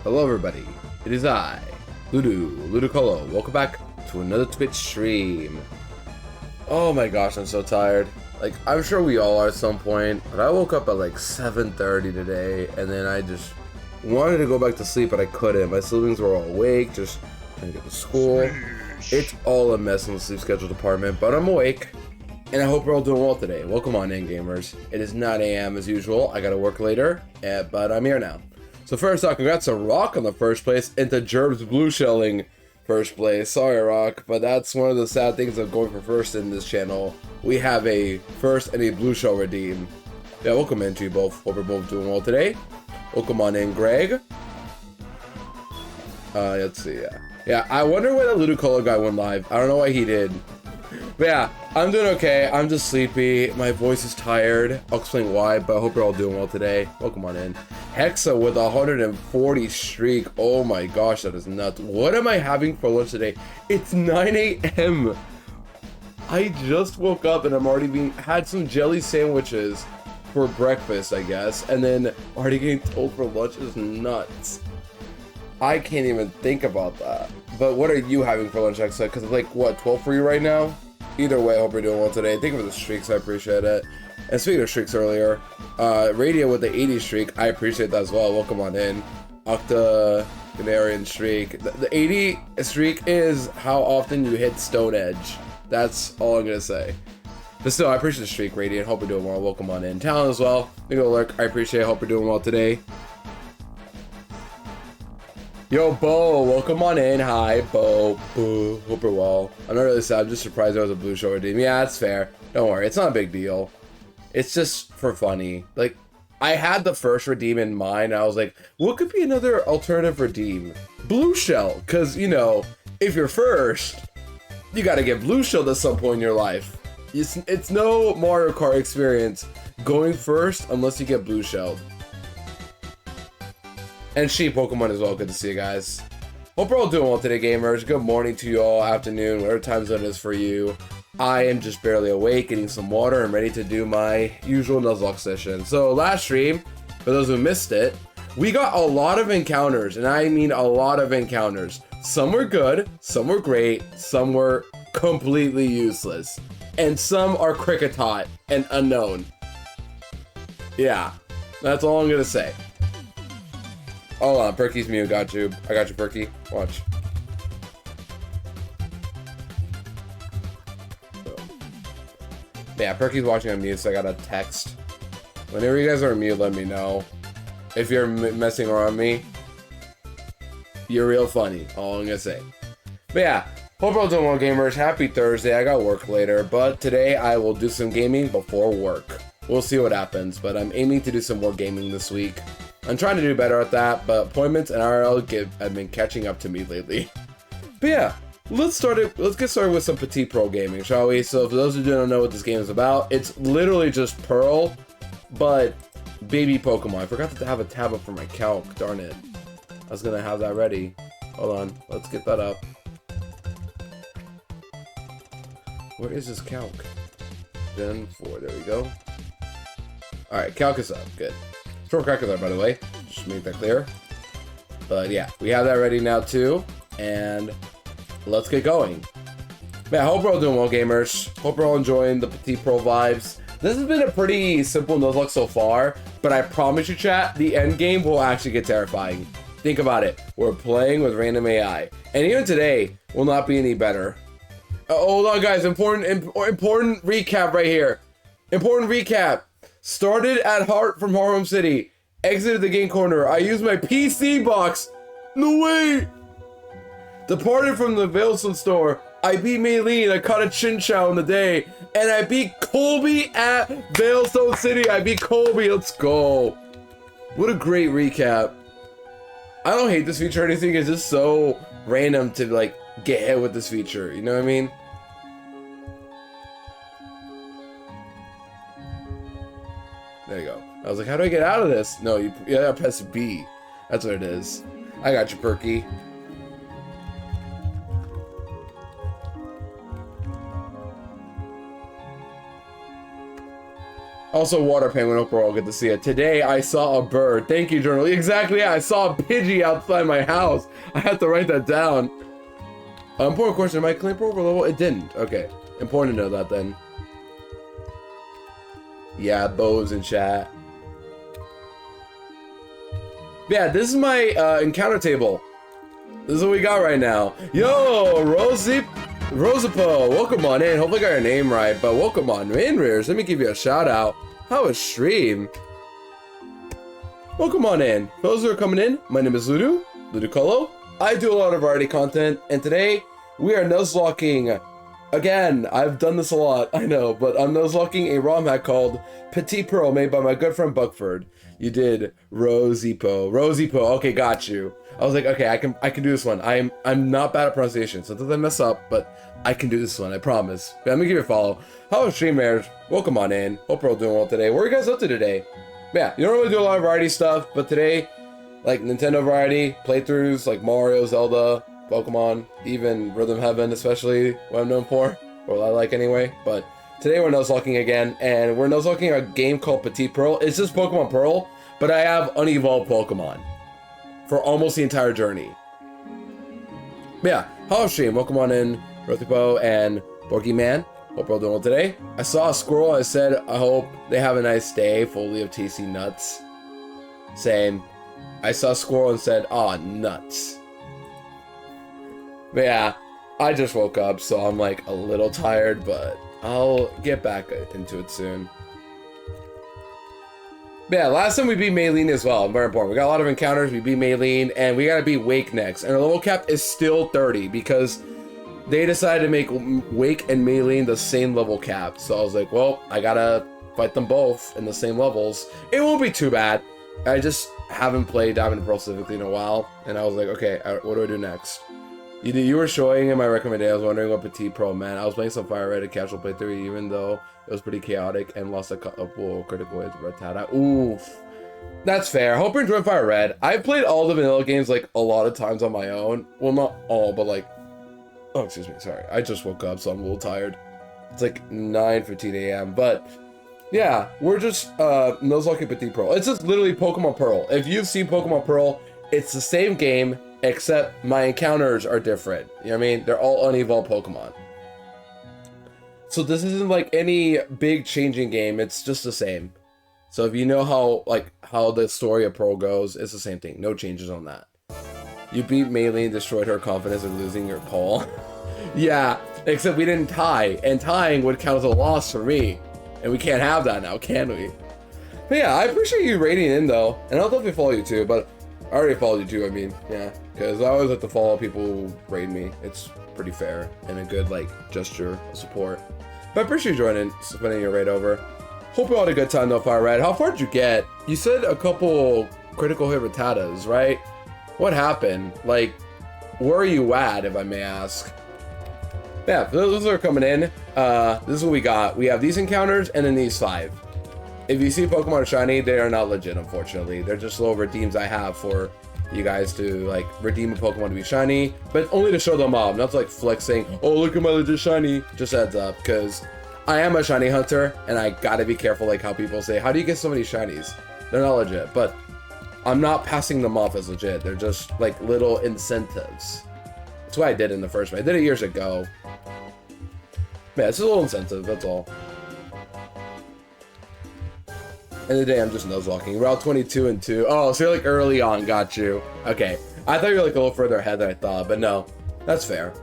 Hello everybody, it is I, Ludicolo. Welcome back to another Twitch stream. Oh my gosh, I'm so tired. Like, I'm sure we all are at some point, but I woke up at like 7:30 today, and then I just wanted to go back to sleep, but I couldn't. My siblings were all awake, just trying to get to school. It's all a mess in the sleep schedule department, but I'm awake, and I hope we're all doing well today. Welcome on in, gamers. It is 9 a.m. as usual. I gotta work later, but I'm here now. So first off, congrats to Rock on the first place and to Gerb's blue shelling first place. Sorry, Rock, but that's one of the sad things of going for first in this channel. We have a first and a blue shell redeem. Yeah, welcome in to you both. Hope you're both doing well today. Welcome on in, Greg. Let's see, yeah, I wonder why the Ludicolo guy went live. I don't know why he did. But yeah, I'm doing okay. I'm just sleepy. My voice is tired. I'll explain why, but I hope you're all doing well today. Welcome on in. Hexa with a 140 streak. Oh my gosh, that is nuts. What am I having for lunch today? It's 9 a.m. I just woke up and I'm already had some jelly sandwiches for breakfast, I guess, and then already getting told for lunch is nuts. I can't even think about that. But what are you having for lunch, Hexa? Because it's like, what, 12 for you right now? Either way, I hope you're doing well today. Thank you for the streaks, I appreciate it. And speaking of streaks earlier, Radio with the 80 streak, I appreciate that as well. Welcome on in. Octogenarian streak. The 80 streak is how often you hit Stone Edge. That's all I'm gonna say. But still, I appreciate the streak, Radiant. Hope you're doing well. Welcome on in. Talon as well. Thank you, Lurk. I appreciate it. Hope you're doing well today. Yo, Bo, welcome on in. Hi, Bo. Boo. Hope you're well. I'm not really sad. I'm just surprised there was a blue shell redeem. Yeah, that's fair. Don't worry. It's not a big deal. It's just for funny. Like, I had the first redeem in mind. I was like, what could be another alternative redeem? Blue shell. Because, you know, if you're first, you got to get blue shell at some point in your life. It's no Mario Kart experience going first unless you get blue shelled. And Sheep Pokemon as well. Good to see you guys. Hope we're all doing well today, gamers. Good morning to you all, afternoon, whatever time zone it is for you. I am just barely awake, getting some water, and ready to do my usual Nuzlocke session. So last stream, for those who missed it, we got a lot of encounters, and I mean a lot of encounters. Some were good, some were great, some were completely useless, and some are Cricketot and unknown. Yeah, that's all I'm gonna say. Hold on, Perky's mute. Got you. I got you, Perky. Watch. Yeah, Perky's watching on mute, so I got a text. Whenever you guys are on mute, let me know. If you're messing around me, you're real funny. All I'm gonna say. But yeah, hope you're all doing well, gamers. Happy Thursday. I got work later, but today I will do some gaming before work. We'll see what happens, but I'm aiming to do some more gaming this week. I'm trying to do better at that, but appointments and IRL have been catching up to me lately. But yeah, let's get started with some Petit Pro gaming, shall we? So for those who don't know what this game is about, it's literally just Pearl, but baby Pokemon. I forgot to have a tab up for my calc, darn it. I was gonna have that ready. Hold on, let's get that up. Where is this calc? Gen 4, there we go. Alright, calc is up, good. Short calculator, by the way, just to make that clear. But yeah, we have that ready now too, and let's get going. Man, I hope we're all doing well, gamers. Hope we're all enjoying the Petit Pro vibes. This has been a pretty simple Nuzlocke so far, but I promise you, chat, the end game will actually get terrifying. Think about it. We're playing with random AI, and even today will not be any better. Hold on, guys. Important recap right here. Important recap. Started at Heart from Harlem City. Exited the game corner. I used my PC box. No way. Departed from the Veilstone store. I beat Maylene. I caught a Chinchou in the day. And I beat Colby at Veilstone City. I beat Colby. Let's go. What a great recap. I don't hate this feature or anything. It's just so random to like get hit with this feature. You know what I mean? There you go. I was like, how do I get out of this? No, you gotta press B. That's what it is. I got you, Perky. Also, water penguin, hope we're all good to see it. Today, I saw a bird. Thank you, Journal. Exactly, yeah, I saw a Pidgey outside my house. I had to write that down. Important question, did my claim pro level? It didn't. Okay, important to know that then. Yeah, Bo's in chat. Yeah, this is my encounter table. This is what we got right now. Yo, Rosipo, welcome on in. Hopefully I got your name right, but welcome on in, Rears. Let me give you a shout out. How was stream? Welcome on in. For those who are coming in, my name is Ludicolo. I do a lot of variety content, and today we are nuzlocking. Again, I've done this a lot, I know, but I'm nuzlocking a ROM hack called Petit Pro, made by my good friend Buckford. You did Rosipo. Okay, got you. I was like, okay, I can do this one. I'm not bad at pronunciation. Sometimes I mess up, but I can do this one, I promise. But let me give you a follow. Hello, streamers. Welcome on in. Hope we're all doing well today. What are you guys up to today? Yeah, you don't really do a lot of variety stuff, but today, like Nintendo variety, playthroughs like Mario, Zelda, Pokemon, even Rhythm Heaven, especially what I'm known for, or what I like anyway. But today we're nuzlocking again, and we're nuzlocking a game called Petit Pearl. It's just Pokemon Pearl, but I have unevolved Pokemon for almost the entire journey. But yeah, hello stream, welcome on in, Rothipo and Borky Man. Hope we're all doing well today. I saw a squirrel, I said, I hope they have a nice day, fully of tasty nuts. Same. I saw a squirrel and said, aw, nuts. But yeah, I just woke up, so I'm like a little tired, but I'll get back into it soon. But yeah, last time we beat Maylene as well, very important. We got a lot of encounters, we beat Maylene, and we gotta beat Wake next. And our level cap is still 30, because they decided to make Wake and Maylene the same level cap. So I was like, well, I gotta fight them both in the same levels. It won't be too bad. I just haven't played Diamond and Pearl specifically in a while, and I was like, okay, what do I do next? You were showing in my recommendation. I was wondering what Petit Pro meant. I was playing some Fire Red, a casual playthrough, even though it was pretty chaotic, and lost a couple critical hits. Rattata. Oof. That's fair. Hope you're enjoying Fire Red. I've played all the vanilla games like a lot of times on my own. Well, not all, but like, oh, excuse me. Sorry. I just woke up, so I'm a little tired. It's like 9:15 a.m. But yeah, we're just nuzlocking Petit Pro. It's just literally Pokemon Pearl. If you've seen Pokemon Pearl, it's the same game, except my encounters are different. You know what I mean? They're all unevolved Pokemon. So this isn't like any big changing game. It's just the same. So if you know how the story of Pearl goes, it's the same thing. No changes on that. You beat Maylene, destroyed her confidence of losing your poll. Yeah, except we didn't tie, and tying would count as a loss for me. And we can't have that now, can we? But yeah, I appreciate you rating in though, and I'll definitely follow you too, but I already followed you too, I mean, yeah. Because I always like to follow people who raid me. It's pretty fair and a good like gesture of support. But I appreciate you joining, spending your raid over. Hope you all had a good time though, Fire Red. How far did you get? You said a couple critical hit Rattatas, right? What happened? Like, where are you at, if I may ask? Yeah, for those that are coming in, this is what we got. We have these encounters and then these 5. If you see Pokemon shiny, they are not legit, unfortunately. They're just little redeems I have for you guys to like redeem a Pokemon to be shiny, but only to show them off, not to like flexing, oh look at my legit shiny. Just heads up, because I am a shiny hunter and I gotta be careful like how people say, how do you get so many shinies? They're not legit, but I'm not passing them off as legit. They're just like little incentives. That's what I did in the first place. I did it years ago. Yeah, it's a little incentive, that's all. End of the day, I'm just nuzlocking. Route 22 and 2. Oh, so you're like early on, got you. Okay. I thought you were like a little further ahead than I thought, but no. That's fair.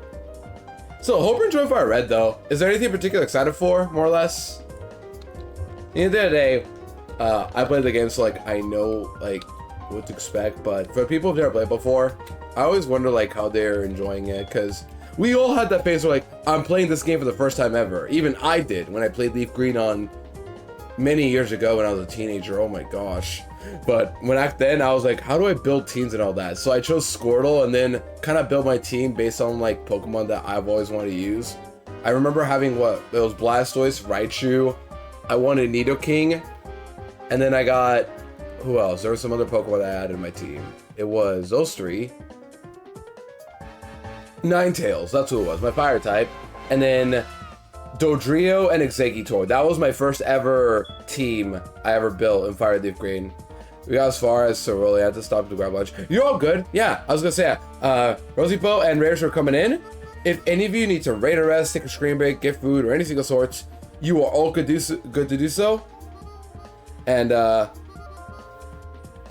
So, hope you're enjoying Fire Red, though. Is there anything particular excited for, more or less? At the end of the day, I played the game, so like I know like what to expect, but for people who've never played before, I always wonder like how they're enjoying it, because we all had that phase where like, I'm playing this game for the first time ever. Even I did when I played Leaf Green on many years ago when I was a teenager. Oh my gosh. But when back then I was like, how do I build teams and all that? So I chose Squirtle and then kind of built my team based on like Pokemon that I've always wanted to use. I remember having it was Blastoise, Raichu, I wanted Nidoking, and then I got, who else? There were some other Pokemon I added in my team. It was those 3. Ninetales, that's who it was, my fire type. And then Dodrio and Executor. That was my first ever team I ever built in Fire Leaf Green. We got as far as Cerulean. I had to stop to grab lunch. You're all good. Yeah, I was gonna say, Rosipo and Raiders are coming in. If any of you need to raid a rest, take a screen break, get food, or anything of sorts, you are all good to do so. And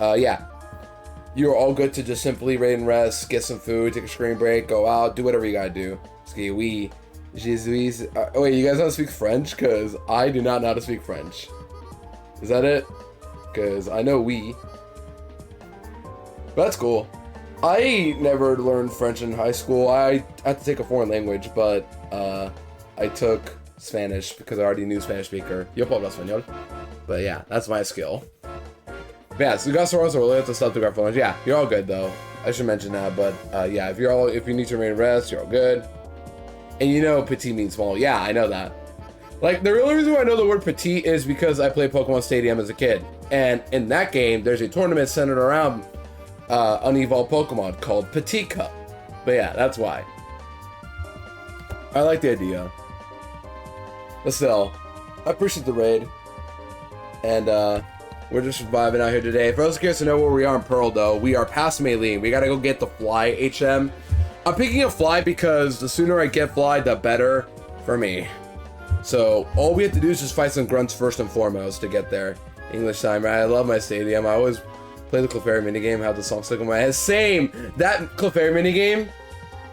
yeah, you are all good to just simply raid and rest, get some food, take a screen break, go out, do whatever you gotta do. Ski oui. Jesus. Wait, you guys know how to speak French? Because I do not know how to speak French. Is that it? Because I know oui. But that's cool. I never learned French in high school. I had to take a foreign language, but I took Spanish because I already knew Spanish speaker. Yo hablo español. But yeah, that's my skill. But yeah, so we got Soros, so we'll have to stop to grab phones. Yeah, you're all good though. I should mention that, but yeah, if you need to remain rest, you're all good. And you know Petit means small. Yeah, I know that. Like, the only reason why I know the word Petit is because I played Pokemon Stadium as a kid. And in that game, there's a tournament centered around unevolved Pokemon called Petit Cup. But yeah, that's why. I like the idea. But still, I appreciate the raid. And we're just vibing out here today. For those curious to know where we are in Pearl, though, we are past Maylene. We gotta go get the Fly HM. I'm picking a Fly because the sooner I get Fly, the better for me. So all we have to do is just fight some grunts first and foremost to get there. English time, right? I love my stadium. I always play the Clefairy minigame, have the song stuck in my head. Same! That Clefairy minigame,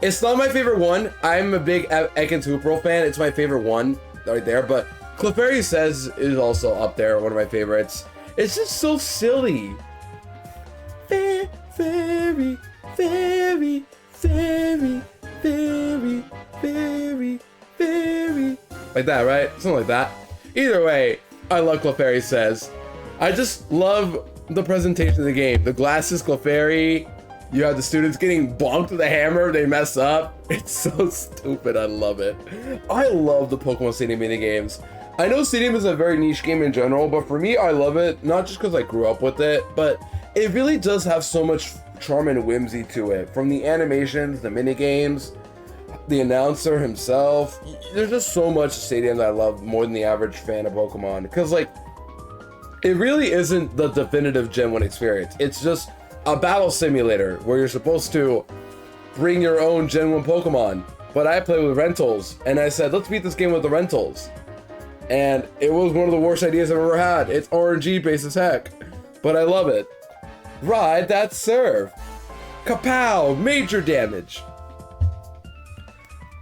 it's not my favorite one. I'm a big Ekans Hooperl fan. It's my favorite one right there. But Clefairy Says is also up there, one of my favorites. It's just so silly. Fairy, fairy, fairy. Fairy, fairy, fairy, fairy. Like that, right? Something like that. Either way, I love Clefairy Says. I just love the presentation of the game. The glasses Clefairy, you have the students getting bonked with a hammer, they mess up. It's so stupid, I love it. I love the Pokemon Stadium minigames. I know Stadium is a very niche game in general, but for me, I love it, not just because I grew up with it, but it really does have so much charm and whimsy to it. From the animations, the minigames, the announcer himself. There's just so much Stadium that I love more than the average fan of Pokemon. Because, like, it really isn't the definitive Gen 1 experience. It's just a battle simulator where you're supposed to bring your own Gen 1 Pokemon. But I play with rentals, and I said, let's beat this game with the rentals. And it was one of the worst ideas I've ever had. It's RNG based as heck, but I love it. Ride that serve. Kapow! Major damage.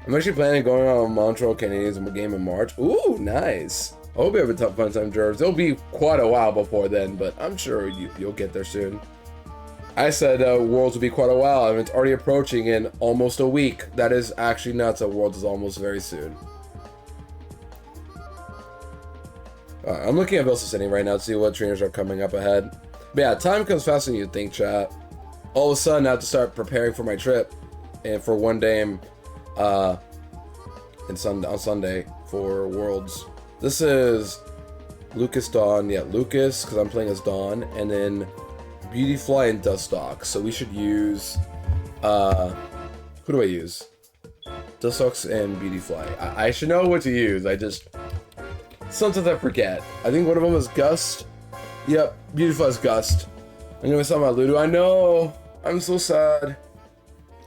I'm actually planning on going on a Montreal Canadiens game in March. Ooh, nice. I hope you have a tough fun time, Jervis. It'll be quite a while before then, but I'm sure you'll get there soon. I said Worlds will be quite a while, and it's already approaching in almost a week. That is actually nuts that Worlds is almost very soon. I'm looking at Vilsa City right now to see what trainers are coming up ahead. But yeah, time comes faster than you'd think, chat. All of a sudden, I have to start preparing for my trip. And for one day, on Sunday for Worlds. This is Lucas Dawn. Yeah, Lucas, because I'm playing as Dawn. And then Beautyfly and Dustox. So we should use... who do I use? Dustox and Beautyfly. I should know what to use. Sometimes I forget. I think one of them is Gust. Yep, Beautifly's Gust. I'm gonna miss out my Ludo. I know. I'm so sad.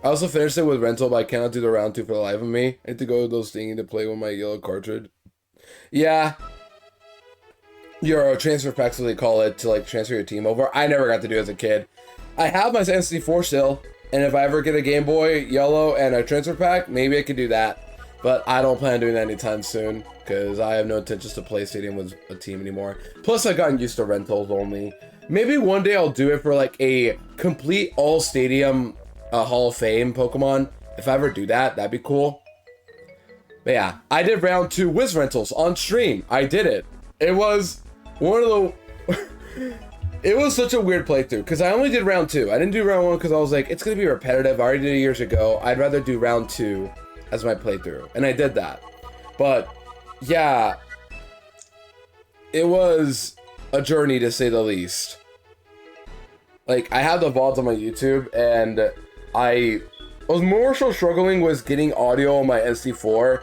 I also finished it with rental, but I cannot do the round 2 for the life of me. I need to go to those thingy to play with my yellow cartridge. Yeah. Your transfer packs, what they call it, to like transfer your team over. I never got to do it as a kid. I have my N64 still, and if I ever get a Game Boy Yellow and a transfer pack, maybe I could do that. But I don't plan on doing that anytime soon, because I have no intentions to play Stadium with a team anymore. Plus, I've gotten used to rentals only. Maybe one day I'll do it for like a complete all Stadium Hall of Fame Pokemon. If I ever do that, that'd be cool. But yeah, I did round 2 Wiz Rentals on stream. I did it. It was one of the... It was such a weird playthrough, because I only did round 2. I didn't do round 1 because I was like, it's going to be repetitive. I already did it years ago. I'd rather do round 2 as my playthrough. And I did that. But, yeah. It was a journey, to say the least. Like, I have the VODs on my YouTube, and I was more so struggling with getting audio on my SD4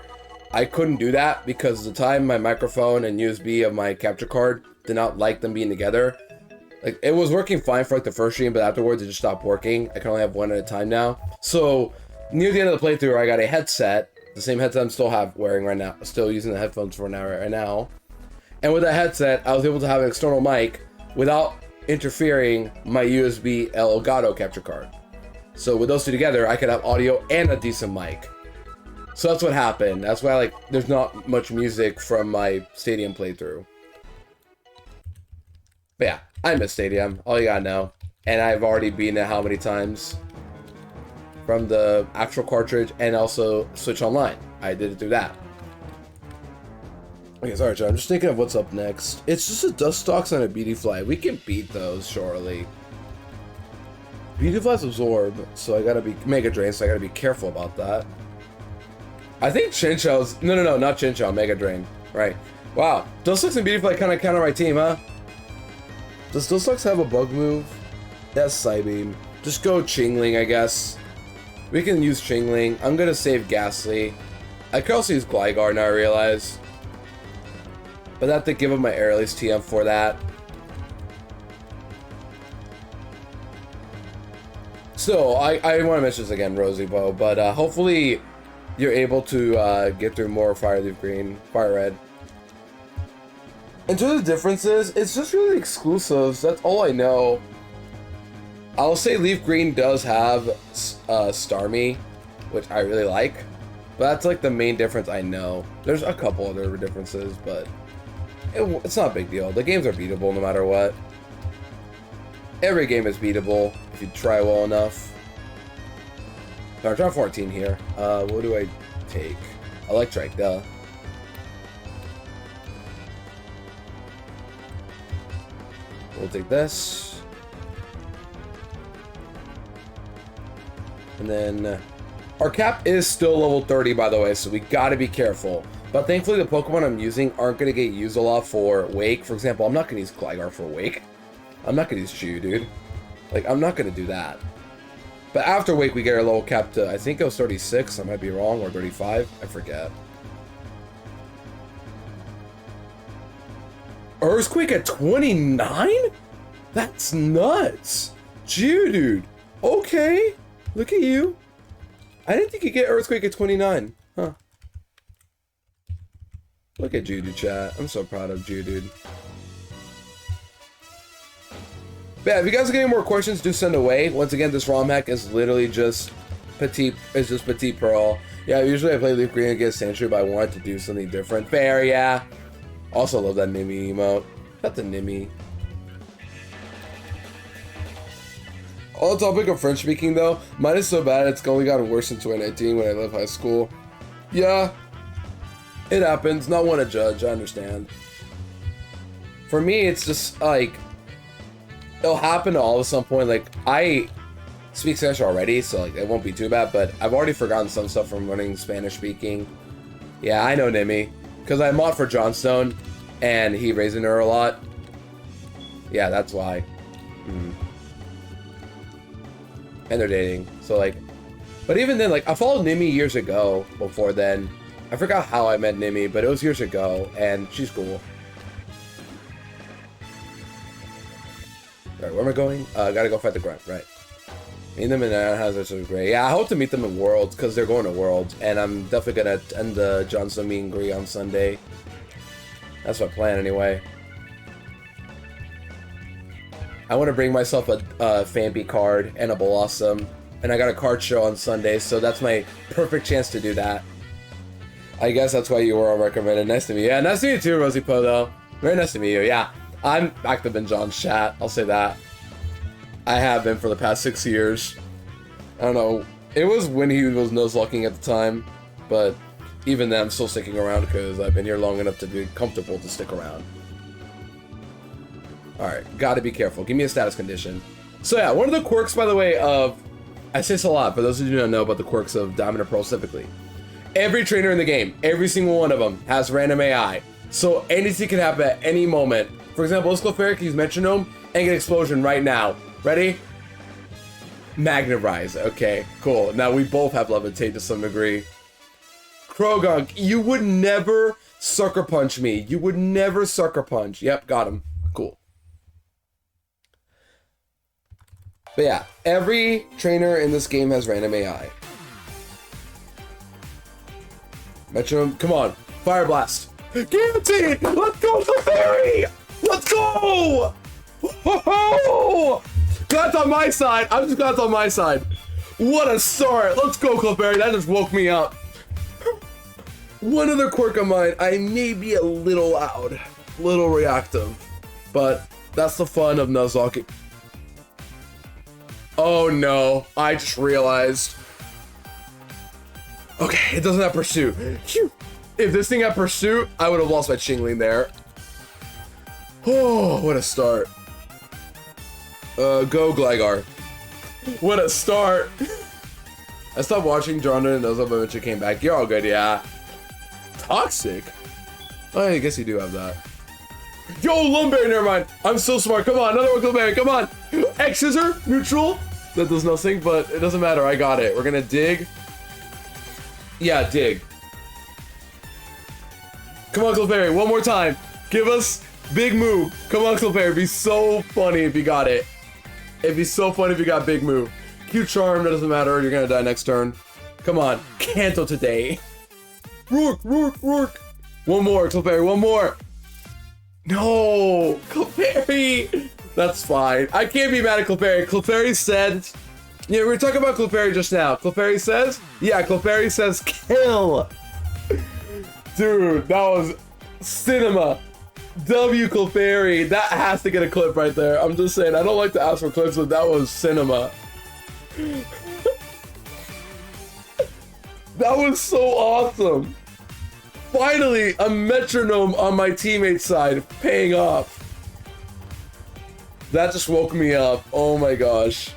I couldn't do that because at the time my microphone and USB of my capture card did not like them being together. Like, it was working fine for like the first stream, but afterwards it just stopped working. I can only have one at a time now. So near the end of the playthrough, I got a headset, the same headset I'm still wearing right now, still using the headphones for now right now. And with that headset, I was able to have an external mic without interfering my USB Elgato capture card. So with those two together, I could have audio and a decent mic. So that's what happened. That's why, like, there's not much music from my Stadium playthrough. But yeah, I miss Stadium. All you gotta know. And I've already beaten it how many times? From the actual cartridge and also Switch Online. I did it through that. Okay, sorry, John. I'm just thinking of what's up next. It's just a Dustox and a Beautyfly. We can beat those, surely. Beautyfly's Absorb, so I gotta be Mega Drain, so I gotta be careful about that. I think Chinchou's... No, not Chinchou. Mega Drain. Right. Wow. Dustox and Beautyfly kind of counter my team, huh? Does Dustox have a bug move? That's Psybeam. Just go Chingling, I guess. We can use Chingling. I'm gonna save Ghastly. I could also use Gligar now, I realize. But I have to give him my Air Release TM for that. So, I want to mention this again, Rosy-Bo, but hopefully you're able to get through more Fire Leaf Green, Fire Red. In terms of differences, it's just really exclusives. That's all I know. I'll say Leaf Green does have Starmie, which I really like. But that's like the main difference I know. There's a couple other differences, but it's not a big deal. The games are beatable no matter what. Every game is beatable if you try well enough. I'm trying 14 here. What do I take? Electrike, duh. We'll take this. And then our cap is still level 30, by the way, so we gotta be careful. But thankfully the Pokemon I'm using aren't gonna get used a lot for Wake. For example, I'm not gonna use Gligar for Wake. I'm not gonna use Chew, dude. Like, I'm not gonna do that. But after Wake, we get our level cap to, I think it was 36, I might be wrong, or 35, I forget. Earthquake at 29? That's nuts. Geodude. Okay. Look at you. I didn't think you'd get Earthquake at 29. Huh. Look at Geodude, chat. I'm so proud of Geodude. But yeah, if you guys are getting more questions, do send away. Once again, this ROM hack is literally just Petit Pearl. Yeah, usually I play Leaf Green against Sandshrew, but I wanted to do something different. Fair, yeah. Also love that Nimmy emote. Not the Nimmy. On the topic of French speaking though, mine is so bad it's only gotten worse in 2019 when I left high school. Yeah, it happens. Not one to judge, I understand. For me, it's just like, it'll happen to all at some point. Like, I speak Spanish already, so like it won't be too bad, but I've already forgotten some stuff from learning Spanish speaking. Yeah, I know Nimmy. Because I mod for Johnstone, and he raising her a lot. Yeah, that's why. And they're dating, so like... But even then, like, I followed Nimmy years ago, before then. I forgot how I met Nimmy, but it was years ago, and she's cool. Alright, where am I going? Gotta go fight the grunt, right. Meet them in Hazards is great. Yeah, I hope to meet them in Worlds, because they're going to Worlds, and I'm definitely gonna end the Johnson meet and greet on Sunday. That's my plan, anyway. I want to bring myself a Famby card and a Blossom, and I got a card show on Sunday, so that's my perfect chance to do that. I guess that's why you were all recommended. Nice to meet you. Yeah, nice to meet you too, Rosie Podo. Very nice to meet you. Yeah, I'm active in John's chat. I'll say that. I have been for the past 6 years. I don't know. It was when he was Nuzlocking at the time, but even then, I'm still sticking around because I've been here long enough to be comfortable to stick around. Alright, gotta be careful. Give me a status condition. So yeah, one of the quirks, by the way, of... I say this a lot, for those of you who don't know about the quirks of Diamond and Pearl specifically. Every trainer in the game, every single one of them, has random AI. So anything can happen at any moment. For example, this Clefairy can use Metronome and get Explosion right now. Ready? Magnet Rise. Okay, cool. Now we both have Levitate to some degree. Krogunk, you would never sucker punch me. You would never sucker punch. Yep, got him. Cool. But yeah, every trainer in this game has random AI. Metronome, come on. Fire Blast. Guillotine! Let's go, Clefairy! Let's go! Whoa! That's on my side. I'm just glad it's on my side. What a start. Let's go, Clefairy. That just woke me up. One other quirk of mine. I may be a little loud, little reactive, but that's the fun of Nuzlocke. Oh no, I just realized. Okay, it doesn't have Pursuit. Phew. If this thing had Pursuit, I would have lost my Chingling there. Oh, what a start. Go Gligar. What a start. I stopped watching Jordan and Nuzlocke, but eventually came back. You're all good, yeah. Toxic? Oh, I guess you do have that. Yo, Lumberry, never mind. I'm so smart. Come on, another one, Lumberry, come on. X Scissor, neutral. That does nothing, but it doesn't matter. I got it. We're gonna dig. Yeah, dig. Come on, Clefairy, one more time. Give us big move. Come on, Clefairy. It'd be so funny if you got it. It'd be so funny if you got big move. Cute Charm, that doesn't matter. You're gonna die next turn. Come on, Kanto today. Rourke, Rourke, Rourke. One more, Clefairy, one more. No, Clefairy. That's fine. I can't be mad at Clefairy. Clefairy said, yeah, we were talking about Clefairy just now. Clefairy says, yeah, Clefairy says kill. Dude, that was cinema. W Clefairy. That has to get a clip right there. I'm just saying, I don't like to ask for clips, but that was cinema. That was so awesome. Finally, a metronome on my teammate's side paying off. That just woke me up. Oh my gosh.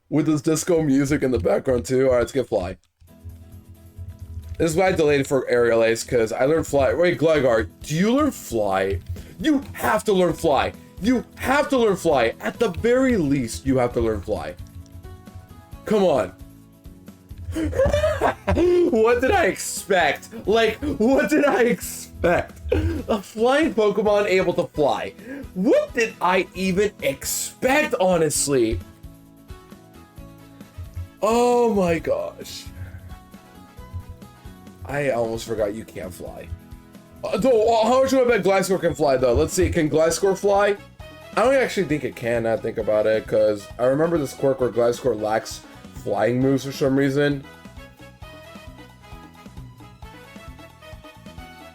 With this disco music in the background too. Alright, let's get Fly. This is why I delayed for Aerial Ace, because I learned Fly. Wait, Gligar, do you learn Fly? You have to learn Fly. You have to learn Fly. At the very least, you have to learn Fly. Come on. What did I expect? Like, what did I expect? A flying Pokemon able to fly. What did I even expect, honestly? Oh my gosh. I almost forgot you can't fly. How much do I bet Gliscor can fly, though? Let's see, can Gliscor fly? I don't actually think it can, now I think about it, because I remember this quirk where Gliscor lacks flying moves for some reason.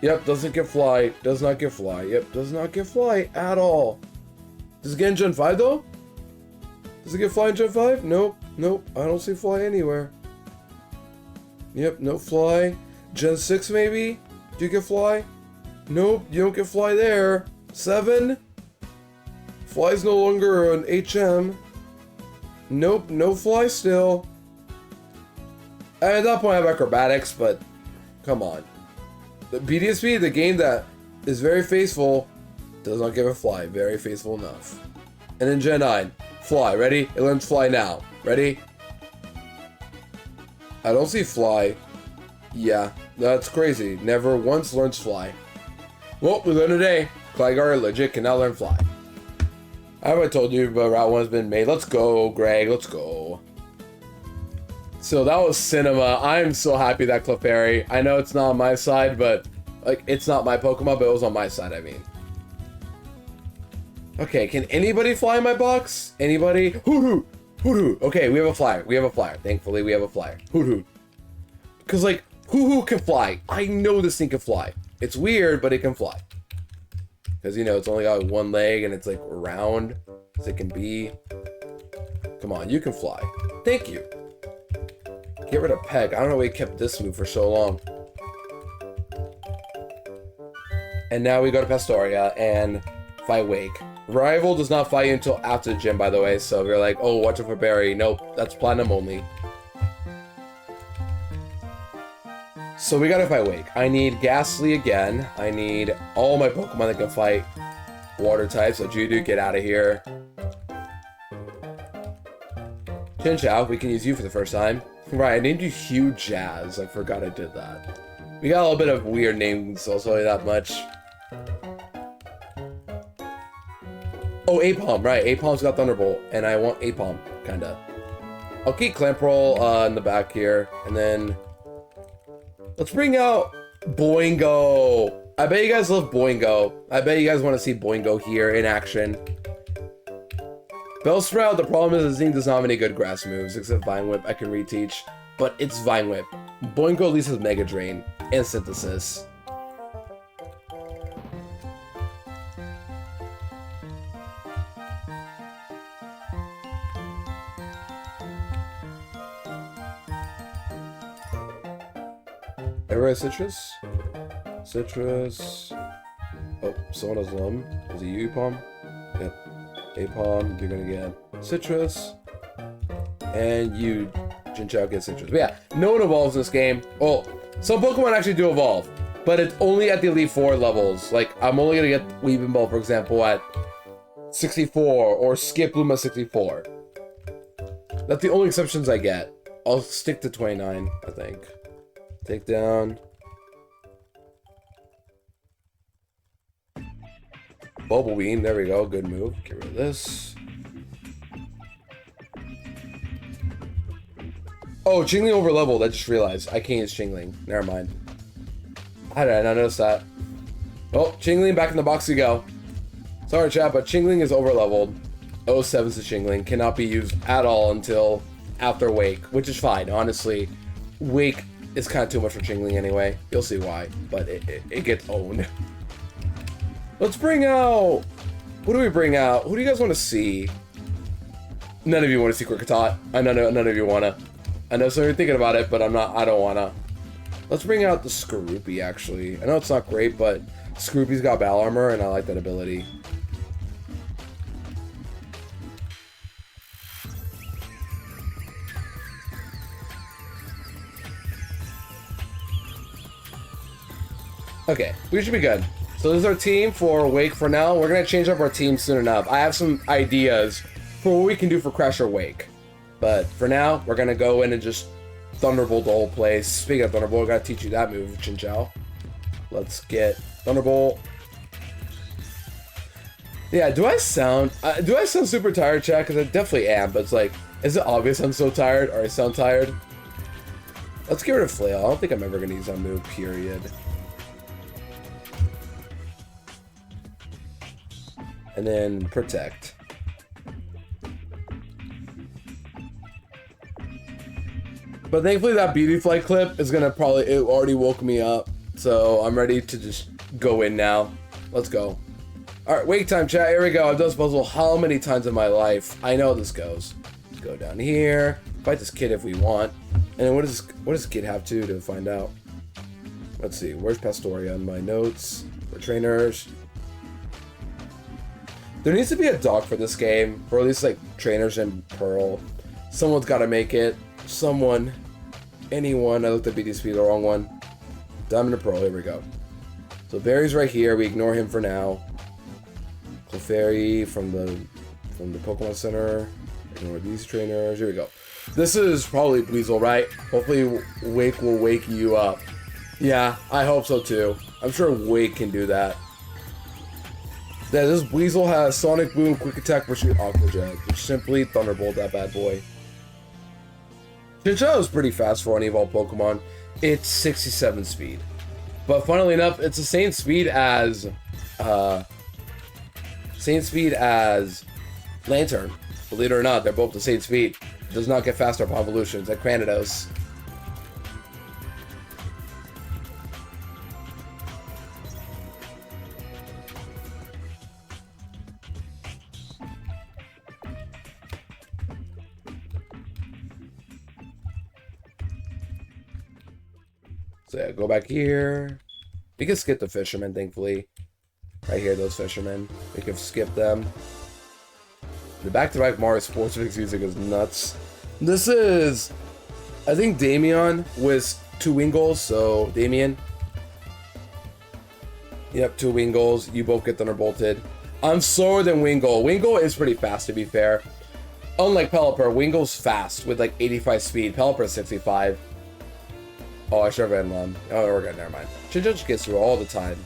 Yep, doesn't get Fly. Does not get Fly. Yep, does not get Fly at all. Does it get in Gen 5, though? Does it get Fly in Gen 5? Nope. Nope. I don't see Fly anywhere. Yep, no Fly. Gen 6, maybe? Do you get Fly? Nope, you don't get Fly there. 7? Fly's no longer an HM. Nope, no Fly still. At that point I have Acrobatics, but come on. The BDSP, the game that is very faithful, does not give a Fly. Very faithful enough. And then Gen 9, Fly. Ready? It learns Fly now. Ready? I don't see Fly. Yeah, that's crazy. Never once learns Fly. Well, we learned today. Gligar legit can now learn Fly. I haven't told you, but Route 1 has been made. Let's go, Greg. Let's go. So that was cinema. I am so happy that Clefairy. I know it's not on my side, but like it's not my Pokemon, but it was on my side, I mean. Okay, can anybody fly in my box? Anybody? Hoot hoot! Hoot hoot! Okay, we have a flyer. We have a flyer. Thankfully, we have a flyer. Hoot hoot. Because like, Hoot hoot can fly. I know this thing can fly. It's weird, but it can fly. Because, you know, it's only got one leg and it's like round as it can be. Come on, you can fly. Thank you. Get rid of Peg. I don't know why he kept this move for so long. And now we go to Pastoria and fight Wake. Rival does not fight you until after the gym, by the way. So if you're like, oh, watch out for Barry. Nope, that's Platinum only. So we gotta fight Wake. I need Ghastly again. I need all my Pokemon that can fight water types. So Judo, get out of here. Chinchou, we can use you for the first time. Right, I named you Hugh Jazz. I forgot I did that. We got a little bit of weird names, I'll tell you that much. Oh, Apom, right. Apom's got Thunderbolt, and I want Apom, kinda. I'll keep Clamp Roll in the back here, and then... Let's bring out Boingo. I bet you guys love Boingo. I bet you guys want to see Boingo here in action. Bellsprout, the problem is this thing does not have any good grass moves, except Vine Whip I can reteach, but it's Vine Whip. Boingo at least has Mega Drain and Synthesis. Everybody Citrus? Citrus. Oh, someone has Lum. Is it you, Apom? Yep. Apom, you're gonna get Citrus. And you, Jinchao, get Citrus. But yeah, no one evolves in this game. Well, some Pokemon actually do evolve, but it's only at the Elite Four levels. Like, I'm only gonna get Weaving Ball, for example, at 64, or Skip Loom at 64. That's the only exceptions I get. I'll stick to 29, I think. Take down. Bubble Beam, there we go, good move. Get rid of this. Oh, Chingling over leveled, I just realized. I can't use Chingling. Never mind. How did I not notice that? Oh, Chingling, back in the box we go. Sorry chat, but Chingling is over leveled. 07's the Chingling. Cannot be used at all until after Wake, which is fine, honestly. Wake is kind of too much for Chingling anyway. You'll see why, but it gets owned. Let's bring out... What do we bring out? Who do you guys want to see? None of you want to see Kricketot. I know none of you want to. I know some of you are thinking about it, but I don't want to. Let's bring out the Skorupi, actually. I know it's not great, but Skorupi's got Battle Armor, and I like that ability. Okay, we should be good. So this is our team for Wake for now. We're going to change up our team soon enough. I have some ideas for what we can do for Crash or Wake. But for now, we're going to go in and just Thunderbolt the whole place. Speaking of Thunderbolt, I got to teach you that move, Chinchou. Let's get Thunderbolt. Yeah, do I sound super tired, chat? Because I definitely am, but it's like, is it obvious I'm so tired, or I sound tired? Let's get rid of Flail. I don't think I'm ever going to use that move, period. And then Protect. But thankfully that Beauty Flight clip is gonna it already woke me up. So I'm ready to just go in now. Let's go. Alright, wake time chat, here we go. I've done this puzzle how many times in my life? I know how this goes. Let's go down here. Fight this kid if we want. And then what does this kid have to find out? Let's see, where's Pastoria in my notes? For trainers. There needs to be a dog for this game, or at least like trainers in Pearl. Someone's got to make it. Someone, anyone. I looked at BDSP, the wrong one. Diamond and Pearl. Here we go. So Barry's right here. We ignore him for now. Clefairy from the Pokemon Center. Ignore these trainers. Here we go. This is probably Weasel, right? Hopefully Wake will wake you up. Yeah, I hope so too. I'm sure Wake can do that. Yeah, this Weasel has Sonic Boom, Quick Attack, Pursuit, Aqua Jet. Just simply Thunderbolt that bad boy. Chinchou is pretty fast for any evolved Pokemon. It's 67 speed. But funnily enough, it's the same speed as Lantern. Believe it or not, they're both the same speed. It does not get faster upon evolutions like Cranidos. So yeah, go back here. We can skip the fishermen, thankfully. Right here, those fishermen. We can skip them. The back-to-back Mario Sports Mix music is nuts. This is, I think, Damien with 2 wing goals. So, Damien. Yep, 2 wing goals. You both get Thunderbolted. I'm slower than Wingull. Wingull is pretty fast, to be fair. Unlike Pelipper, Wingle's fast with like 85 speed. Pelipper's 65. Oh, I should have been oh, we're good. Never mind. She just gets through all the time.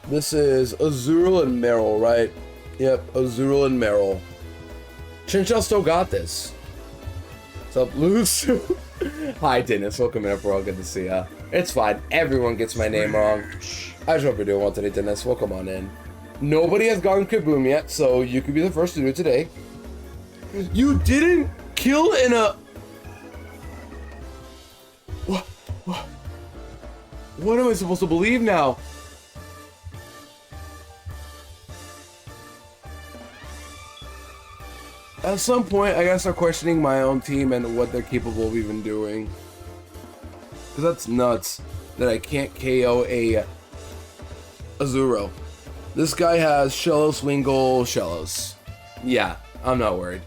This is Azurill and Meryl, right? Yep, Azurill and Meryl. Chinchell still got this. What's up, Luce? Hi, Dennis. Welcome in, everyone. Good to see ya. It's fine. Everyone gets my name wrong. I just hope you're doing well today, Dennis. Welcome on in. Nobody has gone Kaboom yet, so you could be the first to do it today. You didn't kill in a... What am I supposed to believe now? At some point, I gotta start questioning my own team and what they're capable of even doing. Because that's nuts that I can't KO a Azuro. This guy has Shellos, Wingle, Shellos. Yeah, I'm not worried.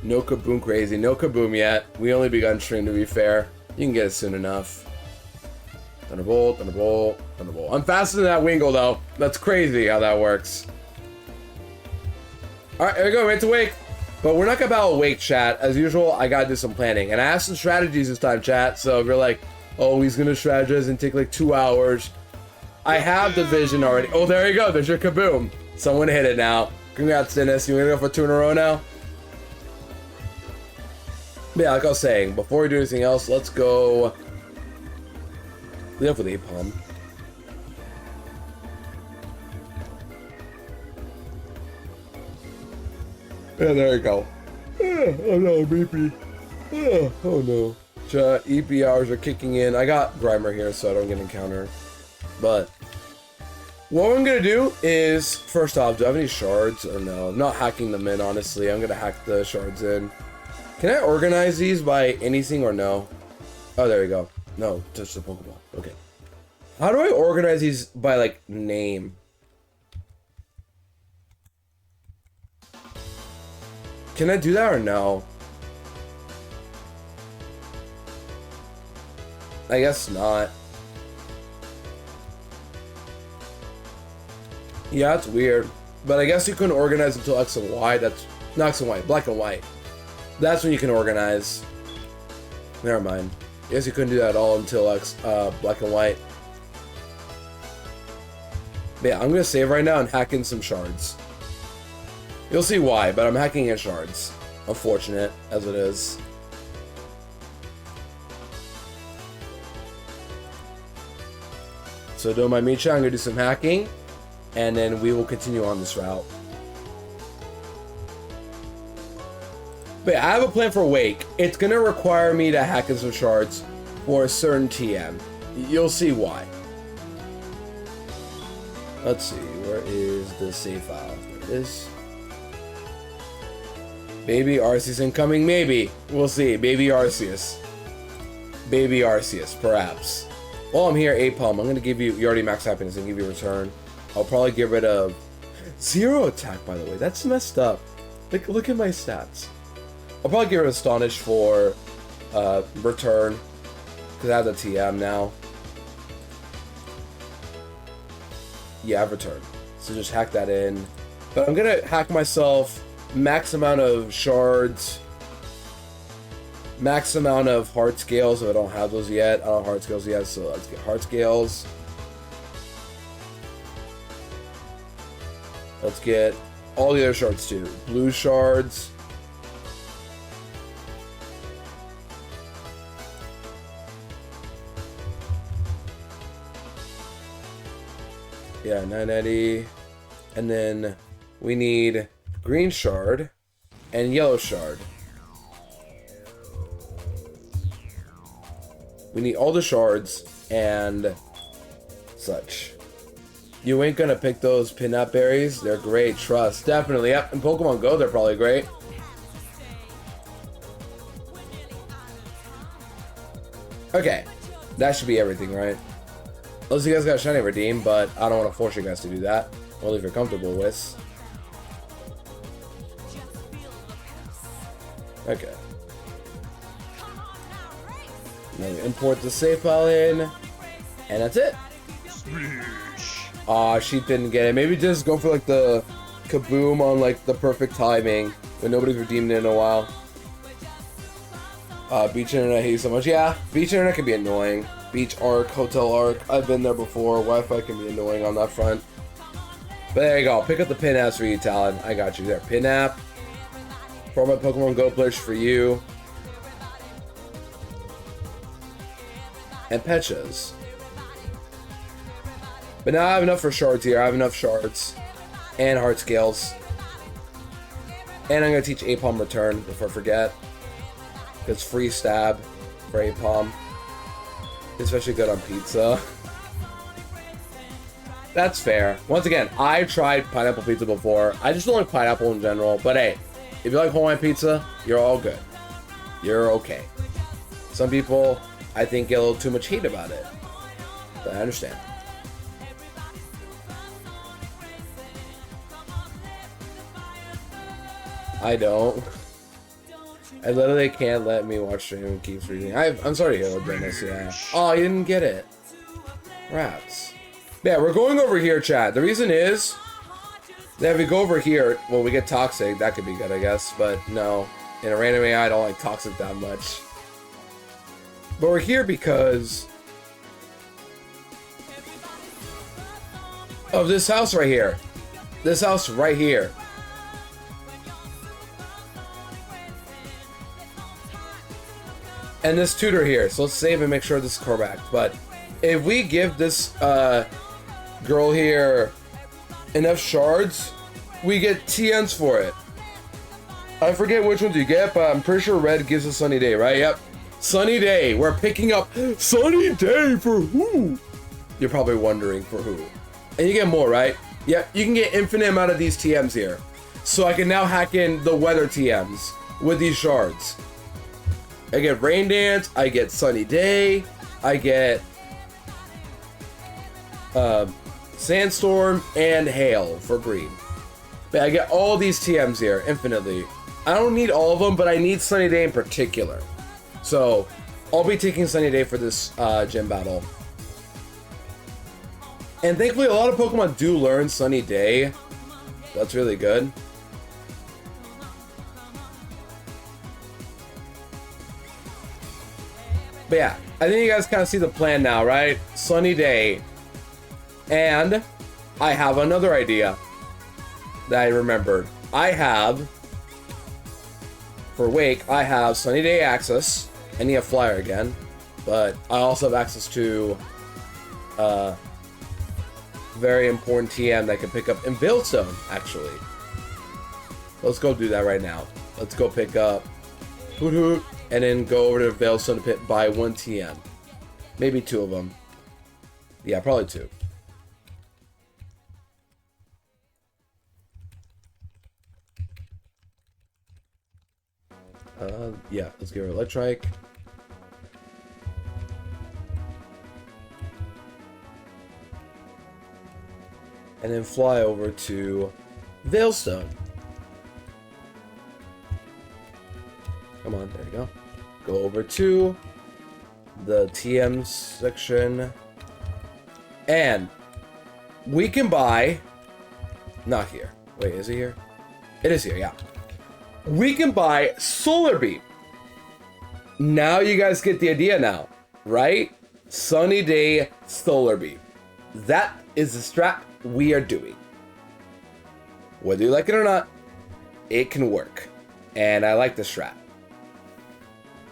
No Kaboom crazy, no Kaboom yet. We only begun stream, to be fair. You can get it soon enough. Thunderbolt, Thunderbolt, Thunderbolt. I'm faster than that Wingle, though. That's crazy how that works. Alright, here we go, right to Wake. But we're not gonna battle Wake, chat. As usual, I gotta do some planning. And I have some strategies this time, chat. So if you're like, oh, he's gonna strategize and take like 2 hours. I have the vision already. Oh, there you go. There's your Kaboom. Someone hit it now. Congrats, Dennis. You gonna go for 2 in a row now? But yeah, like I was saying, before we do anything else, let's go lead up with Apom. Yeah, there you go. Oh no, BP. Oh no. Chat, EPRs are kicking in. I got Grimer here, so I don't get an encounter. But what I'm gonna do is, first off, do I have any shards or no? I'm not hacking them in, honestly. I'm gonna hack the shards in. Can I organize these by anything or no? Oh, there you go. No, touch the Pokeball. Okay. How do I organize these by, like, name? Can I do that or no? I guess not. Yeah, it's weird. But I guess you couldn't organize until X and Y. That's not X and Y, black and white. That's when you can organize. Never mind. I guess you couldn't do that at all until black and white. But yeah, I'm gonna save right now and hack in some shards. You'll see why, but I'm hacking in shards. Unfortunate as it is. So doing my Micha, I'm gonna do some hacking, and then we will continue on this route. But yeah, I have a plan for Wake. It's gonna require me to hack in some shards for a certain TM. You'll see why. Let's see, where is the save file? There it is. Baby Arceus incoming, maybe. We'll see. Baby Arceus. Baby Arceus, perhaps. While I'm here, Apom, I'm gonna give you already max happiness and give you a return. I'll probably get rid of 0 attack, by the way. That's messed up. Look at my stats. I'll probably get rid of Astonish for return. Because I have the TM now. Yeah, I've returned. So just hack that in. But I'm gonna hack myself max amount of shards, max amount of heart scales if I don't have those yet. I don't have heart scales yet, so let's get heart scales. Let's get all the other shards too. Blue shards. Yeah, 980. And then we need green shard and yellow shard. We need all the shards and such. You ain't gonna pick those pinup berries. They're great, trust. Definitely. Yep, in Pokemon Go, they're probably great. Okay, that should be everything, right? Unless you guys got Shiny Redeem, but I don't want to force you guys to do that. Only if you're comfortable with. Okay. Now we import the save file in, and that's it. Aw, she didn't get it. Maybe just go for like the kaboom on like the perfect timing when nobody's redeemed it in a while. Beach internet I hate so much. Yeah, beach internet can be annoying. Beach arc, hotel arc. I've been there before. Wi-Fi can be annoying on that front. But there you go. Pick up the pin apps for you, Talon. I got you there. Pin app. For my Pokemon Go players for you. And Petchas. But now I have enough for shards here. I have enough shards. And heart scales. And I'm going to teach Apom Return before I forget. It's free stab for Apom. Especially good on pizza. That's fair. Once again, I've tried pineapple pizza before. I just don't like pineapple in general. But hey, if you like Hawaiian pizza, you're all good. You're okay. Some people, I think, get a little too much hate about it. But I understand. I don't. I literally can't let me watch stream and keeps reading. I'm sorry to hear Dennis, yeah. Oh, you didn't get it. Rats. Yeah, we're going over here, chat. The reason is that if we go over here, well, we get toxic. That could be good, I guess. But no, in a random AI, I don't like toxic that much. But we're here because of this house right here. This house right here. And this tutor here. So let's save and make sure this is correct. But if we give this girl here enough shards, we get TNs for it. I forget which ones you get, but I'm pretty sure red gives a sunny day, right? Yep. Sunny day. We're picking up sunny day for who? You're probably wondering for who. And you get more, right? Yep. You can get infinite amount of these TMs here. So I can now hack in the weather TMs with these shards. I get rain dance, I get sunny day, I get sandstorm and hail for green. But I get all these TMs here infinitely. I don't need all of them, but I need sunny day in particular. So I'll be taking sunny day for this gym battle. And thankfully a lot of Pokemon do learn sunny day. That's really good. But yeah, I think you guys kind of see the plan now, right? Sunny day. And I have another idea that I remembered. I have, for Wake, I have sunny day access. I need a flyer again. But I also have access to very important TM that I can pick up in Veilstone, actually. Let's go do that right now. Let's go pick up Hoot Hoot. And then go over to Veilstone to buy one TM. Maybe two of them. Yeah, probably two. Yeah, let's give her Electrike. And then fly over to Veilstone. Come on, there you go. Go over to the TM section. And we can buy... Not here. Wait, is it here? It is here, yeah. We can buy Solar Beam. Now you guys get the idea now, right? Sunny Day Solar Beam. That is the strat we are doing. Whether you like it or not, it can work. And I like the strat.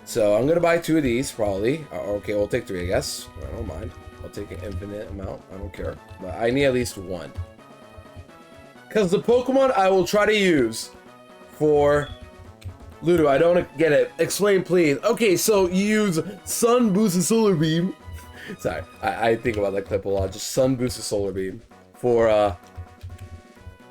So I'm going to buy two of these, probably. Okay, we'll take three, I guess. I don't mind. I'll take an infinite amount. I don't care. But I need at least one. Because the Pokemon I will try to use for... Ludo, I don't get it. Explain, please. Okay, so you use Sun Boost and Solar Beam. Sorry, I think about that clip a lot. Just Sun Boost and Solar Beam. For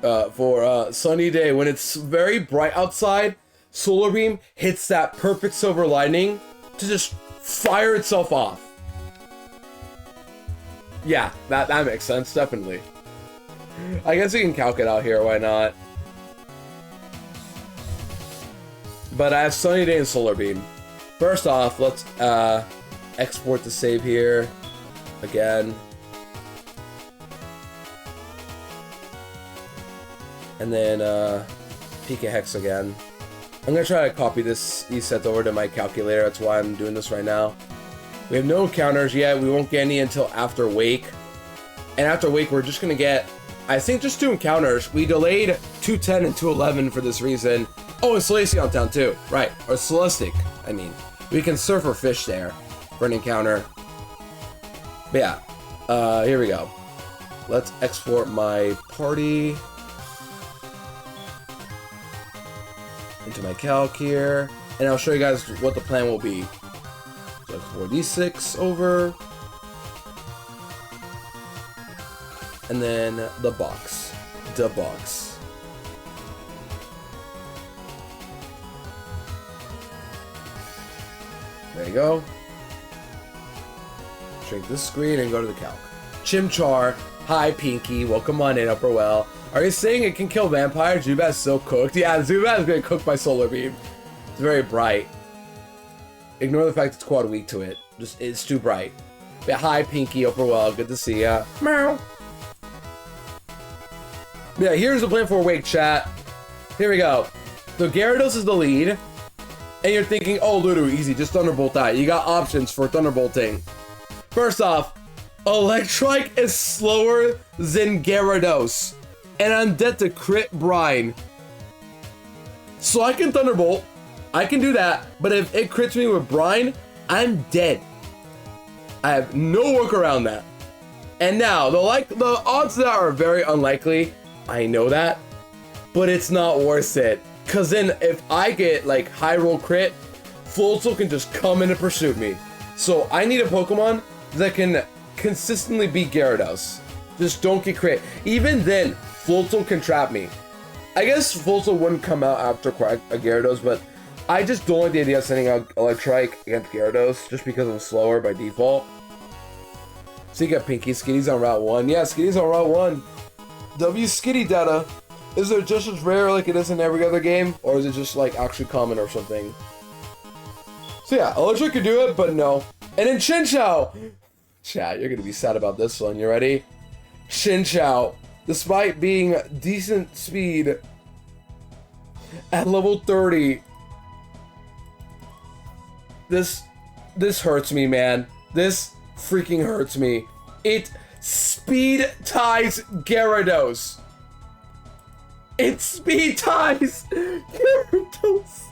sunny day. When it's very bright outside... Solar Beam hits that perfect silver lining to just fire itself off. Yeah, that makes sense, definitely. I guess we can calc it out here, why not? But I have Sunny Day and Solar Beam. First off, let's export the save here again. And then Pika Hex again. I'm gonna try to copy these sets over to my calculator. That's why I'm doing this right now. We have no counters yet. We won't get any until after Wake. And after Wake, we're just gonna get, I think, just 2 encounters. We delayed 210 and 211 for this reason. Oh, and Celestion Town too. Right. Or Celestic, I mean. We can surf or fish there for an encounter. But yeah, here we go. Let's export my party into my calc here, and I'll show you guys what the plan will be. So 4d6 over, and then the box. There you go. Shrink this screen and go to the calc. Chimchar, hi Pinky, welcome on in, Upper Well. Are you saying it can kill vampires? Zubat's so cooked. Yeah, Zubat's gonna cook by Solar Beam. It's very bright. Ignore the fact it's quad weak to it. Just, it's too bright. But hi Pinky, Upper Well, good to see ya. Meow. Yeah, here's the plan for Wake, chat. Here we go. So Gyarados is the lead. And you're thinking, oh, Ludo, easy, just Thunderbolt that. You got options for Thunderbolting. First off, Electrike is slower than Gyarados. And I'm dead to crit Brine. So I can Thunderbolt. I can do that. But if it crits me with Brine, I'm dead. I have no work around that. And now, the odds that are very unlikely, I know that. But it's not worth it. Cause then if I get like high roll crit, Floatzel can just come in and pursue me. So I need a Pokemon that can consistently beat Gyarados. Just don't get crit. Even then, Floatzel can trap me. I guess Floatzel wouldn't come out after a Gyarados, but I just don't like the idea of sending out Electrike against Gyarados just because I'm slower by default. So you got Pinky. Skitty's on Route 1. Yeah, Skitty's on Route 1. W Skitty data. Is it just as rare like it is in every other game? Or is it just like actually common or something? So yeah, Electric could do it, but no. And then Chinchou! Chat, you're gonna be sad about this one. You ready? Chinchou, despite being decent speed at level 30. This hurts me, man. This freaking hurts me. It speed ties Gyarados. It speed ties Gyarados.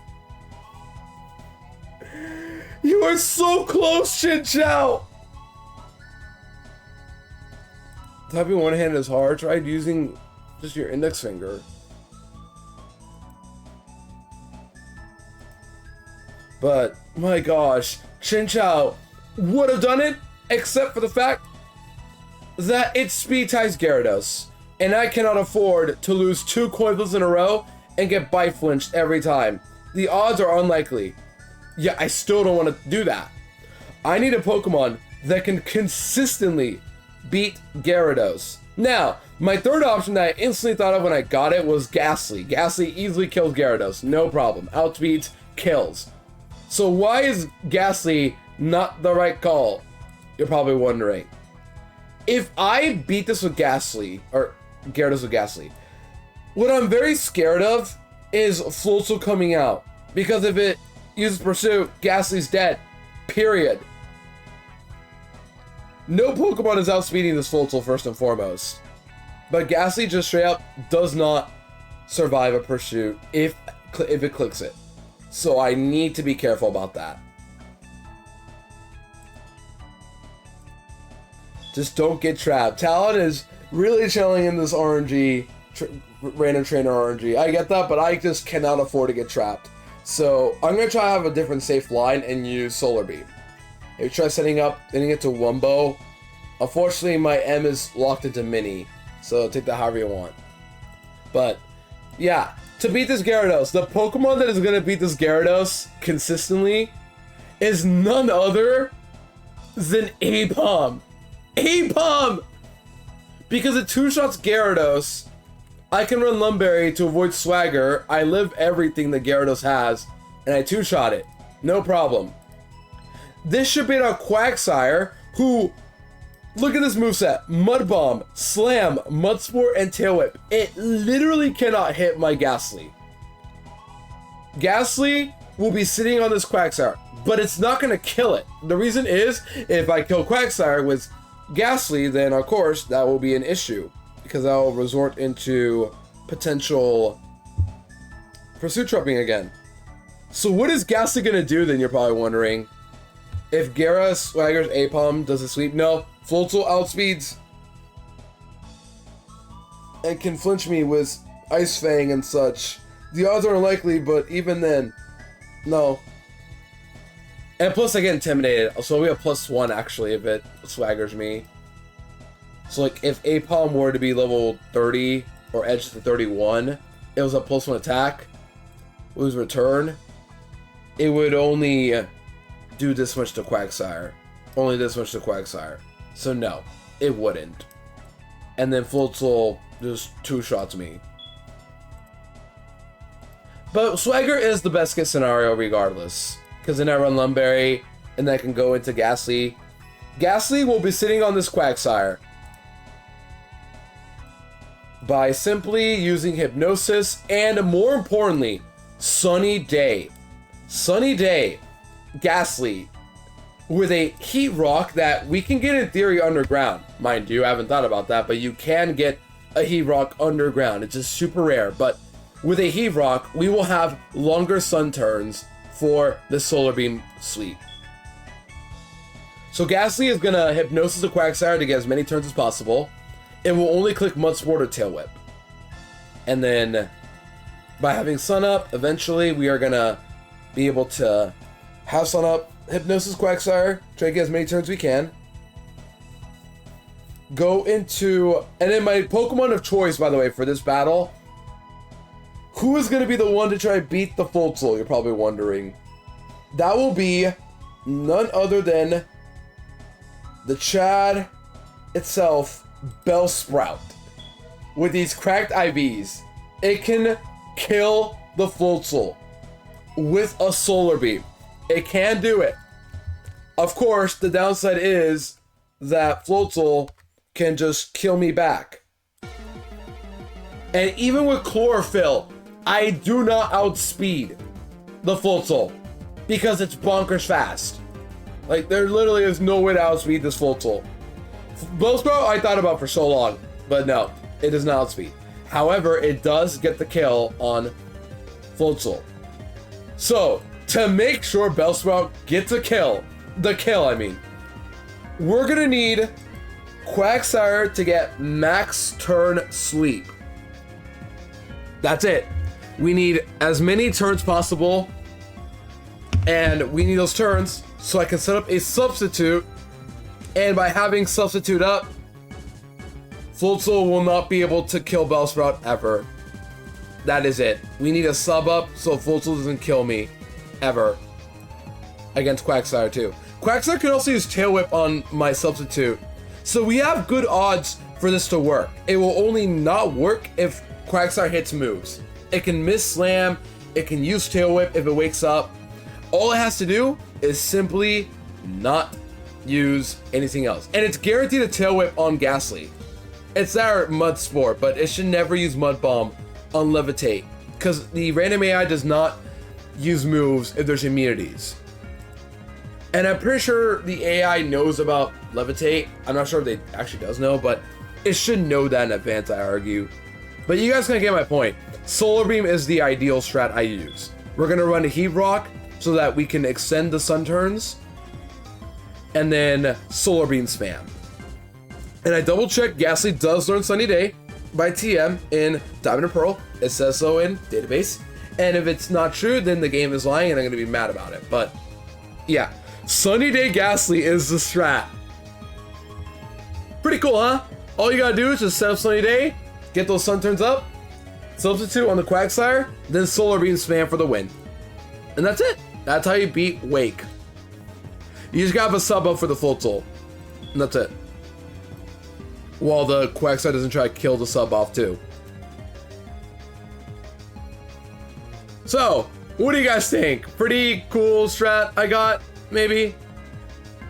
You are so close, Chinchou. Typing one hand is hard. Try using just your index finger. But my gosh, Chinchou would have done it, except for the fact that it speed ties Gyarados. And I cannot afford to lose 2 coinless in a row and get bite flinched every time. The odds are unlikely. Yeah, I still don't want to do that. I need a Pokemon that can consistently beat Gyarados. Now, my third option that I instantly thought of when I got it was Ghastly. Ghastly easily kills Gyarados, no problem. Outspeeds, kills. So why is Ghastly not the right call? You're probably wondering. If I beat this with Ghastly, or Gyarados with Ghastly, what I'm very scared of is Floatzel coming out. Because if it uses Pursuit, Ghastly's dead. Period. No Pokemon is outspeeding this Floatzel first and foremost. But Ghastly just straight up does not survive a Pursuit if it clicks it. So I need to be careful about that. Just don't get trapped. Talon is really chilling in this RNG, random trainer RNG. I get that, but I just cannot afford to get trapped. So I'm going to try to have a different safe line and use Solar Beam. If you try setting it to Wumbo, unfortunately my M is locked into Mini. So take that however you want. But yeah, to beat this Gyarados, the Pokemon that is going to beat this Gyarados consistently is none other than Apom. Apom! Because it two-shots Gyarados, I can run Lumberry to avoid Swagger, I live everything that Gyarados has, and I two-shot it. No problem. This should be our Quagsire, who Look at this moveset. Mud Bomb, Slam, Mud Sport, and Tail Whip. It literally cannot hit my Ghastly. Ghastly will be sitting on this Quagsire, but it's not going to kill it. The reason is, if I kill Quagsire with Ghastly, then of course that will be an issue, because that will resort into potential Pursuit Trapping again. So what is Ghastly going to do then, you're probably wondering? If Gara Swagger's A-Palm does a sweep, no. Floatzel outspeeds and can flinch me with Ice Fang and such. The odds are unlikely, but even then, no. And plus I get intimidated, so we have +1 actually if it swaggers me. So like if A-Palm were to be level 30 or edge to 31, it was a +1 attack, lose return, it would only do this much to Quagsire. Only this much to Quagsire. So no, it wouldn't. And then Floatzel just two-shots me. But Swagger is the best case scenario regardless. Because then I run Lumberry, and then I can go into Ghastly. Ghastly will be sitting on this Quagsire by simply using Hypnosis, and more importantly, Sunny Day. Sunny Day, Ghastly, with a Heat Rock that we can get in theory underground. Mind you, I haven't thought about that, but you can get a Heat Rock underground. It's just super rare, but with a Heat Rock, we will have longer sun turns for the Solar Beam sweep. So Ghastly is going to Hypnosis the Quagsire to get as many turns as possible. It will only click Mud Sport or Tail Whip. And then by having Sun Up, eventually we are going to be able to have Sun Up, Hypnosis Quagsire, try to get as many turns as we can. Go into, and then my Pokemon of choice, by the way, for this battle, who is going to be the one to try to beat the Floatzel, you're probably wondering. That will be none other than the Chad itself, Bellsprout. With these cracked IVs, it can kill the Floatzel with a Solar Beam. It can do it. Of course, the downside is that Floatzel can just kill me back. And even with Chlorophyll, I do not outspeed the Floatzel because it's bonkers fast. Like, there literally is no way to outspeed this Floatzel. Bellsprout I thought about for so long, but no, it does not outspeed. However, it does get the kill on Floatzel. So, to make sure Bellsprout gets a kill, we're gonna need Quagsire to get max turn sleep. That's it. We need as many turns possible, and we need those turns so I can set up a substitute, and by having substitute up, Floatzel will not be able to kill Bellsprout ever. That is it. We need a sub up so Floatzel doesn't kill me ever against Quagsire too. Quagsire can also use Tail Whip on my substitute, so we have good odds for this to work. It will only not work if Quagsire hits moves. It can miss Slam, it can use Tail Whip if it wakes up. All it has to do is simply not use anything else. And it's guaranteed a Tail Whip on Ghastly. It's our Mud Sport, but it should never use Mud Bomb on Levitate, because the random AI does not use moves if there's immunities. And I'm pretty sure the AI knows about Levitate. I'm not sure if they actually does know, but it should know that in advance, I argue. But you guys can get my point. Solar Beam is the ideal strat I use. We're gonna run a Heat Rock so that we can extend the sun turns, and then Solar Beam spam. And I double checked, Ghastly does learn Sunny Day by TM in Diamond and Pearl. It says so in database. And if it's not true, then the game is lying and I'm gonna be mad about it. But yeah, Sunny Day Ghastly is the strat. Pretty cool, huh? All you gotta do is just set up Sunny Day, get those sun turns up, substitute on the Quagsire, then Solar Beam spam for the win. And that's it. That's how you beat Wake. You just gotta have a sub up for the Floatzel. And that's it. While the Quagsire doesn't try to kill the sub off too. So, what do you guys think? Pretty cool strat I got, maybe?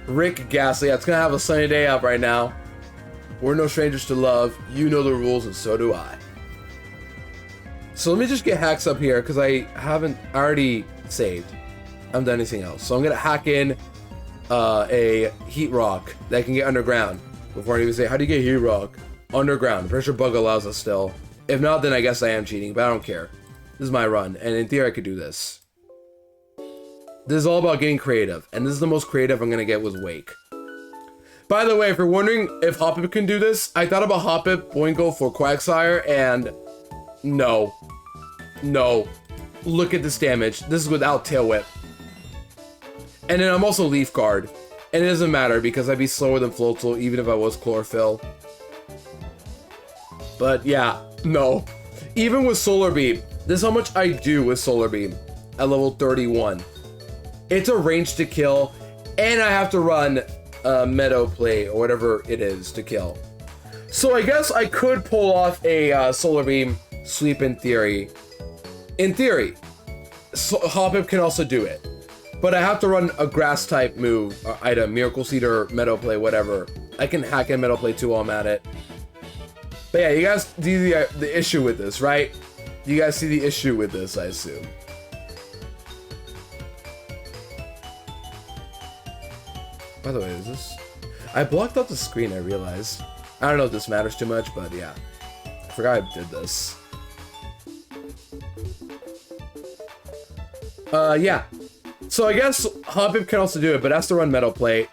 Rick Ghastly. Yeah, it's gonna have a sunny day out right now. We're no strangers to love. You know the rules, and so do I. So let me just get hacks up here, because I haven't already saved. I haven't done anything else. So I'm gonna hack in a heat rock that can get underground. Before I even say, how do you get heat rock? Underground. Pretty sure bug allows us still. If not, then I guess I am cheating, but I don't care. This is my run, and in theory I could do this. This is all about getting creative, and this is the most creative I'm gonna get with Wake. By the way, if you're wondering if Hoppip can do this, I thought about Hoppip Boingo for Quagsire, and no. No. Look at this damage. This is without Tail Whip. And then I'm also Leaf Guard. And it doesn't matter because I'd be slower than Floatzel even if I was Chlorophyll. But yeah, no. Even with Solar Beam, this is how much I do with Solar Beam at level 31. It's a range to kill, and I have to run Meadow Play or whatever it is to kill. So I guess I could pull off a Solar Beam sweep in theory. In theory, so Hoppip can also do it. But I have to run a grass type move, item, Miracle Seed or Meadow Play, whatever. I can hack in Meadow Play too while I'm at it. But yeah, you guys see the issue with this, right? You guys see the issue with this, I assume. By the way, is this... I blocked out the screen, I realized. I don't know if this matters too much, but yeah. I forgot I did this. Yeah. So I guess Hoppip can also do it, but has to run Metal Plate.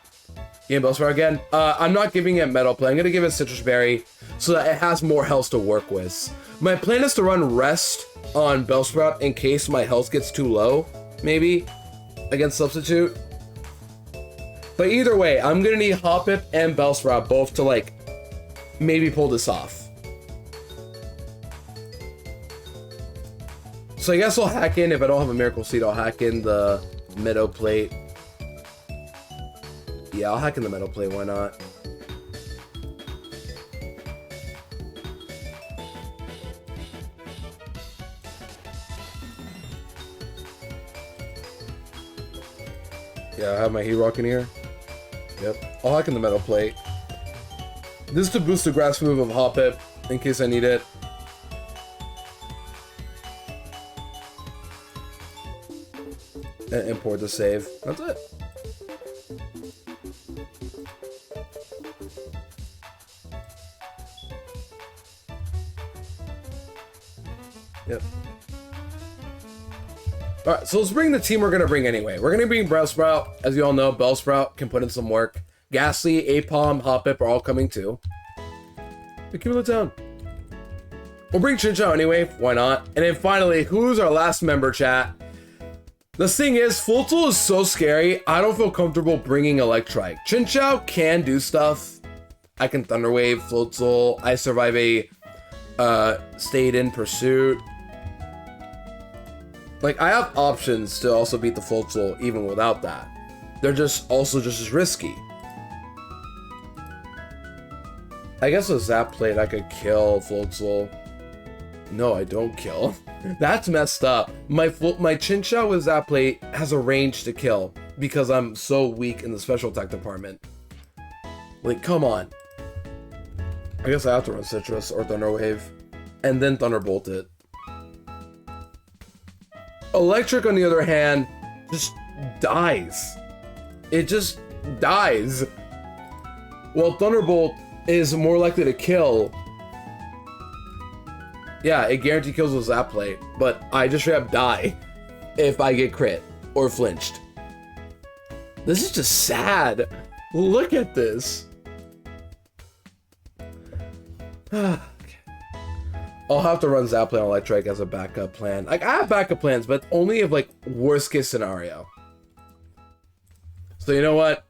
Game Bellsprout again. I'm not giving it Metal Plate. I'm gonna give it Citrus Berry so that it has more health to work with. My plan is to run Rest on Bellsprout in case my health gets too low, maybe, against Substitute. But either way, I'm gonna need Hoppip and Bellsprout both to, like, maybe pull this off. So I guess I'll hack in, if I don't have a Miracle Seed, I'll hack in the Meadow Plate. Yeah, I'll hack in the Meadow Plate, why not? Yeah, I have my Heat Rock in here. Yep, I'll hack in the Meadow Plate. This is to boost the grass move of Hoppip, in case I need it. And import the save. That's it. Yep. Alright, so let's bring the team we're going to bring anyway. We're going to bring Bellsprout. As you all know, Bellsprout can put in some work. Ghastly, Apom, Hoppip are all coming too. Accumulate down. We'll bring Chinchou anyway. Why not? And then finally, who's our last member, chat? The thing is, Floatzel is so scary, I don't feel comfortable bringing Electrike. Chinchou can do stuff. I can Thunder Wave Floatzel. I survive a Stayed in Pursuit. Like, I have options to also beat the Floatzel even without that. They're just also just as risky. I guess with Zap Plate I could kill Floatzel. No, I don't kill. That's messed up. My Chinchou with Zap Plate has a range to kill because I'm so weak in the special attack department. Like, come on. I guess I have to run Citrus or Thunder Wave and then Thunderbolt it. Electric, on the other hand, just dies. It just dies. Well, Thunderbolt is more likely to kill. Yeah, it guaranteed kills with Zap Plate, but I just straight up die if I get crit or flinched. This is just sad. Look at this. Okay. I'll have to run Zap Plate on Electric as a backup plan. Like, I have backup plans, but only if, like, worst case scenario. So you know what?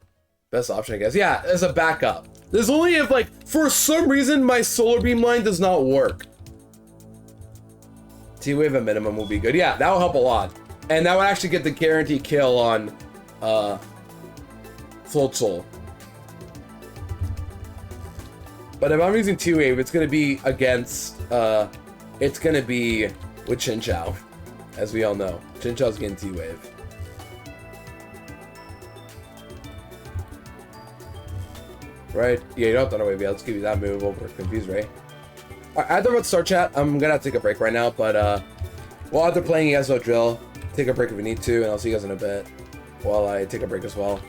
Best option, I guess. Yeah, as a backup. There's only if, like, for some reason my Solar Beam line does not work. T-Wave at minimum will be good. Yeah, that will help a lot. And that would actually get the guaranteed kill on Floatzel. But if I'm using T-Wave, it's going to be against, it's going to be with Chinchou, as we all know. Chinchou's getting T-Wave. right? Yeah, you don't have Thunder Wave. Yeah, let's give you that move over Confuse Ray. Alright, after about start chat, I'm gonna have to take a break right now, but while after playing, you guys will drill. Take a break if you need to, and I'll see you guys in a bit while I take a break as well.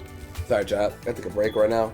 Sorry, chat. Gotta take a break right now.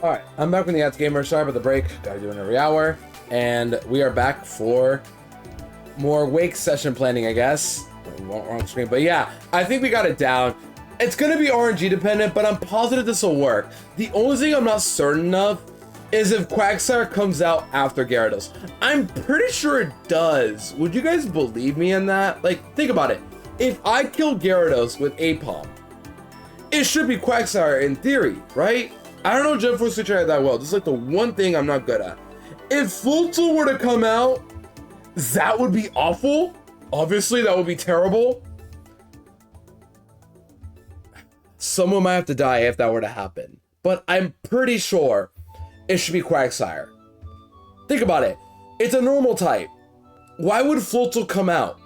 Alright, I'm back from the Ads Gamer. Sorry about the break. Gotta do it every hour. And we are back for more Wake session planning, I guess. Wrong screen. But yeah, I think we got it down. It's gonna be RNG dependent, but I'm positive this will work. The only thing I'm not certain of is if Quagsire comes out after Gyarados. I'm pretty sure it does. Would you guys believe me in that? Like, think about it. If I kill Gyarados with Apom, it should be Quagsire in theory, right? I don't know Gen 4 Switch that well. This is like the one thing I'm not good at. If Fultel were to come out, that would be awful. Obviously, that would be terrible. Someone might have to die if that were to happen. But I'm pretty sure it should be Quagsire. Think about it. It's a normal type. Why would Fultel come out?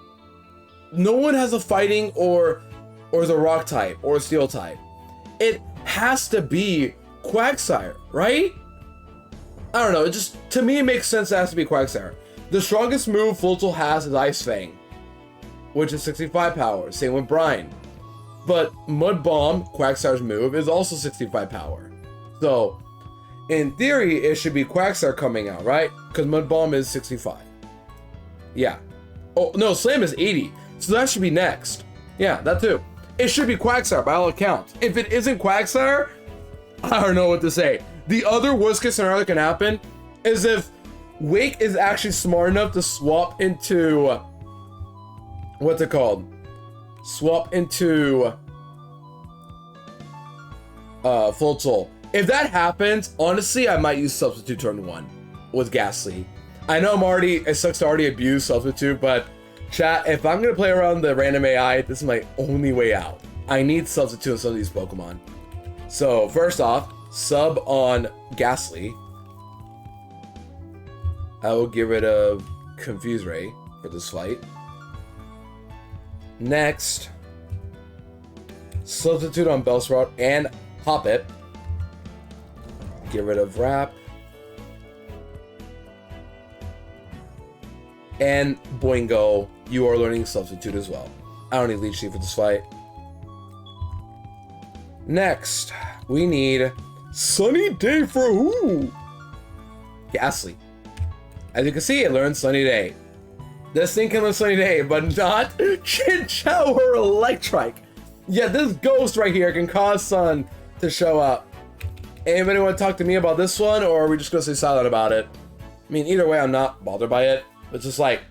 No one has a fighting or the rock type or steel type. It has to be Quagsire, right? I don't know. It just, to me, it makes sense it has to be Quagsire. The strongest move Fultel has is Ice Fang, which is 65 power. Same with Brine. But Mud Bomb, Quagsire's move, is also 65 power. So, in theory, it should be Quagsire coming out, right? Because Mud Bomb is 65. Yeah. Oh, no, Slam is 80. So that should be next. Yeah, that too. It should be Quagsire by all accounts. If it isn't Quagsire, I don't know what to say. The other worst case scenario that can happen is if Wake is actually smart enough to swap into... what's it called? Swap into... Full Soul. If that happens, honestly, I might use Substitute turn 1 with Ghastly. I know it sucks to already abuse Substitute, but chat, if I'm gonna play around the random AI, this is my only way out. I need Substitute on some of these Pokemon. So first off, sub on Ghastly. I will get rid of Confuse Ray for this fight. Next, Substitute on Bellsprout and Hoppip. Get rid of Wrap. And Boingo, you are learning Substitute as well. I don't need Leech Seed for this fight. Next, we need Sunny Day for who? Ghastly. As you can see, it learns Sunny Day. This thing can learn Sunny Day, but not Chinchou or Electrike. Yeah, this ghost right here can cause Sun to show up. Anybody want to talk to me about this one, or are we just gonna stay silent about it? I mean, either way, I'm not bothered by it. It's just like,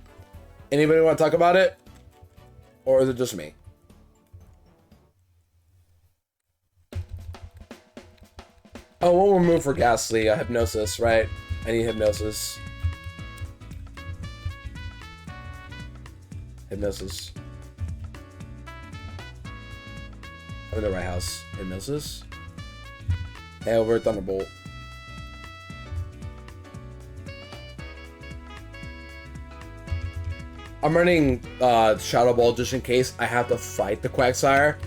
anybody want to talk about it? Or is it just me? Oh, one more move for Ghastly. Hypnosis, right? I need Hypnosis. Hypnosis. I'm in the right house. Hypnosis. And over Thunderbolt. I'm running Shadow Ball just in case I have to fight the Quagsire,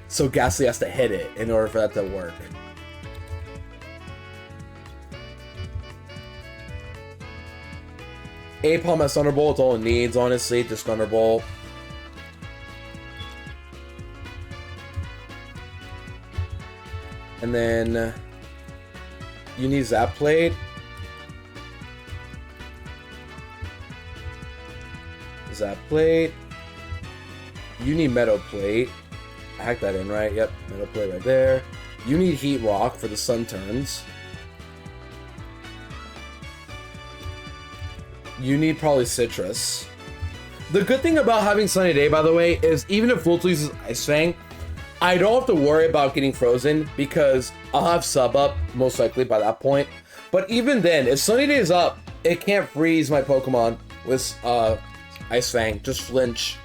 so Ghastly has to hit it in order for that to work. Apom has Thunderbolt, it's all it needs, honestly, just Thunderbolt. And then you need Zap Plate. Zap Plate. You need Meadow Plate. I hacked that in, right? Yep, Meadow Plate right there. You need Heat Rock for the Sun turns. You need probably Citrus. The good thing about having Sunny Day, by the way, is even if Voltu uses Ice Fang, I don't have to worry about getting frozen because I'll have Sub up, most likely by that point. But even then, if Sunny Day is up, it can't freeze my Pokemon with Ice Fang, just flinch.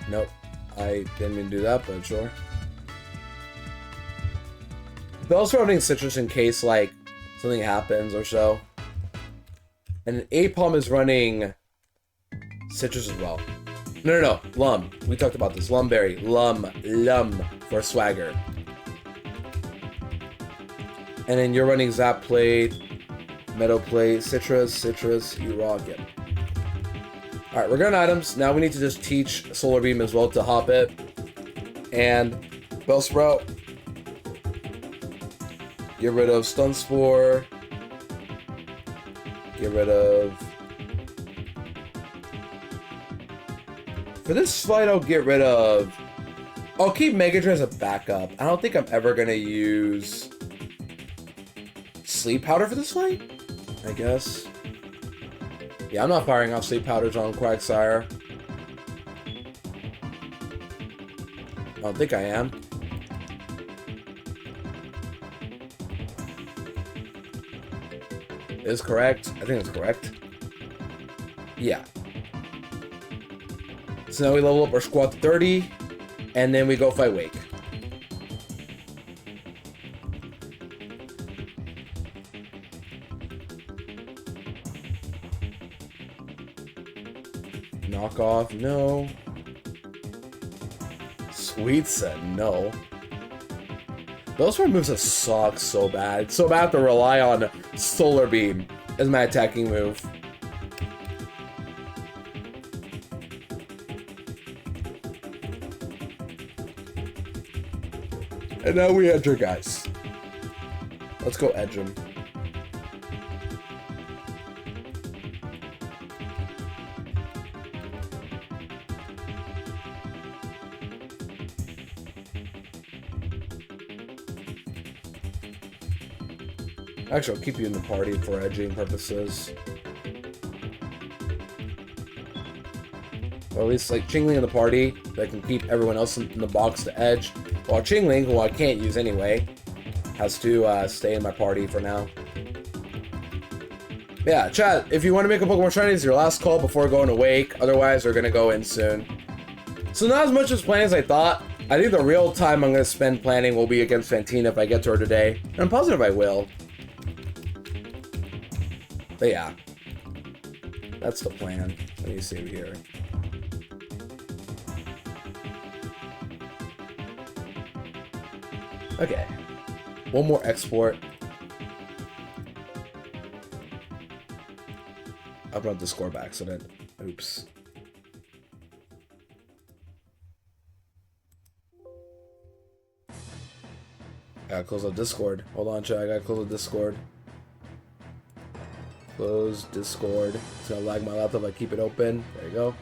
Nope, I didn't mean to do that, but sure. Bell's running Citrus in case, like, something happens or so. And Apom is running Citrus as well. No, Lum. We talked about this. Lumberry. Lum for Swagger. And then you're running Zap Plate, Meadow Plate, Citrus, you rock it. Alright, we're going items. Now we need to just teach Solar Beam as well to Hoppip. And Bellsprout. Get rid of Stun Spore. Get rid of... For this fight, I'll get rid of... I'll keep Mega Drain as a backup. I don't think I'm ever going to use... Sleep Powder for this fight? I guess. Yeah, I'm not firing off Sleep Powders on Quagsire. I don't think I am. Is correct. I think it's correct. Yeah. So now we level up our squad to 30, and then we go fight Wake. Knock off, no. Sweet said no. Those four moves have sucked so bad. So bad I have to rely on Solar Beam as my attacking move. And now we edge her, guys. Let's go edge him. Actually, I'll keep you in the party for edging purposes. or at least like Chingling in the party that can keep everyone else in the box to edge. While Chingling, who I can't use anyway, has to stay in my party for now. Yeah, chat, if you want to make a Pokemon Shiny, it's your last call before going to Wake. Otherwise, we're going to go in soon. So not as much as planned as I thought. I think the real time I'm going to spend planning will be against Fantina if I get to her today. And I'm positive I will. But yeah. That's the plan. Let me see here. Okay. One more export. I brought the score by accident. Oops. I gotta close up Discord. Hold on, chat. I gotta close up Discord. Close Discord. It's gonna lag my laptop if I keep it open. There you go.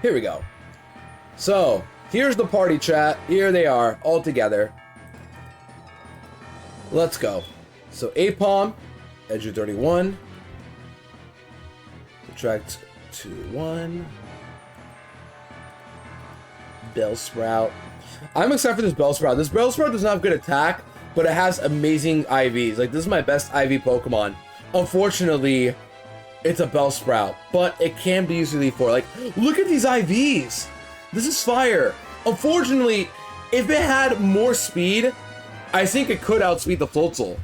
Here we go. So, here's the party chat. Here they are, all together. Let's go. So, Apom, Edge of 31. Subtract 2, 1. Bellsprout. I'm excited for this Bellsprout. This Bellsprout does not have good attack, but it has amazing IVs. Like, this is my best IV Pokemon. Unfortunately, it's a Bellsprout, but it can be used to for. Like, look at these IVs. This is fire. Unfortunately, if it had more speed, I think it could outspeed the Floatzel.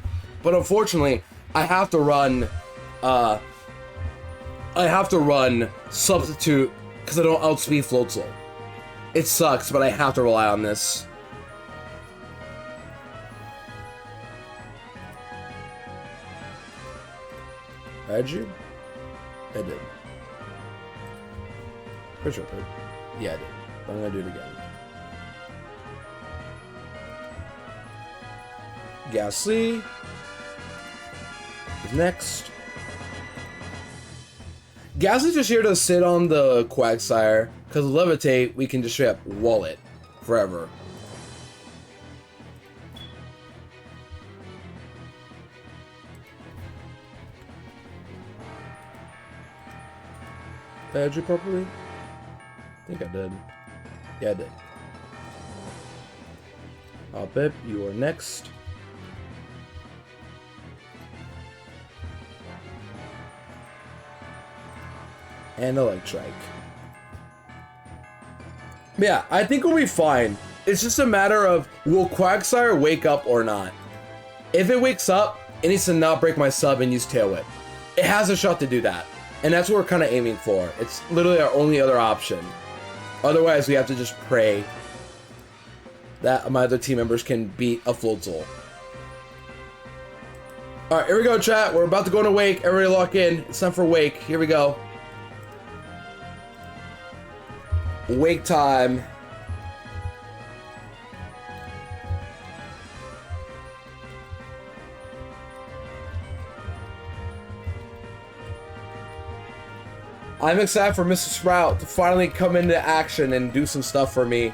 But unfortunately, I have to run Substitute because I don't outspeed Floatzel. It sucks, but I have to rely on this. Had you? I did. Pretty sure I did. Yeah, I did. But I'm gonna do it again. Ghastly is next. Ghastly's just here to sit on the Quagsire, because Levitate, we can just straight up wall it forever. Did I edge it properly? I think I did. Yeah, I did. Pip, you are next. And Electrike. Yeah, I think we'll be fine. It's just a matter of, will Quagsire wake up or not? If it wakes up, it needs to not break my sub and use Tail Whip. It has a shot to do that. And that's what we're kind of aiming for. It's literally our only other option. Otherwise, we have to just pray that my other team members can beat a Floatzel. Alright, here we go, chat. We're about to go into Wake. Everybody lock in. It's time for Wake. Here we go. Wake time. I'm excited for Mr. Sprout to finally come into action and do some stuff for me.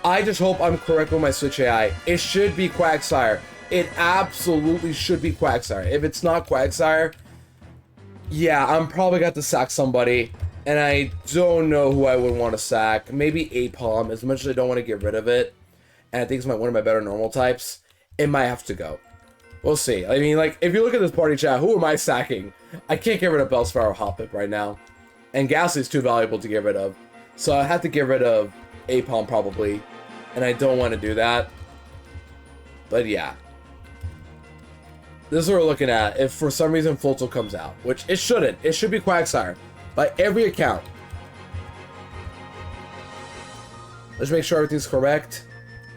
I just hope I'm correct with my Switch AI. It should be Quagsire. It absolutely should be Quagsire. If it's not Quagsire, yeah, I'm probably got to sack somebody. And I don't know who I would want to sack. Maybe Apom, as much as I don't want to get rid of it. And I think it's one of my better normal types. It might have to go. We'll see. I mean, like, if you look at this party chat, who am I sacking? I can't get rid of Bellsprout or Hoppip right now. And Ghastly's too valuable to get rid of. So I have to get rid of Apom probably. And I don't want to do that. But yeah. This is what we're looking at. If for some reason Floatzel comes out. Which it shouldn't. It should be Quagsire. By every account. Let's make sure everything's correct.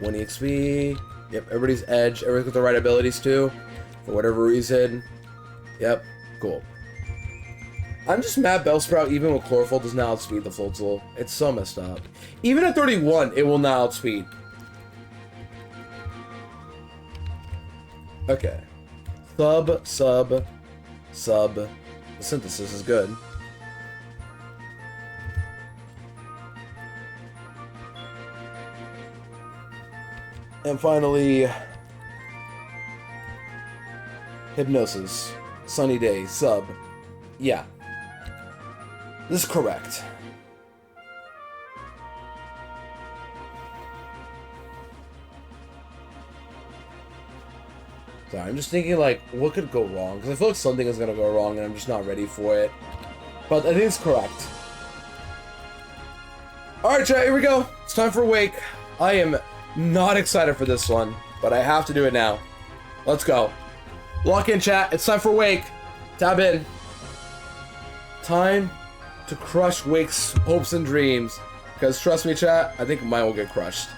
1 EXP. Yep, everybody's edge. Everybody's got the right abilities too. For whatever reason. Yep, cool. I'm just mad Bellsprout, even with Chlorophyll, does not outspeed the Floatzel. It's so messed up. Even at 31, it will not outspeed. Okay. Sub. The synthesis is good. And finally, Hypnosis. Sunny Day, sub. Yeah. This is correct. Sorry, I'm just thinking, like, what could go wrong? Because I feel like something is going to go wrong, and I'm just not ready for it. But I think it's correct. Alright, chat, here we go. It's time for Wake. I am not excited for this one, but I have to do it now. Let's go. Lock in, chat. It's time for Wake. Tab in. Time to crush Wake's hopes and dreams. Because trust me, chat, I think mine will get crushed.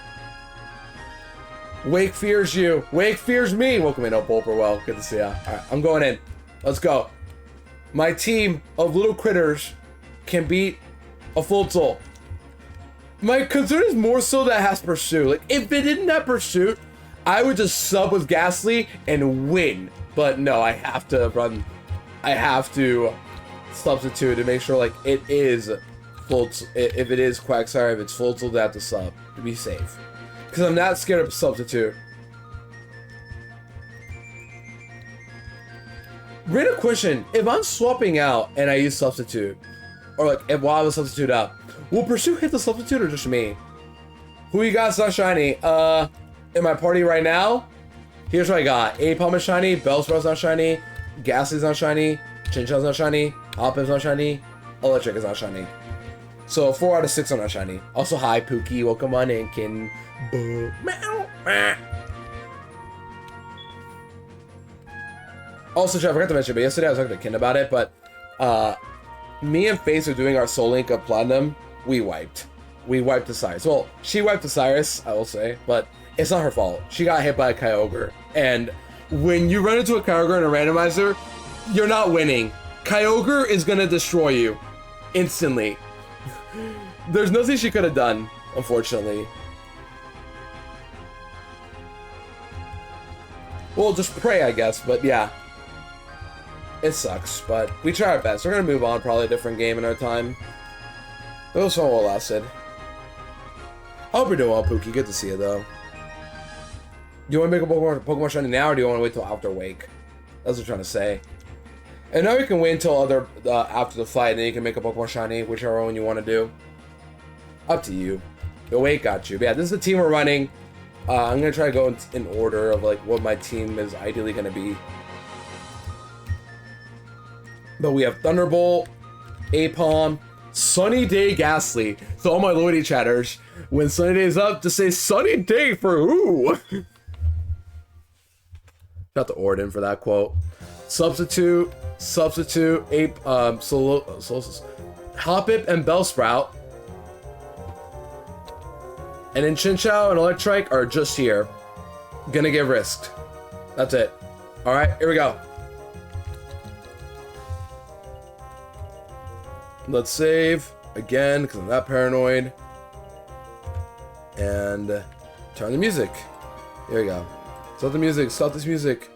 Wake fears you. Wake fears me. Welcome in, Well, good to see ya. Alright, I'm going in. Let's go. My team of little critters can beat a Floatzel. My concern is more so that it has Pursuit. Like, if it didn't have Pursuit, I would just sub with Ghastly and win. But no, I have to run. I have to substitute to make sure, like, it is Floatzel. If it is Quagsire, if it's Floatzel, they have to sub to be safe. Because I'm not scared of substitute. Random question: if I'm swapping out and I use substitute, or like if while I was substitute up, will Pursuit hit the substitute or just me? Who you got? Not shiny. In my party right now, here's what I got: Apom is shiny, Bellsprow's not shiny, Ghastly's not shiny, Chinchou's not shiny, Hoppip's not shiny, Electric is not shiny. So 4 out of 6 are not shiny. Also, hi Pookie, welcome on in, Kin. Also, I forgot to mention, but yesterday I was talking to Kin about it, but me and Face are doing our Soul Link of Platinum. We wiped the Cyrus. Well, she wiped the Cyrus, I will say, but it's not her fault. She got hit by a Kyogre, and when you run into a Kyogre in a randomizer, you're not winning. Kyogre is gonna destroy you instantly. There's nothing she could have done, unfortunately. Well, just pray, I guess, but yeah. It sucks, but we try our best. We're gonna move on, probably a different game in our time. It was so well lasted. I hope you're doing well, Pookie. Good to see you, though. Do you want to make a Pokemon shiny now, or do you want to wait till after Wake? That's what I'm trying to say. And now you can wait until after the fight, and then you can make a Pokemon shiny, whichever one you want to do. Up to you. The Wake got you. But yeah, this is the team we're running. I'm gonna try to go in order of like what my team is ideally gonna be. But we have Thunderbolt, Apom, Sunny Day, Ghastly. So all my Lloydie chatters, when Sunny Day is up, just say Sunny Day for who? Got the Orden for that quote. Substitute, Hoppip and Bellsprout. And then Chinchou and Electrike are just here. Gonna get risked. That's it. Alright, here we go. Let's save again, because I'm that paranoid. And turn the music. Here we go. Stop the music. Stop this music.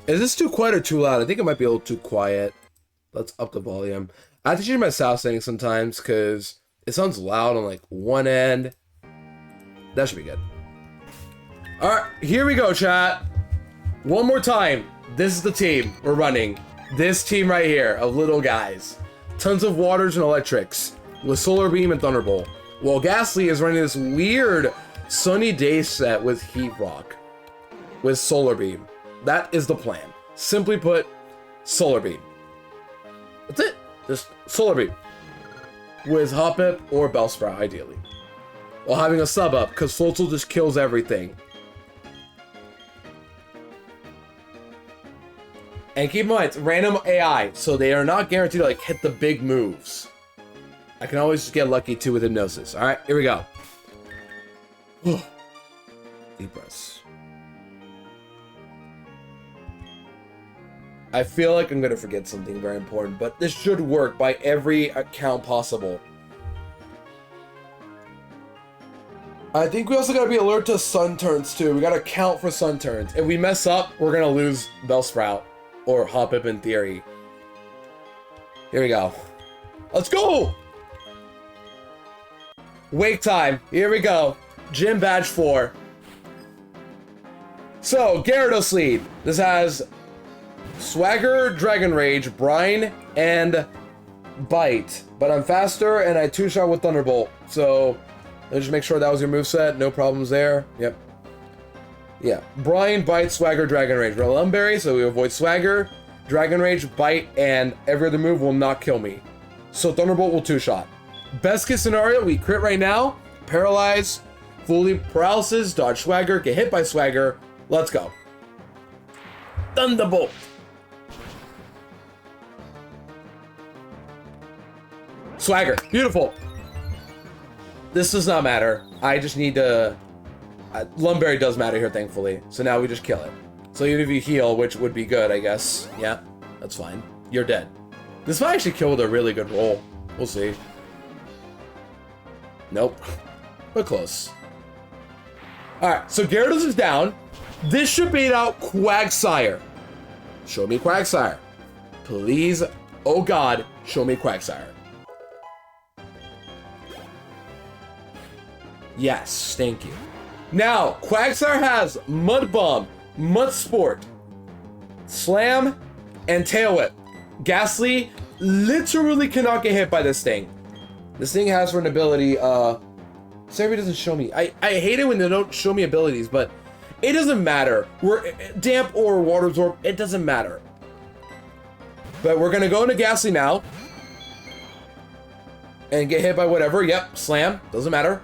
Is this too quiet or too loud? I think it might be a little too quiet. Let's up the volume. I have to change my sound settings sometimes, because it sounds loud on like one end. That should be good. Alright, here we go, chat. One more time. This is the team we're running. This team right here of little guys. Tons of waters and electrics with Solar Beam and Thunderbolt. While Ghastly is running this weird Sunny Day set with Heat Rock. With Solar Beam. That is the plan. Simply put, Solar Beam. That's it. Just Solar Beam. With Hoppip or Bellsprout, ideally. While having a sub up, because Floatzel just kills everything. And keep in mind, it's random AI, so they are not guaranteed to like hit the big moves. I can always just get lucky too with Hypnosis. Alright, here we go. Deep breaths. I feel like I'm gonna forget something very important, but this should work by every account possible. I think we also gotta be alert to sun turns too. We gotta count for sun turns. If we mess up, we're gonna lose Bellsprout. Or Hoppip in theory. Here we go. Let's go! Wake time. Here we go. Gym badge 4. So, Gyarados lead. This has Swagger, Dragon Rage, Brine, and Bite. But I'm faster, and I two-shot with Thunderbolt. So, let's just make sure that was your moveset. No problems there. Yep. Yeah. Brine, Bite, Swagger, Dragon Rage. Relumberry, so we avoid Swagger. Dragon Rage, Bite, and every other move will not kill me. So Thunderbolt will two-shot. Best case scenario, we crit right now. Paralyze, fully paralysis, dodge Swagger, get hit by Swagger. Let's go. Thunderbolt. Swagger. Beautiful. This does not matter. I just need to... Lumberry does matter here, thankfully. So now we just kill it. So even if you heal, which would be good, I guess. Yeah, that's fine. You're dead. This might actually kill with a really good roll. We'll see. Nope. But close. Alright, so Gyarados is down. This should bait out Quagsire. Show me Quagsire. Please, oh god, show me Quagsire. Yes, thank you. Now, Quagsire has Mud Bomb, Mud Sport, Slam, and Tail Whip. Ghastly literally cannot get hit by this thing. This thing has for an ability, Sarah doesn't show me. I hate it when they don't show me abilities, but it doesn't matter. We're damp or water absorb, it doesn't matter. But we're gonna go into Ghastly now. And get hit by whatever. Yep, Slam, doesn't matter.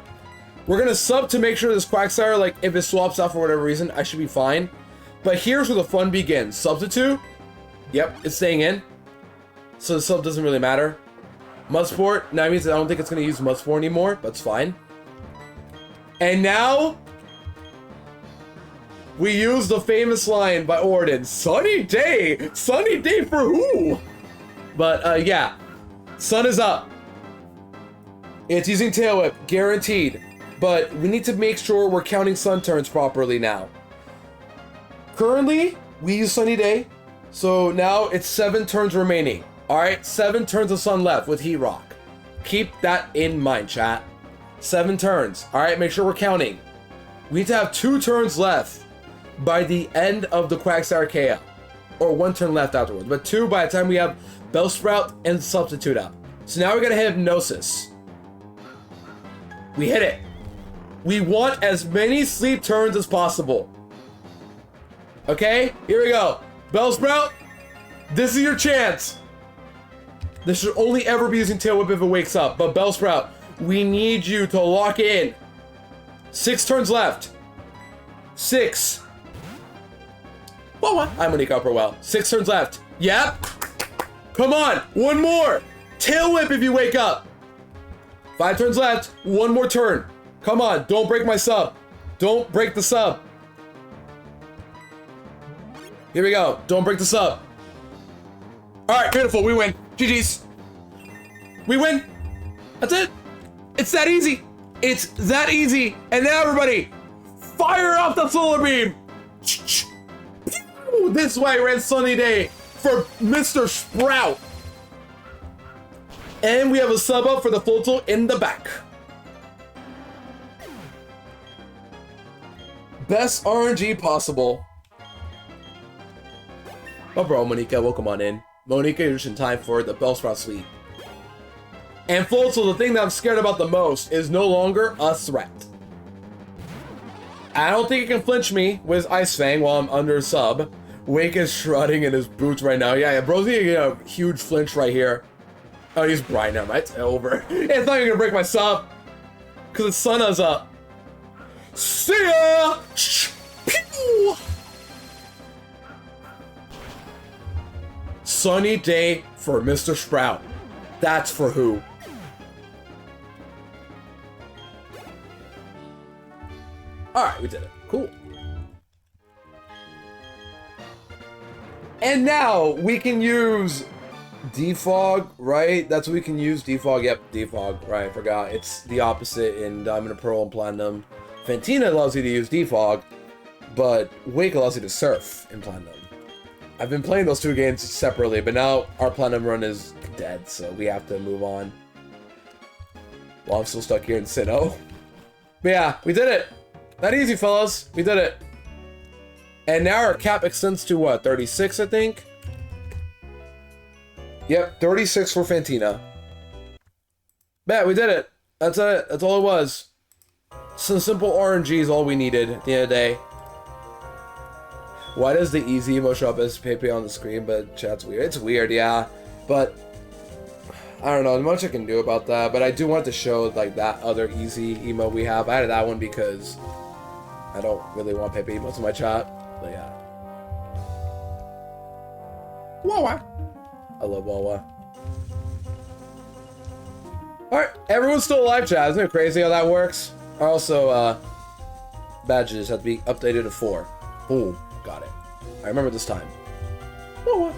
We're gonna sub to make sure this Quagsire, like, if it swaps out for whatever reason, I should be fine. But here's where the fun begins. Substitute. Yep, it's staying in. So the sub doesn't really matter. Mudsport. Now that means I don't think it's gonna use Mudsport anymore, but it's fine. And now we use the famous line by Orden. Sunny day! Sunny day for who? But yeah. Sun is up. It's using Tail Whip, guaranteed. But we need to make sure we're counting sun turns properly now. Currently, we use Sunny Day, so now it's 7 turns remaining. Alright, 7 turns of sun left with Heat Rock. Keep that in mind, chat. 7 turns. Alright, make sure we're counting. We need to have 2 turns left by the end of the Quagsire KO. Or 1 turn left afterwards, but 2 by the time we have Bellsprout and Substitute up. So now we're gonna hit Hypnosis. We hit it. We want as many sleep turns as possible. Okay, here we go. Bellsprout, this is your chance. This should only ever be using Tail Whip if it wakes up. But Bellsprout, we need you to lock in. 6 turns left. 6. Whoa, I'm gonna upper well. 6 turns left. Yep. Come on, 1 more. Tail Whip if you wake up. 5 turns left. 1 more turn. Come on, don't break my sub. Don't break the sub. Here we go. Don't break the sub. Alright, beautiful. We win. GG's. We win. That's it. It's that easy. It's that easy. And now everybody, fire off the solar beam. This way ran Sunny Day for Mr. Sprout. And we have a sub up for the full tilt in the back. Best RNG possible. Oh bro, Monica, welcome on in. Monica, you're just in time for the Bellsprout Suite. And Floatzel, the thing that I'm scared about the most is no longer a threat. I don't think it can flinch me with Ice Fang while I'm under sub. Wake is strutting in his boots right now. Yeah, bro's gonna get a huge flinch right here. Oh, he's bright now. It's over. It's not even gonna break my sub. Because it's Sunna's up. See ya! Pew! Sunny day for Mr. Sprout. That's for who? Alright, we did it. Cool. And now we can use Defog, right? That's what we can use. Defog, yep, Defog. Right, I forgot. It's the opposite in Diamond and Pearl and Platinum. Fantina allows you to use Defog, but Wake allows you to surf in Platinum. I've been playing those 2 games separately, but now our Platinum run is dead, so we have to move on. Well, I'm still stuck here in Sinnoh. But yeah, we did it! Not easy, fellas. We did it. And now our cap extends to what, 36, I think? Yep, 36 for Fantina. Man, we did it. That's it. That's all it was. Some simple RNG is all we needed at the end of the day. Why does the easy emo show up as Pepe on the screen, but chat's weird? It's weird, yeah. But I don't know, there's much I can do about that. But I do want to show like that other easy emo we have. I added that one because I don't really want Pepe emotes in my chat. But yeah. Wawa. I love Wawa. Alright, everyone's still alive, chat. Isn't it crazy how that works? Also, badges have to be updated to 4. Ooh, got it. I remember this time. Wawa.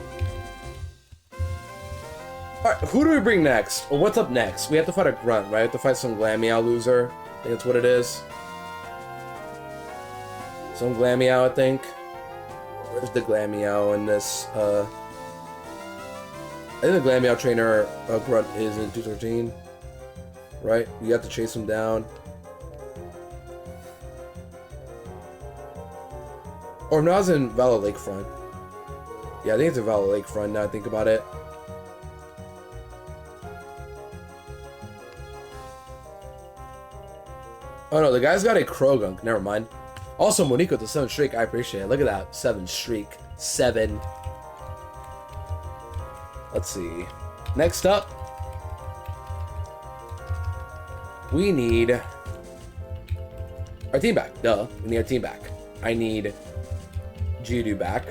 Alright, who do we bring next? Or what's up next? We have to fight a grunt, right? We have to fight some Glameow loser. I think that's what it is. Some Glameow, I think. Where's the Glameow in this? I think the Glameow trainer grunt is in 213. Right? You have to chase him down. Or no, I was in Valor Lakefront. Yeah, I think it's in Valor Lakefront now I think about it. Oh no, the guy's got a Krogunk. Never mind. Also, Monique with the 7 streak. I appreciate it. Look at that. 7 streak. 7. Let's see. Next up, we need our team back. Duh. We need our team back. I need Jidu back.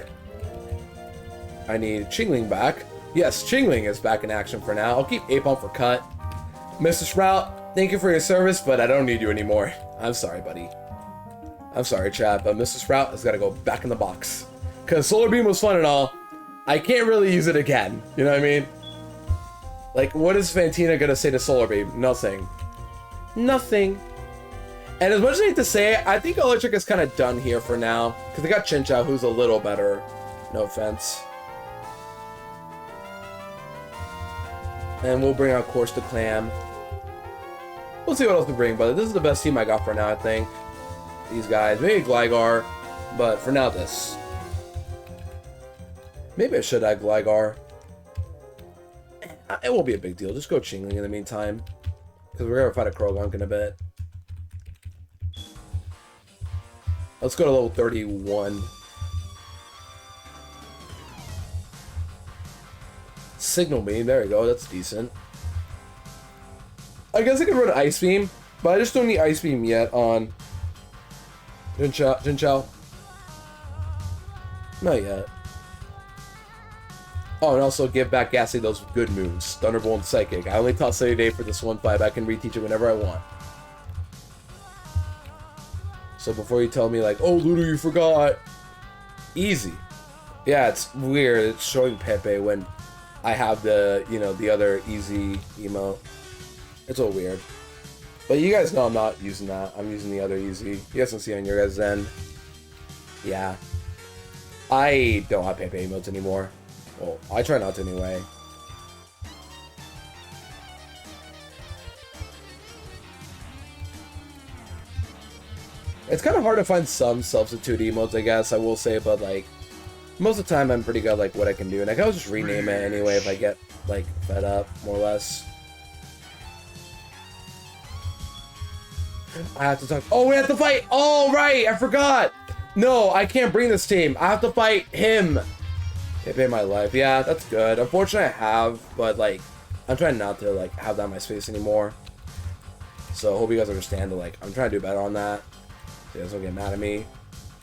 I need Chingling back. Yes, Chingling is back in action for now. I'll keep Apom for cut. Mr. Sprout, thank you for your service, but I don't need you anymore. I'm sorry, buddy. I'm sorry, chat, but Mr. Sprout has got to go back in the box. Because Solar Beam was fun and all. I can't really use it again. You know what I mean? Like, what is Fantina going to say to Solar Beam? Nothing. Nothing. And as much as I hate to say it, I think Electric is kind of done here for now. Because they got Chinchou, who's a little better. No offense. And we'll bring out Course to Clam. We'll see what else we bring, but this is the best team I got for now, I think. These guys. Maybe Gligar, but for now, this. Maybe I should add Gligar. It won't be a big deal. Just go Chingling in the meantime. Because we're going to fight a Krogunk in a bit. Let's go to level 31. Signal Beam. There we go. That's decent. I guess I could run Ice Beam, but I just don't need Ice Beam yet on Jinchao. Not yet. Oh, and also give back Ghastly those good moves. Thunderbolt and Psychic. I only taught Sunny Day for this one fight. I can reteach it whenever I want. So before you tell me like, oh, Ludo, you forgot. Easy. Yeah, it's weird. It's showing Pepe when I have the, you know, the other easy emote. It's all weird. But you guys know I'm not using that. I'm using the other easy. You guys can see on your guys' end. Yeah. I don't have Pepe emotes anymore. Well, I try not to anyway. It's kind of hard to find some substitute emotes, I guess, I will say, but like, most of the time I'm pretty good at like what I can do, and I can always just rename it anyway if I get like fed up, more or less. I have to talk. Oh, we have to fight. Oh, right. I forgot. No, I can't bring this team. I have to fight him. It made my life. Yeah, that's good. Unfortunately, I have, but like, I'm trying not to like have that in my space anymore. So I hope you guys understand that like I'm trying to do better on that. So you guys don't get mad at me.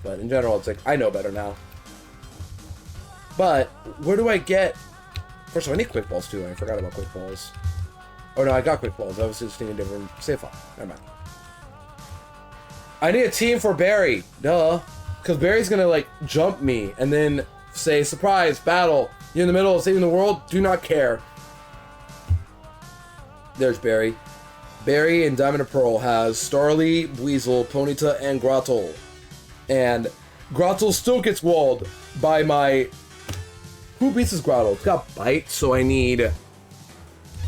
But in general, it's like I know better now. But where do I get? First of all, I need quick balls too. I forgot about quick balls. Oh no, I got quick balls. I was just thinking different. Save file. Never mind. I need a team for Barry. Duh. Because Barry's gonna like jump me and then say, surprise, battle. You're in the middle of saving the world. Do not care. There's Barry. Barry in Diamond and Pearl has Starly, Weasel, Ponyta, and Grottle. And Grottle still gets walled by my... Who beats this Grottle? It's got Bite, so I need a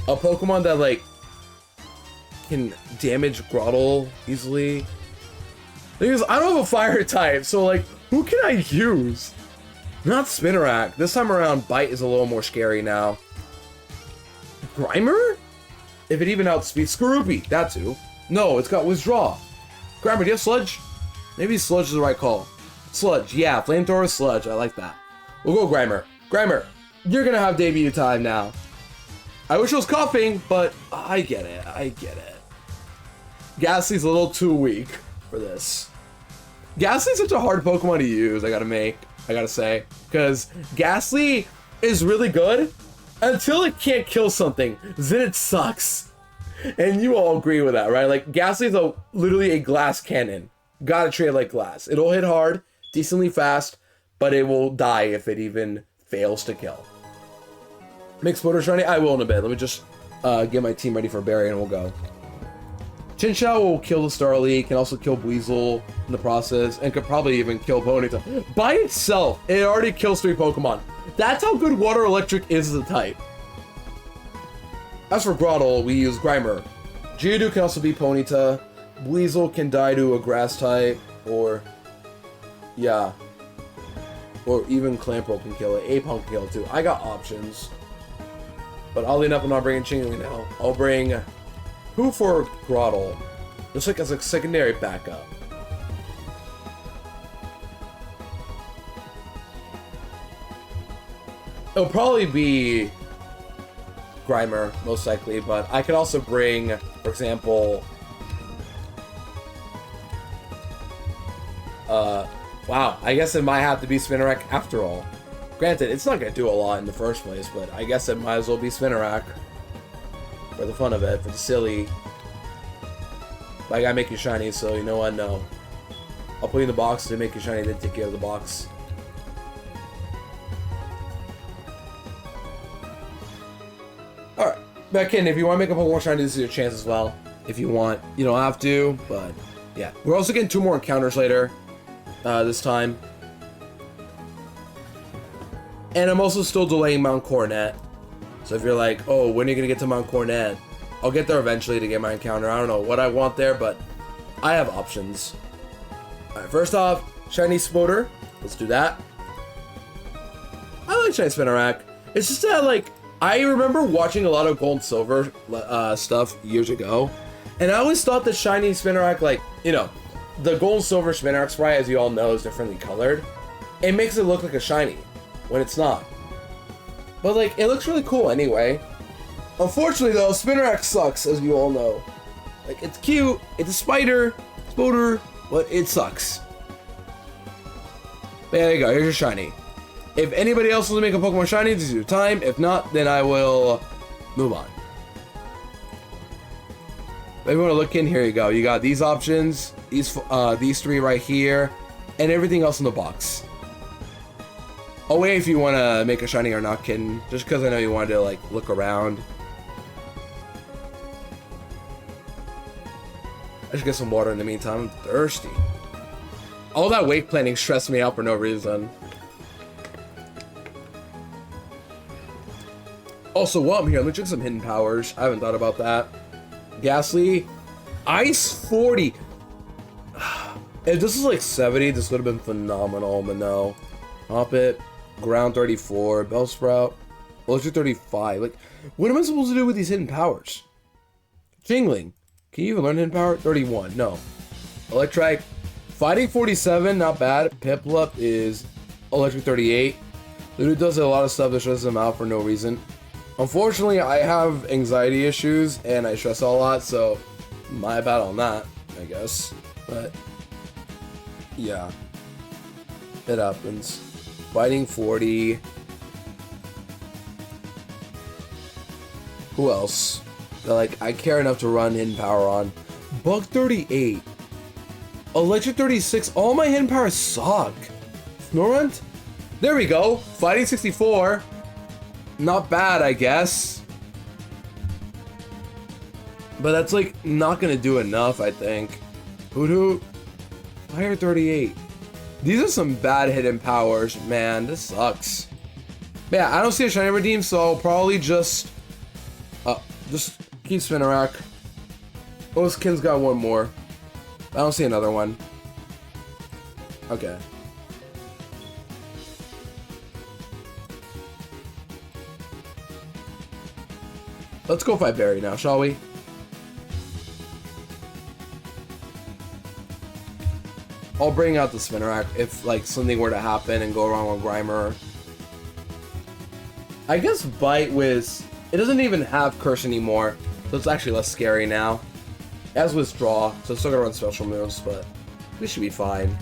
Pokemon that like can damage Grottle easily. Because I don't have a fire type, so like, who can I use? Not Spinarak. This time around, Bite is a little more scary now. Grimer? If it even outspeeds Skorupi, that too. No, it's got Withdraw. Grimer, do you have Sludge? Maybe Sludge is the right call. Sludge, yeah, Flamethrower, Sludge, I like that. We'll go Grimer. Grimer, you're gonna have debut time now. I wish it was coughing, but I get it, I get it. Ghastly's a little too weak for this. Ghastly's such a hard Pokemon to use, I gotta say. Because Ghastly is really good until it can't kill something. Then it sucks. And you all agree with that, right? Like, Ghastly's literally a glass cannon. Gotta treat it like glass. It'll hit hard, decently fast, but it will die if it even fails to kill. Make Spoder shiny? I will in a bit. Let me just get my team ready for Berry and we'll go. Chinchou will kill the Starly, can also kill Weasel in the process, and could probably even kill Ponyta. By itself, it already kills 3 Pokemon. That's how good Water Electric is as a type. As for Grotle, we use Grimer. Geodude can also be Ponyta. Weasel can die to a Grass type, or... yeah. Or even Clamperl can kill it. Apom can kill it too. I got options. But oddly enough, I'm not bringing Chingling now. I'll bring... who for Grotle? Just like as a secondary backup. It'll probably be Grimer, most likely, but I could also bring, for example, wow, I guess it might have to be Spinarak after all. Granted, it's not going to do a lot in the first place, but I guess it might as well be Spinarak. For the fun of it, for the silly. But I gotta make you shiny, so you know what? No. I'll put you in the box to make you shiny, then take you out of the box. Alright. Back in, if you want to make a Pokemon shiny, this is your chance as well. If you want. You don't have to, but yeah. We're also getting 2 more encounters later. This time. And I'm also still delaying Mount Coronet. So if you're like, oh, when are you going to get to Mount Coronet? I'll get there eventually to get my encounter. I don't know what I want there, but I have options. Alright, first off, Shiny Spoder. Let's do that. I like Shiny Spinarak. It's just that, like, I remember watching a lot of Gold and Silver stuff years ago. And I always thought that Shiny Spinarak, like, you know, the Gold and Silver Spinarak sprite, as you all know, is differently colored. It makes it look like a Shiny when it's not. But, like, it looks really cool anyway. Unfortunately, though, Spinarak sucks, as you all know. Like, it's cute, it's a spider, Spoder, but it sucks. But there you go, here's your shiny. If anybody else wants to make a Pokemon shiny, this is your time. If not, then I will move on. If you want to look in, here you go. You got these options, these 3 right here, and everything else in the box. I'll wait if you want to make a shiny or not, kitten. Just because I know you wanted to, like, look around. I should get some water in the meantime. I'm thirsty. All that weight planning stressed me out for no reason. Also, while I'm here, let me check some hidden powers. I haven't thought about that. Ghastly. Ice 40. If this was like 70, this would have been phenomenal, but no. Hoppet. Ground 34, Bellsprout, Electric 35. Like, what am I supposed to do with these hidden powers? Jingling. Can you even learn hidden power? 31. No. Electric. Fighting 47, not bad. Piplup is Electric 38. The dude does a lot of stuff that stresses him out for no reason. Unfortunately, I have anxiety issues and I stress a lot, so my bad on that, I guess. But yeah, it happens. Fighting 40. Who else? Like, I care enough to run hidden power on. Bug 38. Electric 36. All my hidden powers suck. Snorunt? There we go. Fighting 64. Not bad, I guess. But that's, like, not gonna do enough, I think. Hoodoo. Fire 38. These are some bad hidden powers, man. This sucks. But yeah, I don't see a shiny redeem, so I'll probably just keep Spinarak. Oh, this kid's got one more. I don't see another one. Okay. Let's go fight Barry now, shall we? I'll bring out the Spinarak if like something were to happen and go wrong with Grimer. I guess Bite was... It doesn't even have Curse anymore, so it's actually less scary now. As Withdraw, so it's still gonna run special moves, but we should be fine.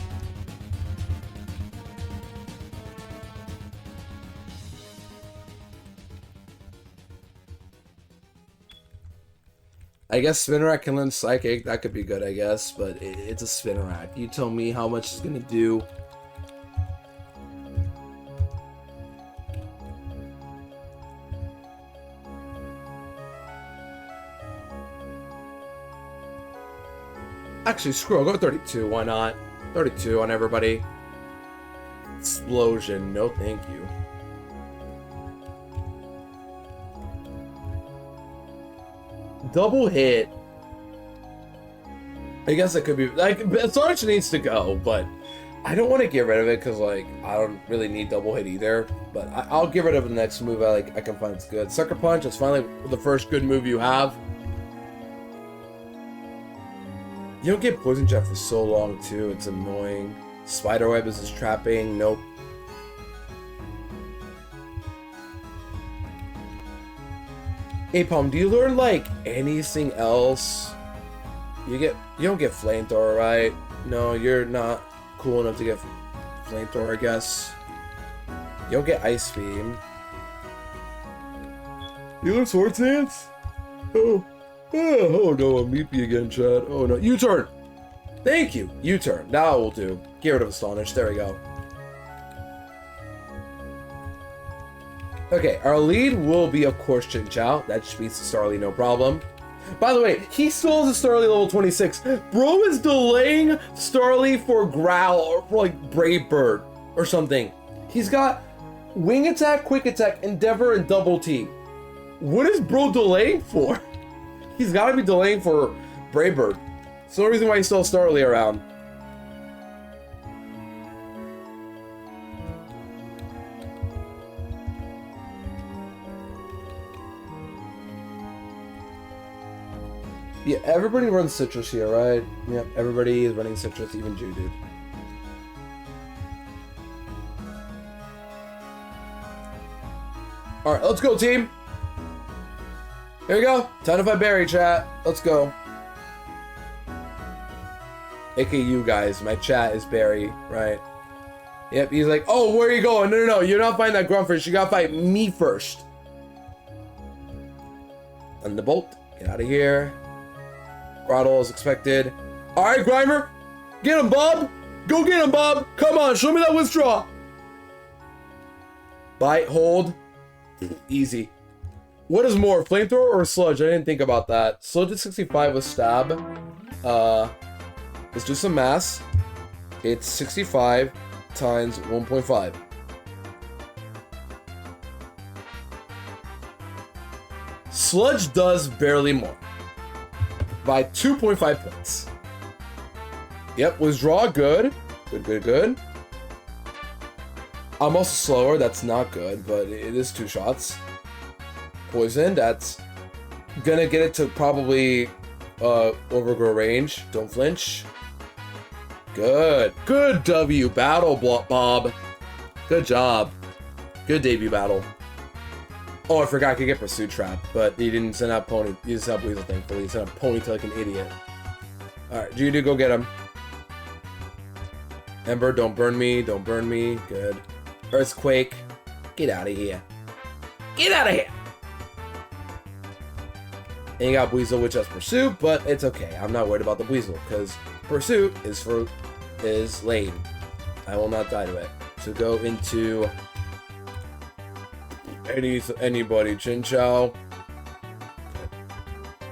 I guess Spinarak can learn Psychic. That could be good, I guess, but it's a Spinarak. You tell me how much it's gonna do. Actually, screw it. I'll go with 32. Why not? 32 on everybody. Explosion. No, thank you. Double hit. I guess it could be like Sarge needs to go, but I don't want to get rid of it because like I don't really need double hit either. But I'll get rid of the next move I can find it's good. Sucker Punch is finally the first good move you have. You don't get Poison Jet for so long too. It's annoying. Spiderweb is just trapping. Nope. Hey Palm, do you learn like anything else? You don't get Flamethrower, right? No, you're not cool enough to get Flamethrower, I guess. You don't get Ice Beam. You learn Sword Stance? Oh no, I'm meepy again, Chad. Oh no, U-turn! Thank you, U-turn. Now will do. Get rid of Astonish, there we go. Okay, our lead will be, of course, Chin Chow. That just beats Starly, no problem. By the way, he still has a Starly level 26. Bro is delaying Starly for Growl or for like Brave Bird or something. He's got Wing Attack, Quick Attack, Endeavor, and Double T. What is bro delaying for? He's got to be delaying for Brave Bird. It's the only reason why he's still Starly around. Yeah, everybody runs Citrus here, right? Yep, everybody is running Citrus, even Jew, dude. Alright, let's go, team! Here we go! Time to fight Barry, chat. Let's go. AKA you guys, my chat is Barry, right? Yep, he's like, oh, where are you going? No, you're not fighting that grunt first. You gotta fight me first. Thunderbolt, get out of here. Grottle is expected. Alright, Grimer! Get him, Bob! Go get him, Bob! Come on, show me that withdraw! Bite, hold. Easy. What is more, Flamethrower or Sludge? I didn't think about that. Sludge at 65 with Stab. Let's do some mass. It's 65 times 1.5. Sludge does barely more. By 2.5 points. Yep, withdraw, good. Good. I'm also slower, that's not good, but it is 2 shots. Poison, that's gonna get it to probably overgrow range. Don't flinch. Good W, battle, Bob. Good job. Good debut battle. Oh, I forgot I could get Pursuit Trap, but he didn't send out Pony. He didn't send out Weasel, thankfully. He sent out Ponytail like an idiot. Alright, Judy, go get him. Ember, don't burn me. Good. Earthquake, get out of here. Get out of here! And you got Weasel, which has Pursuit, but it's okay. I'm not worried about the Weasel, because Pursuit is lame. I will not die to it. So go into anybody. Chin Chow.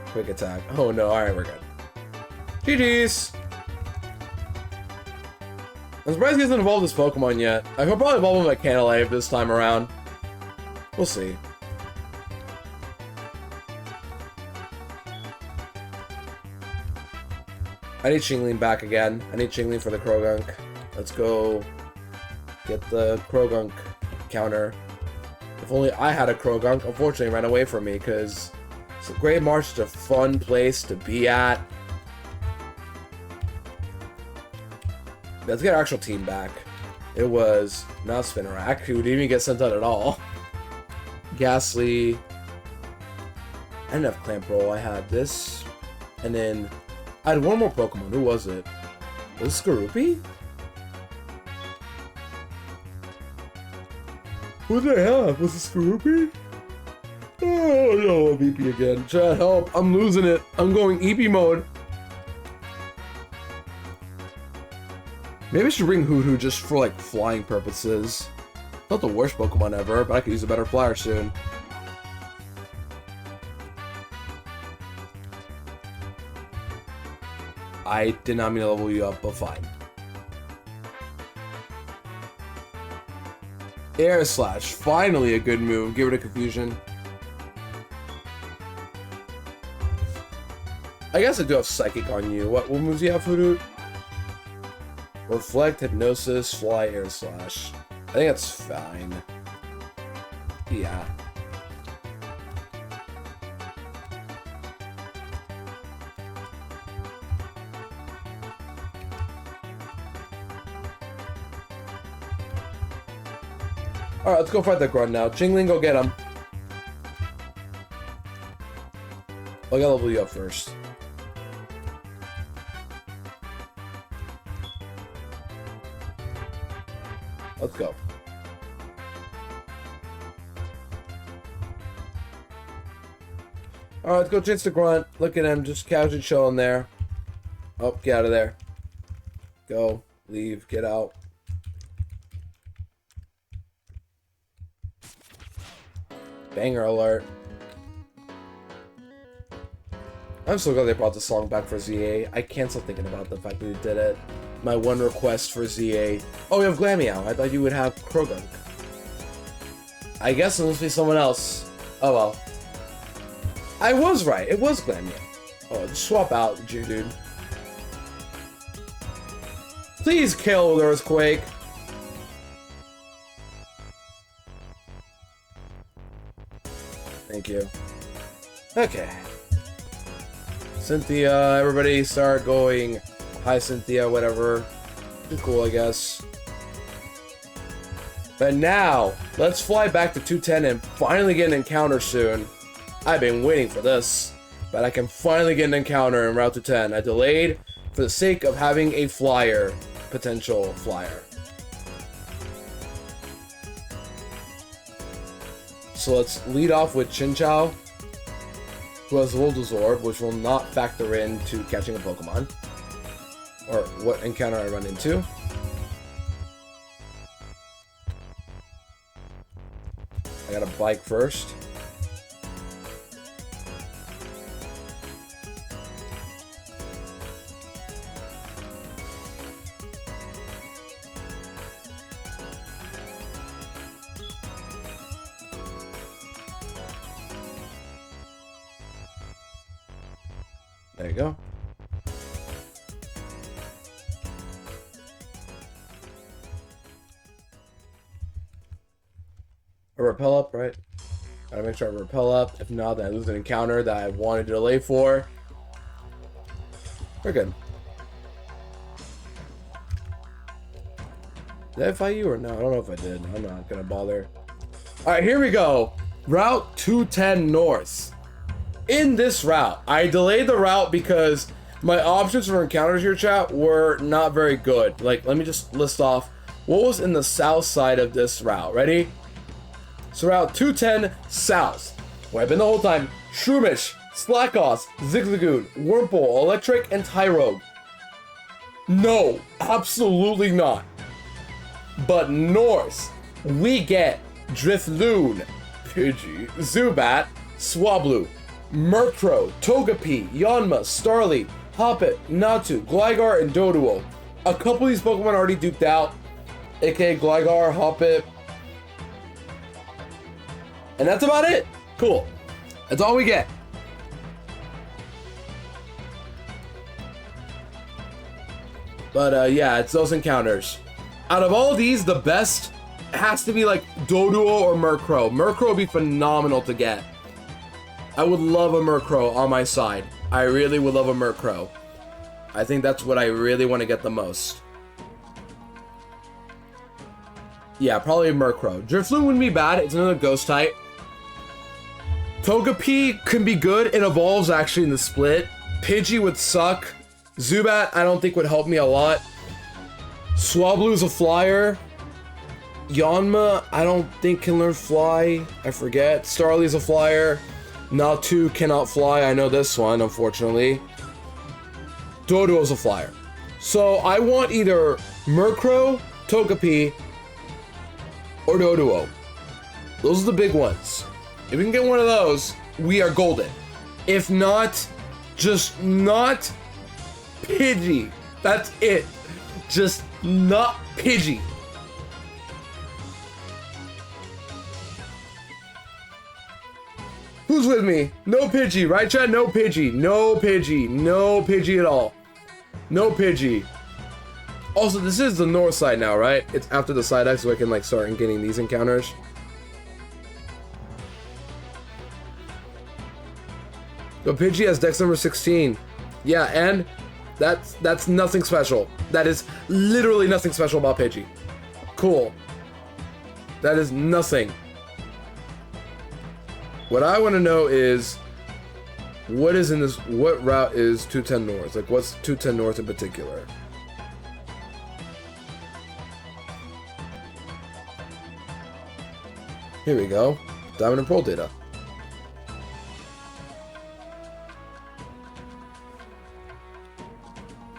Quick attack. Oh no, alright, we're good. GG's! I'm surprised he hasn't evolved this Pokemon yet. I could probably evolve him at Canalave this time around. We'll see. I need Chingling back again. I need Chingling for the Krogunk. Let's go get the Krogunk counter. If only I had a Krogunk. Unfortunately, it ran away from me because So Great Marsh is a fun place to be at. Let's get our actual team back. It was not Spinarak, who didn't even get sent out at all. Ghastly. I didn't have Clamproll. I had this. And then I had one more Pokemon. Who was it? Was it Skorupi? Who did I have? Was it Skorupi? Oh no, VP again. Chat, help. I'm losing it. I'm going EP mode. Maybe I should bring Hoothoot just for like flying purposes. Not the worst Pokemon ever, but I could use a better flyer soon. I did not mean to level you up, but fine. Air Slash, finally a good move. Get rid of confusion. I guess I do have Psychic on you. What moves do you have, Hoothoot? Reflect, Hypnosis, Fly, Air Slash. I think that's fine. Yeah. Alright, let's go fight that grunt now. Chingling, go get him. I gotta level you up first. Let's go. Alright, let's go chase the grunt. Look at him, just casually chilling there. Oh, get out of there. Go, leave, get out. Banger alert. I'm so glad they brought the song back for ZA. I can't stop thinking about the fact that they did it. My one request for ZA. Oh, we have Glameow. I thought you would have Krogunk. I guess it must be someone else. Oh well. I was right. It was Glameow. Oh, just swap out, dude. Please kill with Earthquake. Thank you. Okay. Cynthia, everybody start going. Hi, Cynthia, whatever. Cool, I guess. But now, let's fly back to 210 and finally get an encounter soon. I've been waiting for this, but I can finally get an encounter in Route 210. I delayed for the sake of having a flyer, potential flyer. So let's lead off with Chinchou, who has Voltazorb, which will not factor into catching a Pokemon. Or what encounter I run into. I got a bike first. There you go. A repel up, right? Gotta make sure I repel up. If not, then I lose an encounter that I wanted to delay for. We're good. Did I fight you or no? I don't know if I did. I'm not gonna bother. Alright, here we go. Route 210 North. In this route, I delayed the route because my options for encounters here, chat, were not very good. Like, let me just list off what was in the south side of this route. Ready? So Route 210 South, where I've been the whole time, Shroomish, Slackoss, Zigzagoon, Wurmple, Electric, and Tyrogue. No, absolutely not. But north, we get Drifloon, Pidgey, Zubat, Swablu, Murkrow, Togepi, Yanma, Starly, Hoppip, Natu, Gligar, and Doduo. A couple of these Pokemon are already duped out, aka Gligar, Hoppip. And that's about it. Cool. That's all we get. But yeah, it's those encounters. Out of all these, the best has to be like Doduo or Murkrow. Murkrow would be phenomenal to get. I would love a Murkrow on my side. I really would love a Murkrow. I think that's what I really want to get the most. Yeah, probably a Murkrow. Drifloon wouldn't be bad. It's another ghost type. Togepi can be good. It evolves actually in the split. Pidgey would suck. Zubat I don't think would help me a lot. Swablu's a flyer. Yanma I don't think can learn fly. I forget. Starly's a flyer. Natu cannot fly. I know this one, unfortunately. Doduo's a flyer. So I want either Murkrow, Togepi, or Doduo. Those are the big ones. If we can get one of those, we are golden. If not, just not Pidgey. That's it. Just not Pidgey. Who's with me? No Pidgey, right, Chad? No Pidgey. No Pidgey. No Pidgey at all. No Pidgey. Also, this is the north side now, right? It's after the side X, so I can like start getting these encounters. But Pidgey has Dex number 16. Yeah, and that's nothing special. That is literally nothing special about Pidgey. Cool. That is nothing. What I want to know is what is in this, what route is 210 North? Like what's 210 North in particular? Here we go. Diamond and Pearl data.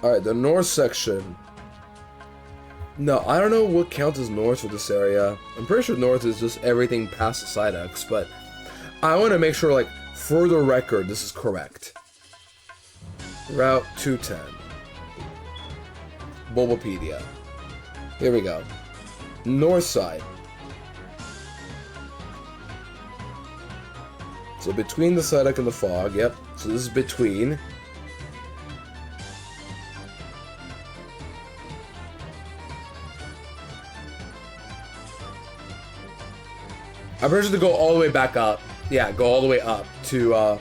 Alright, the north section. No, I don't know what counts as north for this area. I'm pretty sure north is just everything past the side X, but I want to make sure, like, for the record, this is correct. Route 210. Bulbapedia. Here we go. North side. So between the Psyduck and the Fog, yep. So this is between. I'm pretty sure to go all the way back up. Yeah, go all the way up to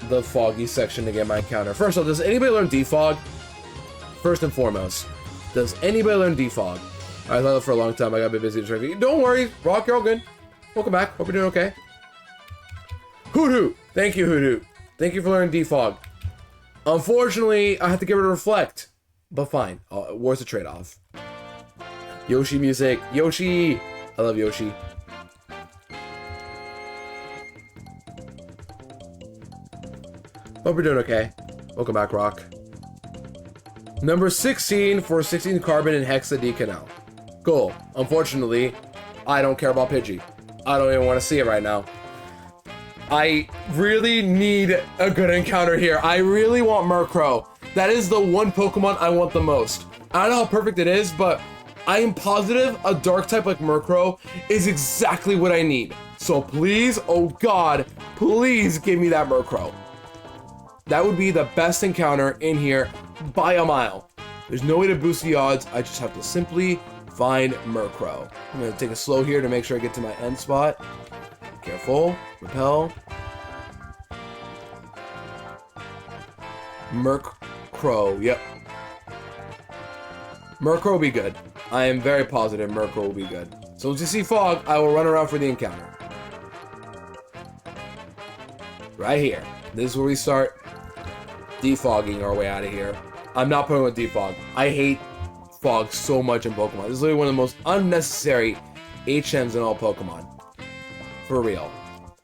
the Foggy section to get my encounter. First off, does anybody learn Defog? First and foremost, does anybody learn Defog? I thought that for a long time. I got a bit busy drinking. Don't worry, Rock, you're all good. Welcome back. Hope you're doing okay. Hoot! Thank you, Hoot. Thank you for learning Defog. Unfortunately, I have to get rid of Reflect. But fine. Where's the trade-off? Yoshi music. Yoshi! I love Yoshi. Hope you're doing okay. Welcome back, Rock. Number 16 for 16 Carbon and Hexa Decanal. Cool. Unfortunately, I don't care about Pidgey. I don't even want to see it right now. I really need a good encounter here. I really want Murkrow. That is the one Pokemon I want the most. I don't know how perfect it is, but I am positive a dark type like Murkrow is exactly what I need. So please, oh god, please give me that Murkrow. That would be the best encounter in here by a mile. There's no way to boost the odds. I just have to simply find Murkrow. I'm gonna take a slow here to make sure I get to my end spot. Careful. Repel. Murkrow. Yep. Murkrow will be good. I am very positive Murkrow will be good. So as you see Fog, I will run around for the encounter. Right here. This is where we start defogging our way out of here. I'm not putting with defog. I hate fog so much in Pokemon. This is literally one of the most unnecessary HMs in all Pokemon. For real.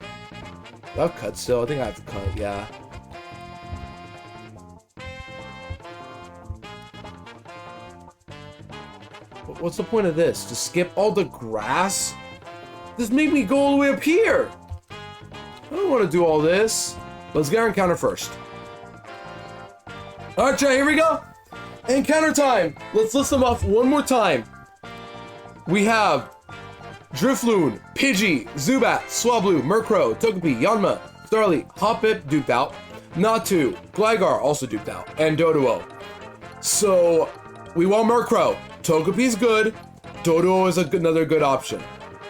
Do I have cut still? I think I have to cut, yeah. What's the point of this? To skip all the grass? This made me go all the way up here! I don't want to do all this. Let's get our encounter first. Alright, chat, here we go! Encounter time! Let's list them off one more time. We have Drifloon, Pidgey, Zubat, Swablu, Murkrow, Togepi, Yanma, Starly, Hoppip, duped out, Natu, Gligar, also duped out, and Doduo. So, we want Murkrow. Togepi's good. Doduo is another good option.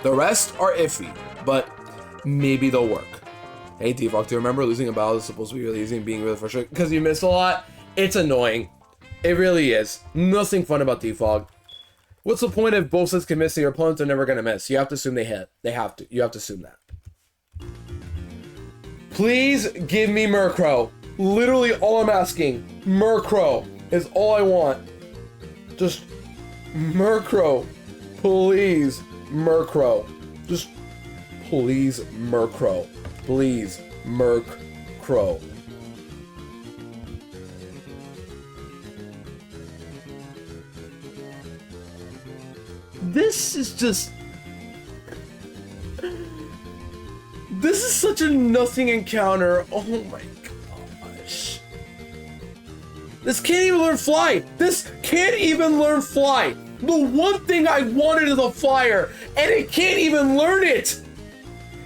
The rest are iffy, but maybe they'll work. Hey, Default, do you remember losing a battle is supposed to be really easy and being really frustrating? Because you miss a lot? It's annoying. It really is. Nothing fun about Default. What's the point if both sides can miss and your opponents are never going to miss? You have to assume they hit. They have to. You have to assume that. Please give me Murkrow. Literally all I'm asking. Murkrow is all I want. Just Murkrow. Please, Murkrow. Just please, Murkrow. Please, Murkrow. This is just... This is such a nothing encounter. Oh my gosh. This can't even learn fly. This can't even learn fly. The one thing I wanted is a flyer, and it can't even learn it.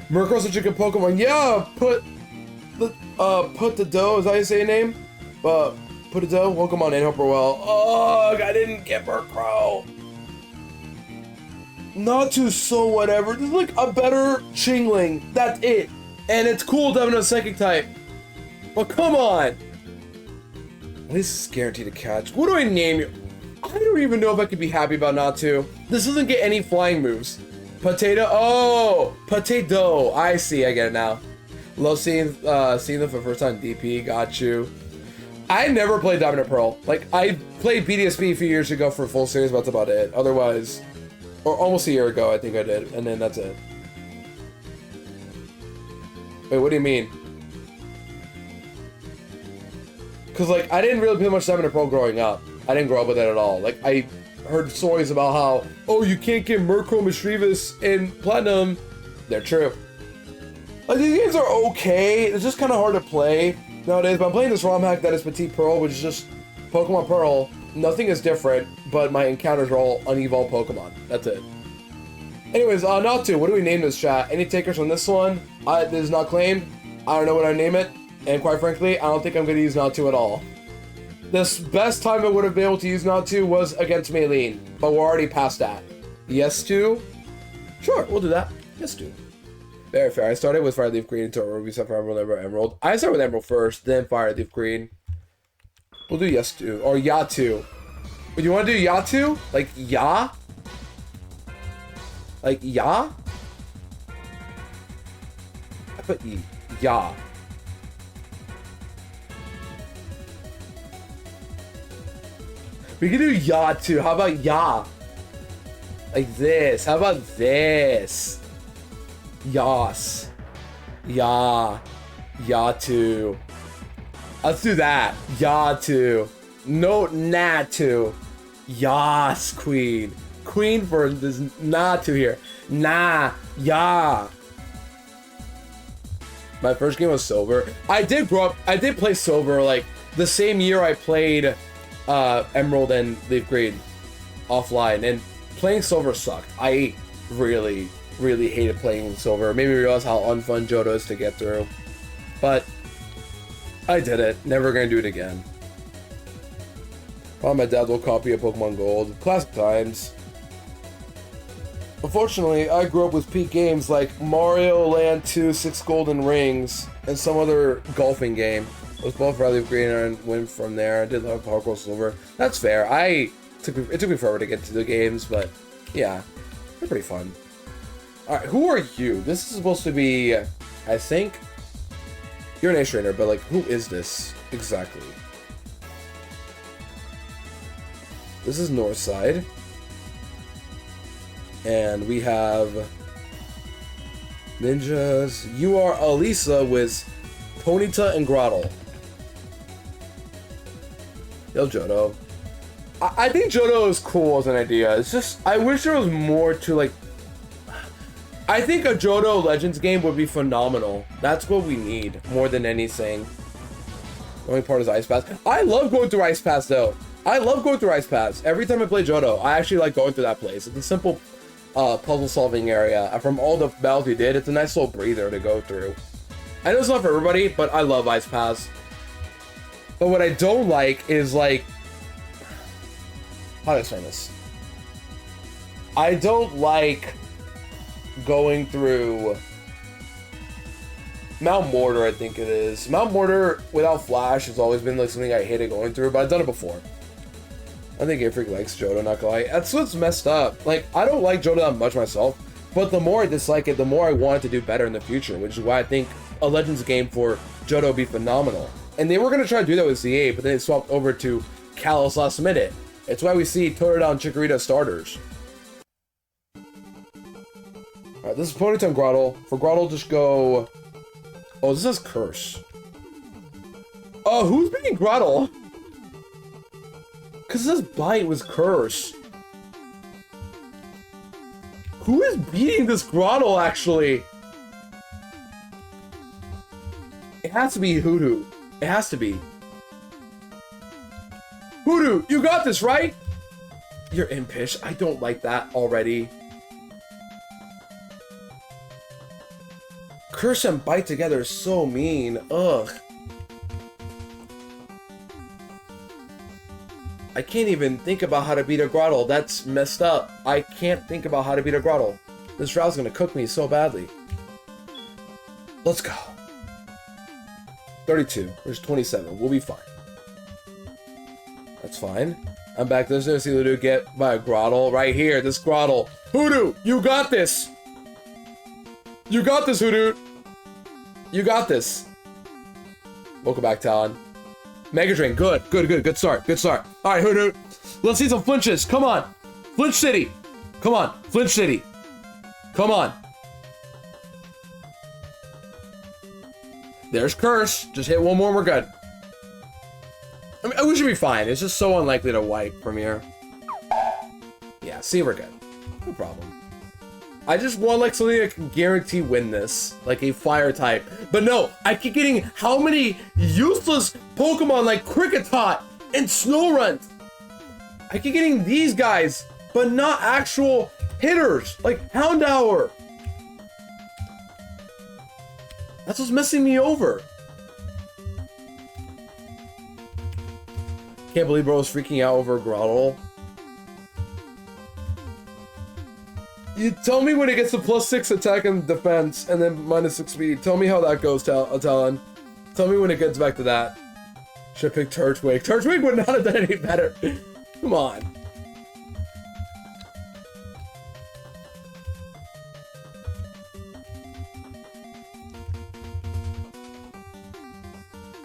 Murkrow's such a good Pokemon. Yeah, put the dough. Is that how you say your name? Put a dough. Welcome on in. Hope we're well. Ugh, I didn't get Murkrow. Not too so whatever. This is like a better Chingling. That's it. And it's cool to have a psychic type. But come on. This is guaranteed to catch. What do I name you? I don't even know if I could be happy about not to. This doesn't get any flying moves. Potato. Oh, potato. I see. I get it now. Love seeing them for the first time. DP. Got you. I never played Diamond and Pearl. Like I played BDSP a few years ago for a full series, but that's about it. Otherwise. Or almost a year ago, I think I did, and then that's it. Wait, what do you mean? Because, like, I didn't really play much Diamond and Pearl growing up. I didn't grow up with it at all. Like, I heard stories about how, oh, you can't get Murkrow, Mischievous in Platinum. They're true. Like, these games are okay. It's just kind of hard to play nowadays. But I'm playing this ROM hack that is Petit Pearl, which is just Pokemon Pearl. Nothing is different, but my encounters are all unevolved Pokemon. That's it. Anyways, Natu, what do we name this chat? Any takers on this one? This is not claimed. I don't know what I name it. And quite frankly, I don't think I'm going to use Natu at all. This best time I would have been able to use Natu was against Maylene. But we're already past that. Yes to? Sure, we'll do that. Yes to. Very fair. I started with Fire Leaf Green until Ruby, Sapphire, Emerald. I started with Emerald first, then Fire Leaf Green. We'll do yes to, or ya to. But you want to do ya to? Like ya? Like ya? I put ya. We can do ya to. How about ya? Like this. How about this? Yas. Ya. Ya to. Let's do that. Ya to. No, na to. Yas, queen. Queen for this na to here. Nah, ya. My first game was Silver. I did grow up. I did play Silver like the same year I played Emerald and Leaf Green offline, and playing Silver sucked. I really hated playing Silver. It made me realize how unfun Johto is to get through. But I did it. Never gonna do it again. Probably my dad will copy a Pokemon Gold. Classic times. Unfortunately, I grew up with peak games like Mario Land 2, 6 Golden Rings, and some other golfing game. I was both Riley Green and went from there. I did love Power Silver. That's fair. It took me forever to get to the games, but yeah, they're pretty fun. Alright, who are you? This is supposed to be, I think, you're an Ace Trainer, but like, who is this exactly? This is Northside. And we have ninjas. You are Alisa with Ponyta and Grottle. Yo, Johto. I think Johto is cool as an idea. It's just, I wish there was more to like... I think a Johto Legends game would be phenomenal. That's what we need, more than anything. The only part is Ice Pass. I love going through Ice Pass, though. I love going through Ice Pass. Every time I play Johto, I actually like going through that place. It's a simple puzzle-solving area. And from all the battles we did, it's a nice little breather to go through. I know it's not for everybody, but I love Ice Pass. But what I don't like is, like... How do I explain this? I don't like going through Mount Mortar, I think it is. Mount Mortar without Flash has always been like something I hated going through, but I've done it before. I think Game Freak likes Johto, not gonna lie. That's what's messed up. Like, I don't like Johto that much myself, but the more I dislike it, the more I want it to do better in the future, which is why I think a Legends game for Johto would be phenomenal. And they were gonna try to do that with Z8, but then they swapped over to Kalos last minute. It's why we see Totodile and Chikorita starters. Alright, this is Ponytown Grottle. For Grottle, just go... Oh, this is Curse. Oh, who's beating Grottle? Because this bite was Curse. Who is beating this Grottle, actually? It has to be Hoodoo. It has to be. Hoodoo, you got this, right? You're impish. I don't like that already. Curse and bite together is so mean. Ugh. I can't even think about how to beat a Grottle. That's messed up. I can't think about how to beat a Grottle. This route's gonna cook me so badly. Let's go. 32. There's 27. We'll be fine. That's fine. I'm back. There's no see Hoodoo get by a Grottle right here. This Grottle. Hoodoo, you got this. You got this, Hoodoo. You got this. Welcome back, Talon. Mega Drain, good start, good start. All right, Hoodoo, let's see some flinches. Come on, Flinch City. Come on, Flinch City. Come on. There's Curse. Just hit one more, we're good. I mean, we should be fine. It's just so unlikely to wipe from here. Yeah, see, we're good. No problem. I just want like something that can guarantee win this, like a fire type. But no, I keep getting how many useless Pokemon like Kricketot and Snorunt. I keep getting these guys, but not actual hitters, like Houndour. That's what's messing me over. Can't believe bro was freaking out over Grottle. You tell me when it gets to +6 attack and defense, and then -6 speed. Tell me how that goes, Talon. Tell me when it gets back to that. Should pick Turtwig. Turtwig would not have done any better. Come on.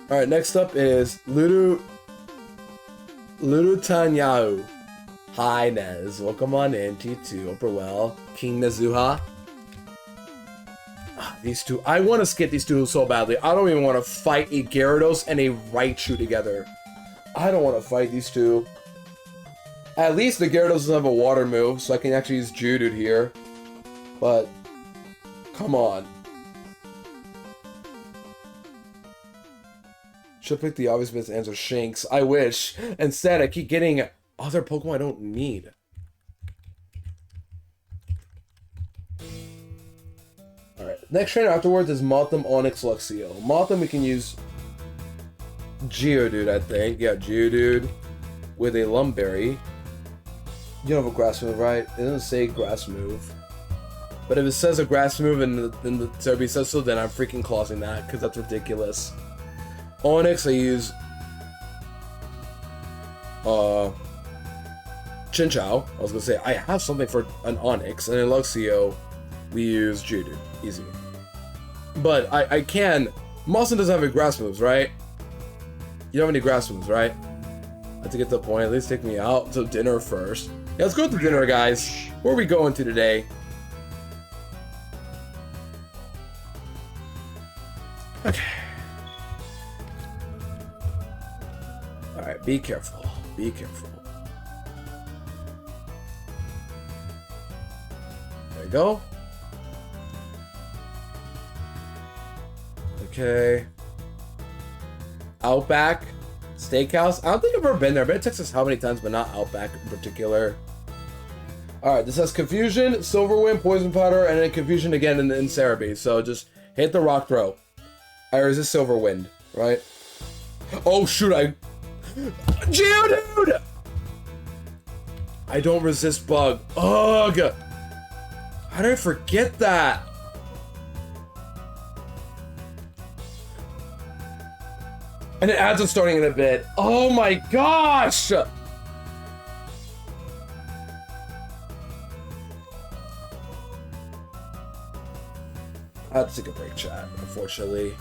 Alright, next up is Ludutanyau. Hi, Nez. Welcome on in, T2, Upperwell, King Nezuha. These two. I want to skip these two so badly. I don't even want to fight a Gyarados and a Raichu together. I don't want to fight these two. At least the Gyarados doesn't have a water move, so I can actually use Geodude here. But, come on. Should pick the obvious best answer, Shanks. I wish. Instead, I keep getting other Pokemon I don't need. Alright, next trainer afterwards is Mothim, Onix, Luxio. Mothim we can use Geodude, I think. Yeah, Geodude with a Lumberry. You don't have a grass move, right? It doesn't say grass move. But if it says a grass move and the Serbi says so, then I'm freaking clausing that, because that's ridiculous. Onix, I use Chinchou. I was gonna say I have something for an Onix, and in Luxio we use Geodude. Easy. But I can. Mothim doesn't have any grass moves, right? You don't have any grass moves, right? I have to get to the point. At least take me out to dinner first. Yeah, let's go to dinner, guys. Where are we going to today? Okay. Alright, be careful. Be careful. There you go. Okay. Outback Steakhouse. I don't think I've ever been there. I've been to Texas how many times, but not Outback in particular. Alright, this has Confusion, Silverwind, Poison Powder, and then Confusion again in Cerebi. So just hit the rock throw. I resist Silverwind, right? Oh shoot, Geodude! I don't resist Bug. Ugh! How did I forget that? And the ads are starting in a bit. Oh my gosh! I had to take a break, chat, unfortunately.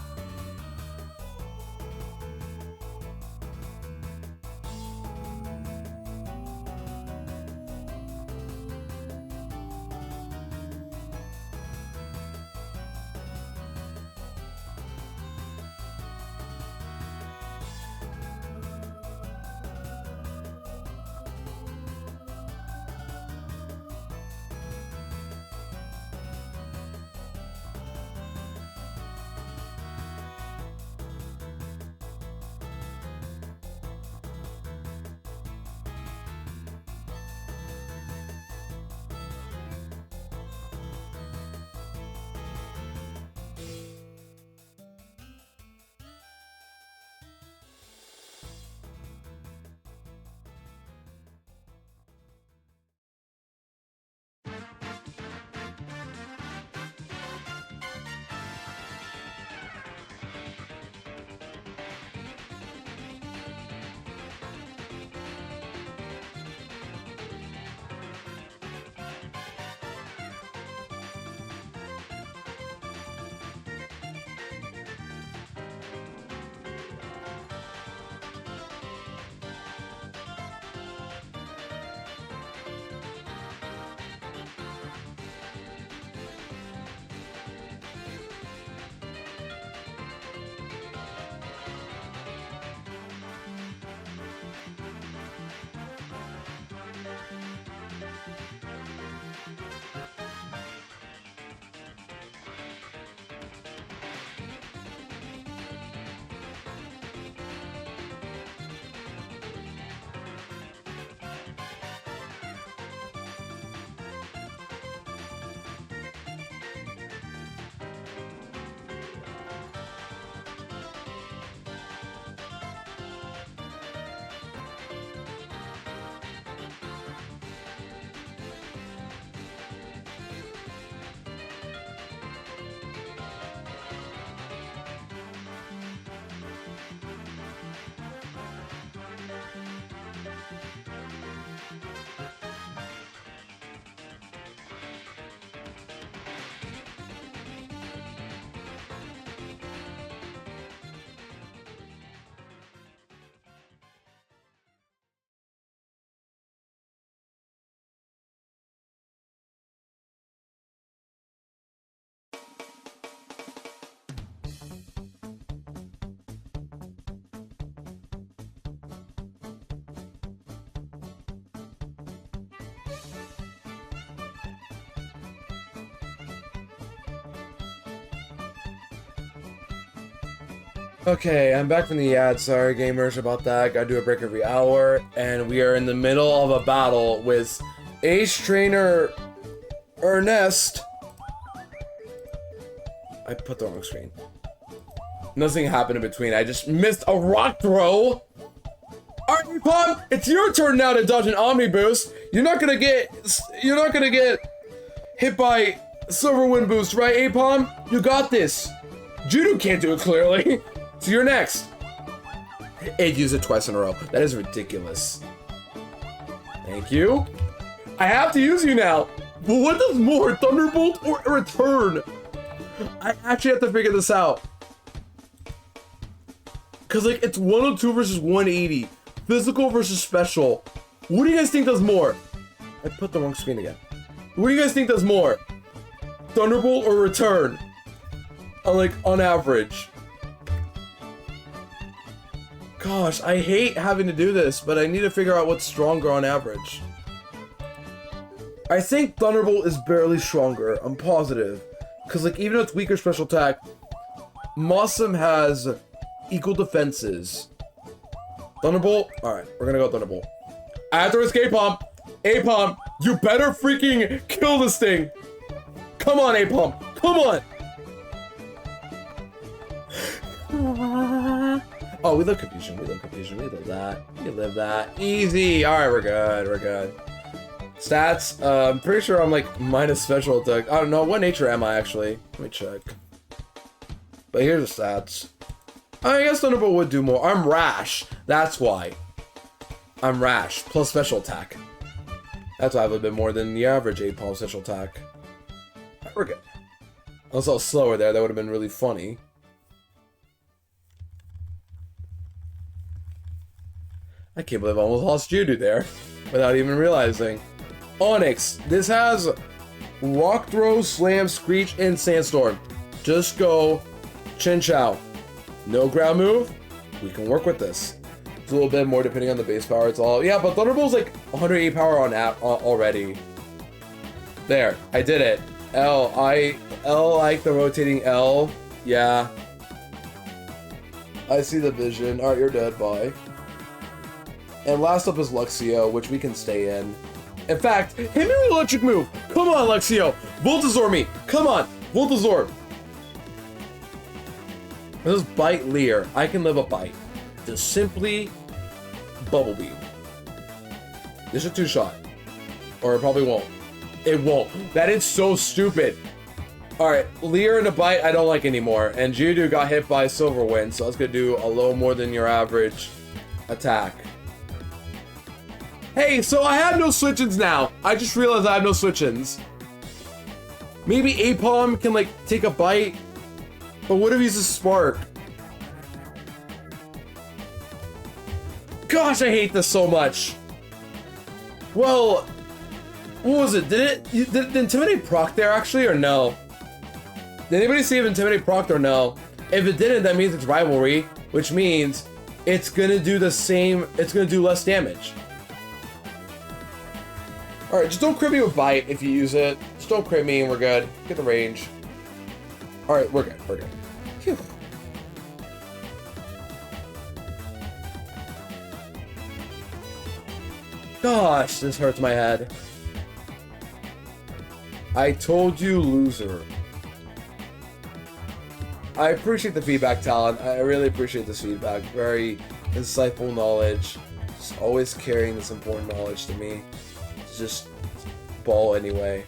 Okay, I'm back from the ad. Sorry, gamers, about that. Gotta do a break every hour. And we are in the middle of a battle with Ace Trainer Ernest. I put the wrong screen. Nothing happened in between. I just missed a rock throw. Alright, Pop, it's your turn now to dodge an Omni Boost. You're not gonna get hit by Silver Wind Boost, right, Apom? You got this. Judo can't do it, clearly. So you're next. It used it twice in a row. That is ridiculous. Thank you. I have to use you now. But what does more, Thunderbolt or Return? I actually have to figure this out. Cause like it's 102 versus 180. Physical versus special. What do you guys think does more? I put the wrong screen again. What do you guys think does more? Thunderbolt or Return? On average. Gosh, I hate having to do this, but I need to figure out what's stronger on average. I think Thunderbolt is barely stronger, I'm positive. Because like even though it's weaker special attack, Mossum has equal defenses. Thunderbolt? Alright, we're gonna go Thunderbolt. I have to risk Apom. Apom, you better freaking kill this thing. Come on, Apom. Come on. Oh, we love confusion. We love confusion. We love that. We live that. Easy. Alright, we're good. We're good. Stats. I'm pretty sure I'm like minus special attack. I don't know. What nature am I actually? Let me check. But here's the stats. I guess Thunderbolt would do more. I'm rash. That's why. I'm rash. Plus special attack. That's why I have a bit more than the average 8-palm special attack. We're good. Unless I was slower there, that would have been really funny. I can't believe I almost lost Judo there without even realizing. Onyx. This has Rock Throw, Slam, Screech, and Sandstorm. Just go Chin Chow. No ground move. We can work with this. It's a little bit more depending on the base power. It's all... Yeah, but Thunderbolt's like 108 power on app already. There. I did it. L like the rotating L. Yeah. I see the vision. Alright, you're dead. Bye. And last up is Luxio, which we can stay in. In fact, hit me with electric move. Come on, Luxio. Voltazor me. Come on. Voltazor. This is Bite Leer. I can live a bite. Just simply Bubble Beam. This is a 2-shot. Or it probably won't. It won't. That is so stupid. Alright, Leer and a bite I don't like anymore. And Judo got hit by Silver Wind, so that's gonna do a little more than your average attack. Hey, so I have no switch-ins now. I just realized I have no switch-ins. Maybe Apom can, like, take a bite. But what if he's a Spark? Gosh, I hate this so much. Well, what was it? Did Intimidate proc there, actually, or no? Did anybody see if Intimidate proc or no? If it didn't, that means it's Rivalry, which means it's gonna do the same, it's gonna do less damage. Alright, just don't crit me with Bite if you use it. Just don't crit me and we're good. Get the range. Alright, we're good. We're good. Phew. Gosh, this hurts my head. I told you, loser. I appreciate the feedback, Talon. I really appreciate this feedback. Very insightful knowledge. Just always carrying this important knowledge to me. Just ball anyway.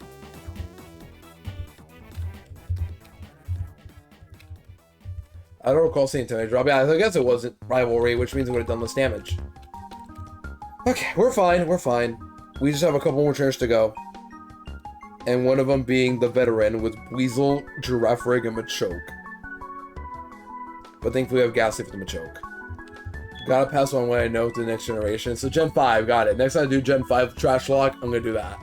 I don't recall seeing Tony drop. Yeah, I guess it wasn't Rivalry, which means it would have done less damage. Okay, we're fine. We're fine. We just have a couple more turns to go. And one of them being the veteran with Weasel, Giraffe Rig, and Machoke. But thankfully we have Ghastly for the Machoke. Gotta pass on what I know to the next generation. So Gen 5, got it. Next time I do Gen 5 Trash Lock, I'm gonna do that.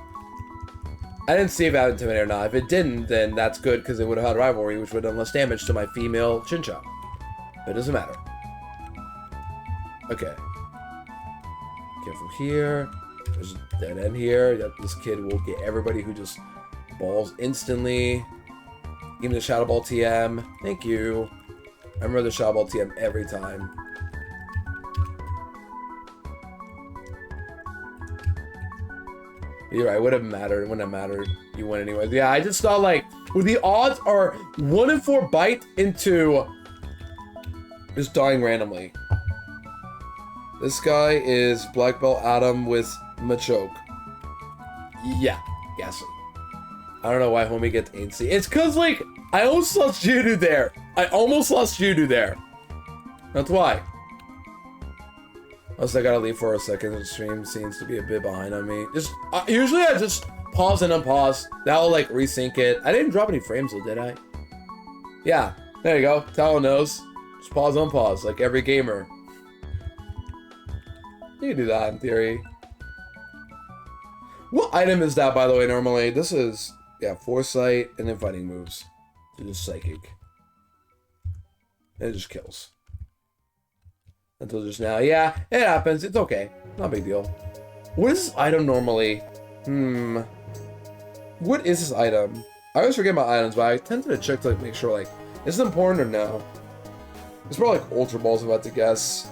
I didn't see if it had Intimidate or not. If it didn't, then that's good, because it would have had Rivalry, which would have done less damage to my female Chinchou. But it doesn't matter. Okay. Careful here. There's a dead end here. This kid will get everybody who just balls instantly. Give me the Shadow Ball TM. Thank you. I remember the Shadow Ball TM every time. You're right, it would have mattered. It wouldn't have mattered. You win anyways. Yeah, I just thought, like, with the odds are 1 in 4 bite into just dying randomly. This guy is Black Belt Adam with Machoke. Yeah, Ghastly. I don't know why homie gets antsy. It's cause, like, I almost lost Judo there. I almost lost Judo there. That's why. Also, I gotta leave for a second. The stream seems to be a bit behind on me. Just usually I just pause and unpause. That'll like resync it. I didn't drop any frames though, did I? Yeah, there you go. Talon knows. Just pause, unpause, like every gamer. You can do that in theory. What item is that, by the way? Normally, this is Foresight and then fighting moves. So just Psychic. And it just kills. Until just now. Yeah, it happens. It's okay. Not a big deal. What is this item normally? What is this item? I always forget my items, but I tend to check to like make sure like, is it important or no? It's probably like Ultra Balls, I'm about to guess.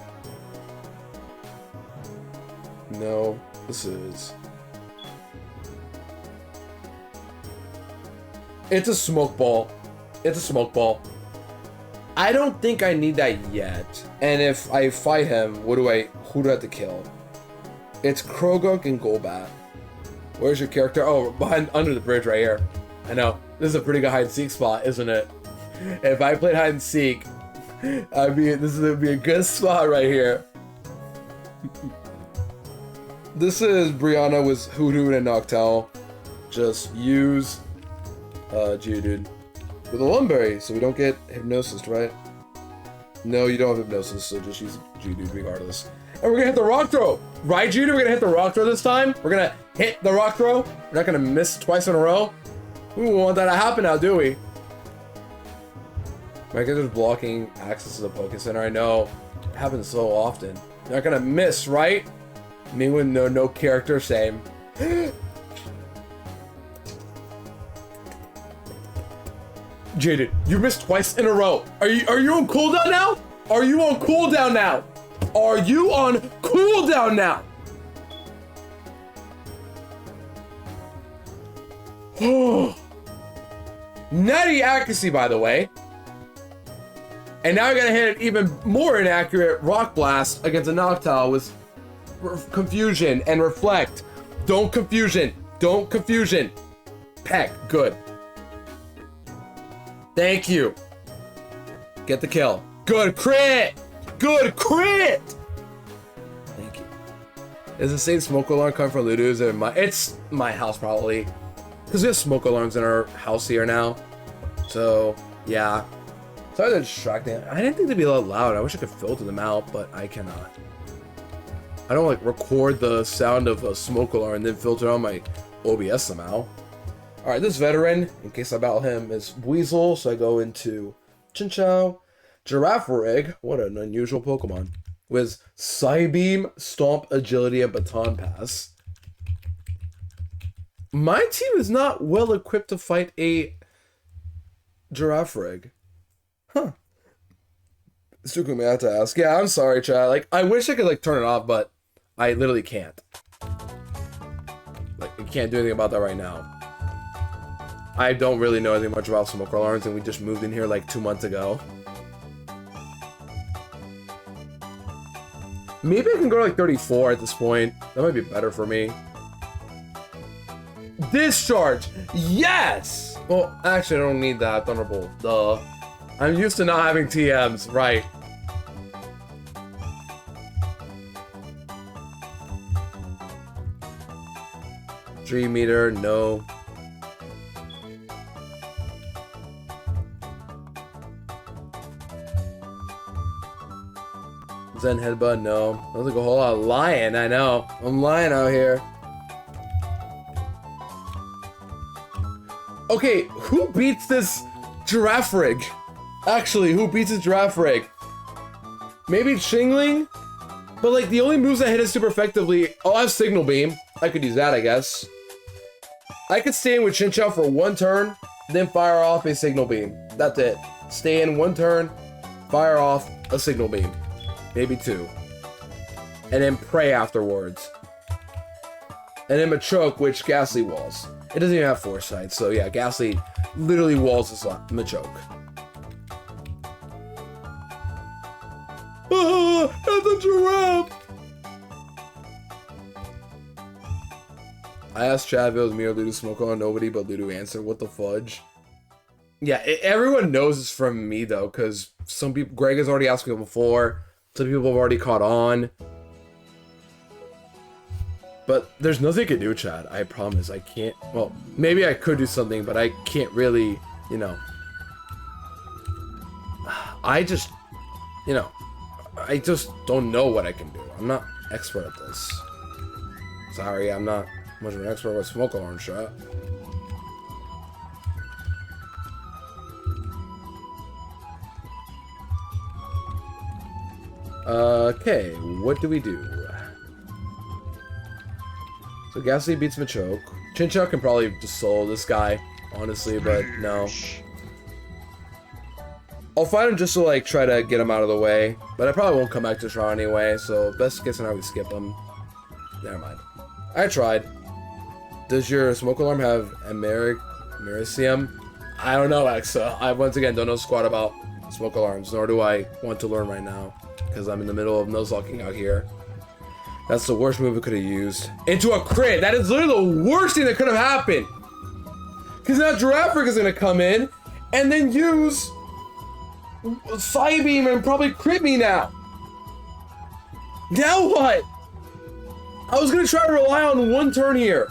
No, this is... It's a Smoke Ball. It's a Smoke Ball. I don't think I need that yet. And if I fight him, who do I have to kill? It's Krogunk and Golbat. Where's your character? Oh, behind, under the bridge right here. I know. This is a pretty good hide and seek spot, isn't it? If I played hide and seek, I mean, this is gonna be a good spot right here. This is Brianna with Hoodoo and Noctowl. Just use Geodude with a Lumberry so we don't get hypnosis, right? No, you don't have hypnosis, so just use Geodude regardless. And we're gonna hit the rock throw! Right, Geodude? We're gonna hit the rock throw this time? We're gonna hit the rock throw? We're not gonna miss twice in a row? We don't want that to happen now, do we? My character's blocking access to the Poké Center. I know. It happens so often. You're not gonna miss, right? Me with no character, same. Jaded, you missed twice in a row. Are you on cooldown now? Are you on cooldown now? Are you on cooldown now? Oh. Nutty accuracy, by the way. And now we're gonna hit an even more inaccurate Rock Blast against a Noctowl with Confusion and Reflect. Don't Confusion. Don't Confusion. Peck. Good. Thank you. Get the kill. Good crit. Good crit. Thank you. Is the same smoke alarm coming from Ludo's? It's my house probably, because we have smoke alarms in our house here now. So yeah. Sorry they're distracting. I didn't think they'd be that loud. I wish I could filter them out, but I cannot. I don't like record the sound of a smoke alarm and then filter it on my OBS somehow. Alright, this veteran, in case I battle him, is Weasel, so I go into Chinchou. Girafarig, what an unusual Pokemon, with Psybeam, Stomp, Agility, and Baton Pass. My team is not well equipped to fight a Girafarig. Huh. Sukumi, I have to ask. Yeah, I'm sorry, chat. Like, I wish I could, like, turn it off, but I literally can't. Like, I can't do anything about that right now. I don't really know anything much about smoke alarms, and we just moved in here, like, 2 months ago. Maybe I can go to, like, 34 at this point. That might be better for me. Discharge! Yes! Well, actually, I don't need that. Thunderbolt. Duh. I'm used to not having TMs, right. Dream Meter, no. Zen Headbutt, no. That was like a whole lot of lying, I know. I'm lying out here. Okay, who beats this Girafarig? Actually, who beats this Girafarig? Maybe Chingling? But like, the only moves that hit it super effectively... Oh, I have Signal Beam. I could use that, I guess. I could stay in with Chinchou for 1 turn, then fire off a Signal Beam. That's it. Stay in 1 turn, fire off a Signal Beam. Maybe 2. And then pray afterwards. And then Machoke, which Ghastly walls. It doesn't even have Foresight, so yeah, Ghastly literally walls this Machoke. Ah, that's a giraffe! I asked Chad if it was me or Ludo Smoke on nobody, but Ludo answered, what the fudge? Yeah, everyone knows it's from me though, because some people, Greg has already asked me before. Some people have already caught on. But there's nothing I can do, Chad. I promise. I can't. Well, maybe I could do something, but I can't really, you know. I just, you know, I just don't know what I can do. I'm not expert at this. Sorry, I'm not much of an expert with smoke alarm shot. Okay, what do we do? So Ghastly beats Machoke. Chinchou can probably just solo this guy, honestly, but no. I'll fight him just to like try to get him out of the way, but I probably won't come back to this round anyway, so best case scenario we skip him. Never mind. I tried. Does your smoke alarm have Americium? I don't know, Exa. I once again don't know squat about smoke alarms, nor do I want to learn right now, because I'm in the middle of Nuzlocking out here. That's the worst move it could have used. Into a crit! That is literally the worst thing that could have happened! Because now Girafarig is going to come in, and then use Psybeam and probably crit me now. Now what? I was gonna try to rely on one turn here.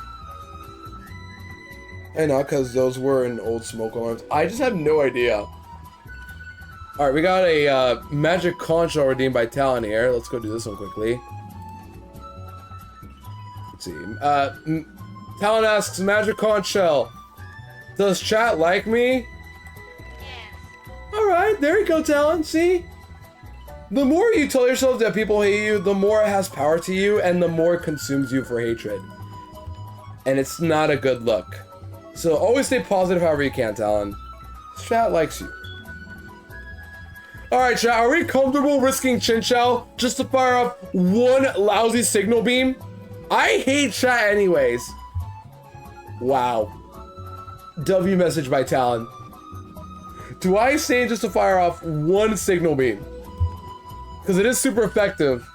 And not because those were in old smoke alarms. I just have no idea. Alright, we got a magic conch shell redeemed by Talon here. Let's go do this one quickly. Let's see. Talon asks, magic conch shell, does chat like me? Yes. Alright, there you go, Talon. See? The more you tell yourself that people hate you, the more it has power to you, and the more it consumes you for hatred. And it's not a good look. So always stay positive however you can, Talon. Chat likes you. Alright, chat, are we comfortable risking Chin Chow just to fire up one lousy signal beam? I hate chat anyways. Wow. W message by Talon. Do I say just to fire off one signal beam? Because it is super effective.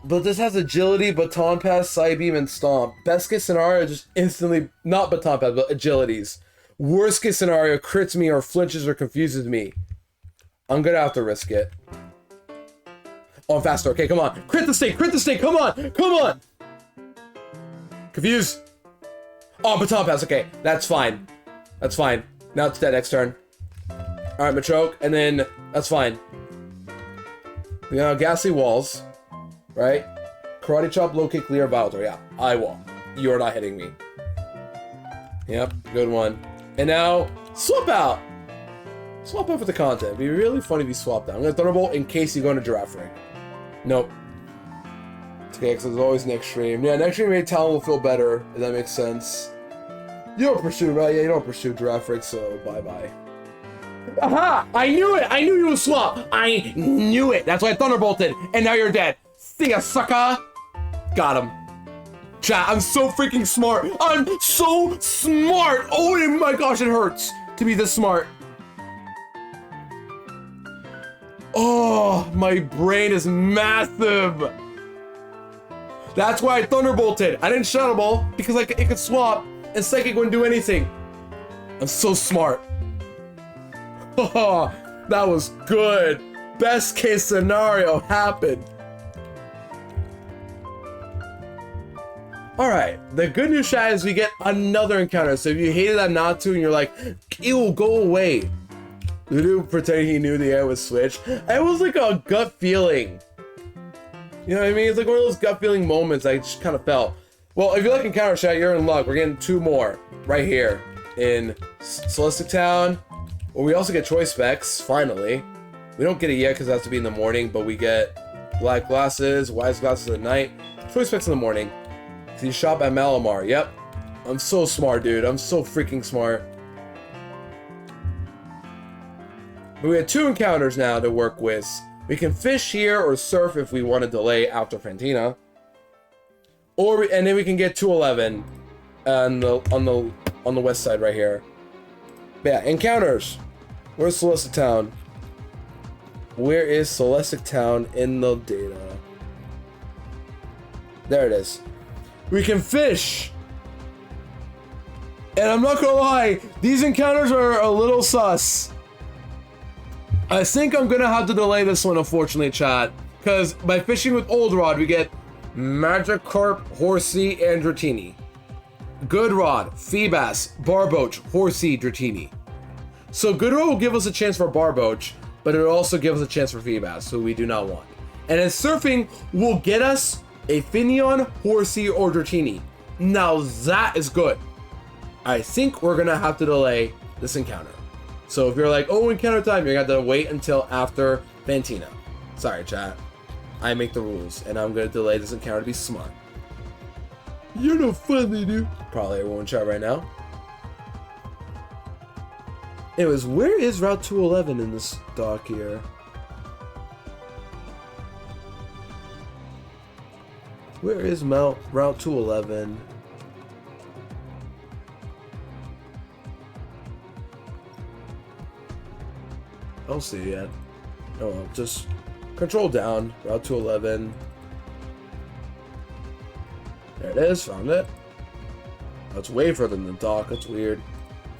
But this has agility, baton pass, side beam, and stomp. Best case scenario, just instantly, not baton pass, but agilities. Worst case scenario, crits me or flinches or confuses me. I'm gonna have to risk it. Oh, I'm faster. Okay, come on. Crit the stake, come on, come on! Confuse. Oh, baton pass, okay, that's fine. That's fine. Now it's dead next turn. Alright, Machoke, and then that's fine. You know, ghastly walls. Right? Karate chop, low kick, clear, Bowser. Yeah, I won. You are not hitting me. Yep, good one. And now, swap out! Swap out for the content. It'd be really funny if you swapped out. I'm gonna Thunderbolt in case you go into Giraffe Ring. Nope. It's okay, because there's always next stream. Yeah, next stream maybe Talon will feel better, if that makes sense. You don't pursue, right? Yeah, you don't pursue Giraffe Ring, so bye-bye. Aha! I knew it! I knew you would swap! I knew it! That's why I Thunderbolted, and now you're dead. See ya, sucker! Got him. Chat, I'm so freaking smart. I'm so smart! Oh my gosh, it hurts to be this smart. Oh, my brain is massive. That's why I Thunderbolted. I didn't Shadow Ball because it could swap and Psychic wouldn't do anything. I'm so smart. Oh, that was good. Best case scenario happened. Alright, the good news, chat, is we get another encounter. So if you hated that not to and you're like, ew, go away. Ludo pretending he knew the air would switch. It was like a gut feeling. You know what I mean? It's like one of those gut feeling moments I just kind of felt. Well, if you like encounter, chat, you're in luck. We're getting 2 more right here in Celestic Town. Well, we also get choice specs, finally. We don't get it yet because it has to be in the morning, but we get black glasses, wise glasses at night, choice specs in the morning. So you shop at Malamar. Yep. I'm so smart, dude. I'm so freaking smart. But we have 2 encounters now to work with. We can fish here or surf if we want to delay after Fantina. And then we can get 211 on the west side right here. But yeah, encounters. Where's Celestic Town? Where is Celestic Town in the data? There it is. We can fish! And I'm not gonna lie, these encounters are a little sus. I think I'm gonna have to delay this one, unfortunately, chat. Because by fishing with Old Rod, we get Magikarp, Horsey, and Dratini. Good Rod, Feebas, Barboach, Horsey, Dratini. So Good Rod will give us a chance for Barboach, but it will also give us a chance for Feebas, who we do not want. And then Surfing will get us a Finneon, Horsey, or Dratini. Now that is good. I think we're gonna have to delay this encounter. So if you're like, oh, encounter time, you're gonna have to wait until after Fantina. Sorry, chat. I make the rules, and I'm gonna delay this encounter to be smart. You're no funny, dude. Probably everyone in chat right now. Anyways, where is Route 211 in this dock here? Where is Route 211? I don't see it yet. Oh well, just control down, Route 211. There it is, found it. That's way further than the dock. That's weird.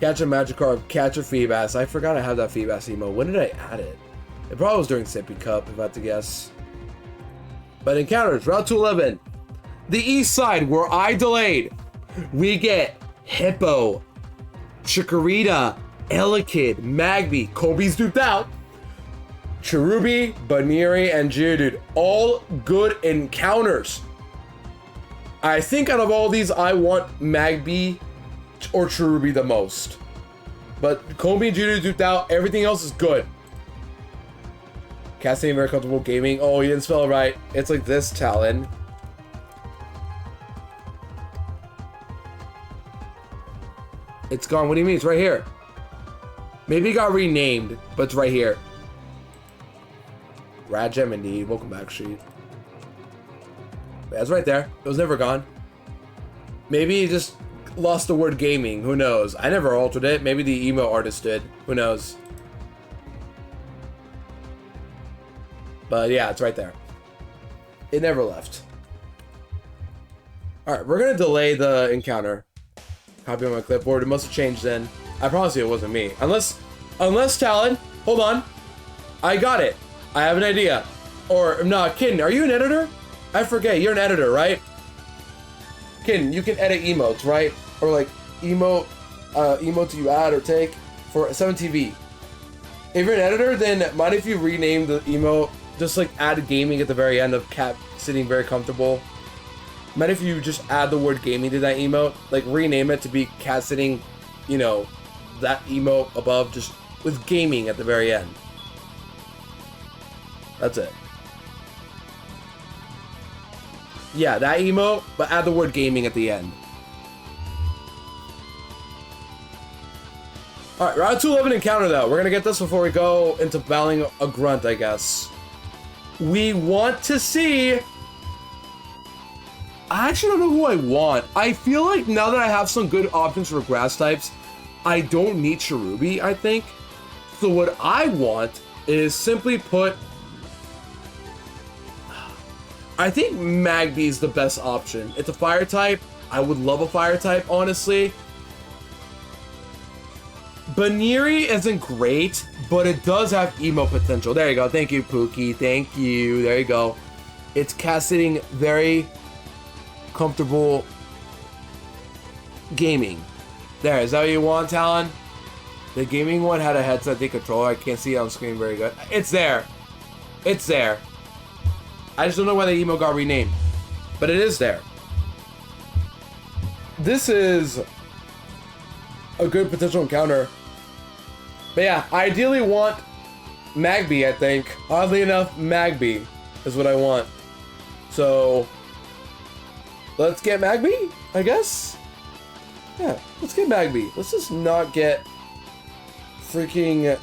Catch a Magikarp, catch a Feebas. I forgot I had that Feebas emo. When did I add it? It probably was during Sippy Cup, if I had to guess. But encounters, Route 211. The east side, where I delayed. We get Hippo, Chikorita, Elekid, Magby, Kobe's duped out, Cherubi, Baniri, and Geodude. All good encounters. I think out of all these, I want Magby or Cherubi the most. But Kobe and Geodude duped out. Everything else is good. Casting very comfortable gaming. Oh, you didn't spell it right. It's like this, Talon. It's gone. What do you mean? It's right here. Maybe it got renamed, but it's right here. Radgem indeed. Welcome back, Sheet. That's right there. It was never gone. Maybe he just lost the word gaming. Who knows? I never altered it. Maybe the emo artist did. Who knows? But yeah, it's right there. It never left. Alright, we're gonna delay the encounter. Copy on my clipboard. It must have changed then. I promise you it wasn't me. Unless Talon, hold on. I got it. I have an idea. Or, nah, Kitten, are you an editor? I forget, you're an editor, right? Kitten, you can edit emotes, right? Or like, emotes you add or take for 7TV. If you're an editor, then mind if you rename the emote, just like add gaming at the very end of cat sitting very comfortable. Mind if you just add the word gaming to that emote, like rename it to be cat sitting, you know, that emote above, just with gaming at the very end. That's it. Yeah, that emote, but add the word gaming at the end. Alright, Route 211 encounter though. We're gonna get this before we go into battling a grunt, I guess. We want to see... I actually don't know who I want. I feel like now that I have some good options for grass types, I don't need Cherubi, I think. So what I want is simply put... I think Magby is the best option. It's a fire type. I would love a fire type, honestly. Baniri isn't great, but it does have emo potential. There you go. Thank you, Pookie. Thank you. There you go. It's casting very comfortable gaming. There, is that what you want, Talon? The gaming one had a headset controller. I can't see it on screen very good. It's there. It's there. I just don't know why the emo got renamed. But it is there. This is a good potential encounter. But yeah, I ideally want Magby, I think. Oddly enough, Magby is what I want. So, let's get Magby, I guess? Yeah, let's get Magby. Let's just not get freaking...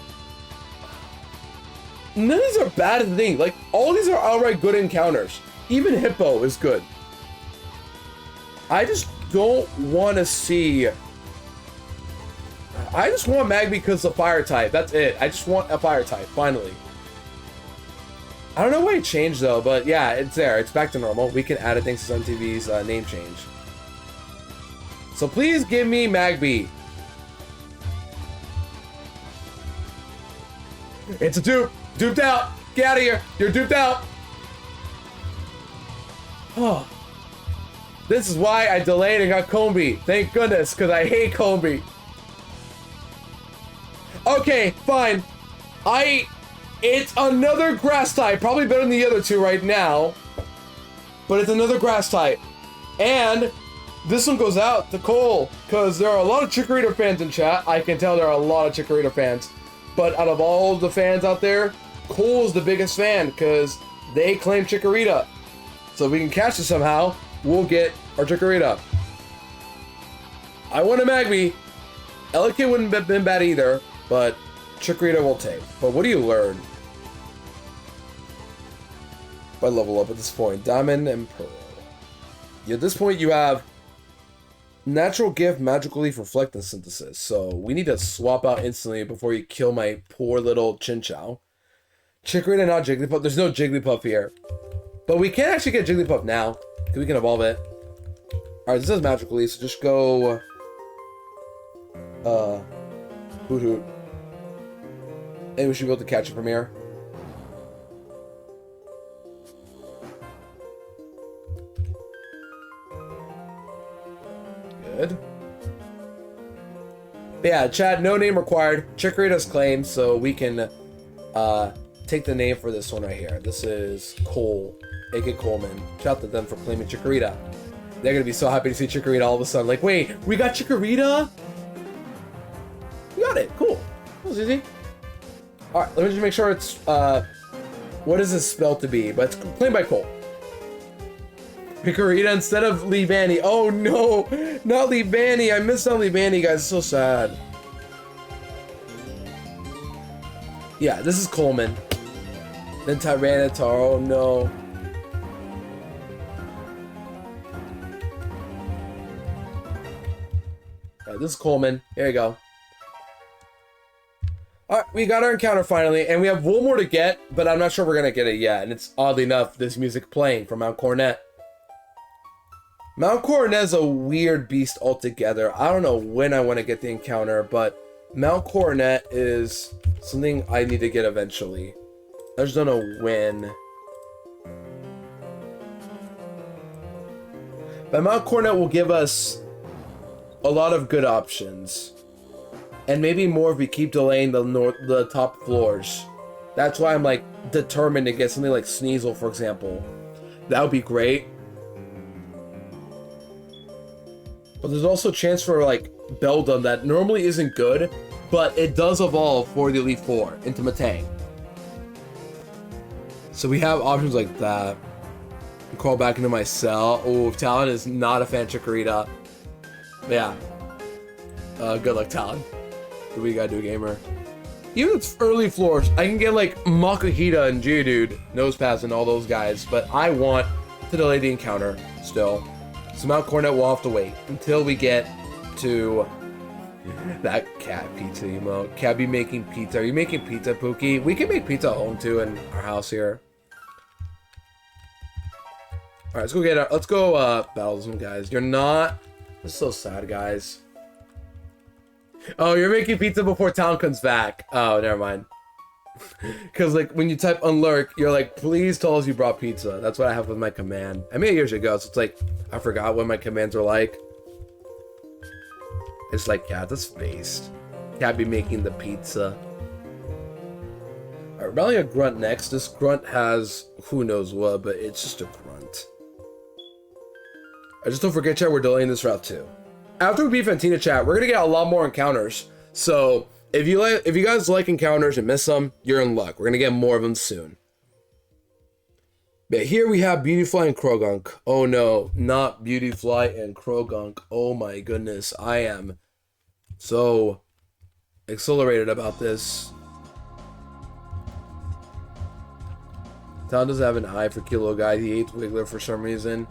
None of these are bad things. Like, all these are outright good encounters. Even Hippo is good. I just don't want to see... I just want Magby because of fire type. That's it. I just want a fire type, finally. I don't know why it changed, though, but yeah, it's there. It's back to normal. We can add it thanks to SunTV's name change. So please give me Magby. It's a dupe. Duped out! Get out of here! You're duped out! Oh. This is why I delayed and got Combi. Thank goodness, because I hate Combi. Okay, fine. It's another grass type. Probably better than the other two right now. But it's another grass type. And this one goes out to Cole, because there are a lot of Chikorita fans in chat. I can tell there are a lot of Chikorita fans. But out of all the fans out there, Cole's the biggest fan because they claim Chikorita. So if we can catch it somehow, we'll get our Chikorita. I want a Magby. Elekid wouldn't have been bad either, but Chikorita will take. But what do you learn? By level up at this point, Diamond and Pearl. At this point you have Natural Gift, Magical Leaf, Reflect, and Synthesis. So we need to swap out instantly before you kill my poor little Chinchou. Chikorita, not Jigglypuff. There's no Jigglypuff here. But we can actually get Jigglypuff now, because we can evolve it. Alright, this is magically, so just go... Hoot hoot. And we should be able to catch it from here. Good. But yeah, chat, no name required. Chikorita's claimed, so we can take the name for this one right here. This is Cole, aka Coleman. Shout out to them for claiming Chikorita. They're gonna be so happy to see Chikorita all of a sudden. Like, wait, we got Chikorita? We got it. Cool. That was easy. Alright, let me just make sure it's, what is this spelled to be? But it's claimed by Cole. Chikorita instead of Leavanny. Oh no, not Leavanny. I missed on Leavanny, guys. It's so sad. Yeah, this is Coleman. Then Tyranitar. Oh no. Alright, this is Coleman. Here you go. Alright, we got our encounter finally, and we have one more to get, but I'm not sure we're gonna get it yet. And it's oddly enough, this music playing from Mount Coronet. Mount Coronet's a weird beast altogether. I don't know when I want to get the encounter, but Mount Coronet is something I need to get eventually. I just don't know when. But Mount Coronet will give us a lot of good options. And maybe more if we keep delaying the top floors. That's why I'm like determined to get something like Sneasel, for example. That would be great. But there's also a chance for like Beldum that normally isn't good, but it does evolve for the Elite Four into Matang. So we have options like that. Crawl back into my cell. Oh, Talon is not a fan of Chikorita. Yeah. Good luck, Talon. What do we gotta do, gamer? Even if it's early floors, I can get like Makuhita and Geodude, Nosepass, and all those guys, but I want to delay the encounter still. So Mount Coronet will have to wait until we get to that cat pizza emote. Cat be making pizza. Are you making pizza, Pookie? We can make pizza at home too in our house here. Alright, let's go get our, let's go battle some guys. You're not. This is so sad, guys. Oh, you're making pizza before Town comes back. Oh, never mind. Because, like, when you type unlurk, you're like, please tell us you brought pizza. That's what I have with my command. I made it years ago, so it's like, I forgot what my commands are like. It's like, yeah, that's spaced. Can't be making the pizza. Alright, battling a grunt next. This grunt has who knows what, but it's just a grunt. I just don't forget, chat, we're delaying this route too. After we beat Fantina, chat, we're gonna get a lot more encounters. So if you guys like encounters and miss them, you're in luck. We're gonna get more of them soon. But here we have Beautyfly and Krogunk. Oh no, not Beautyfly and Krogunk. Oh my goodness, I am so accelerated about this. Tom doesn't have an eye for Kilo Guy. He hates Wiggler for some reason.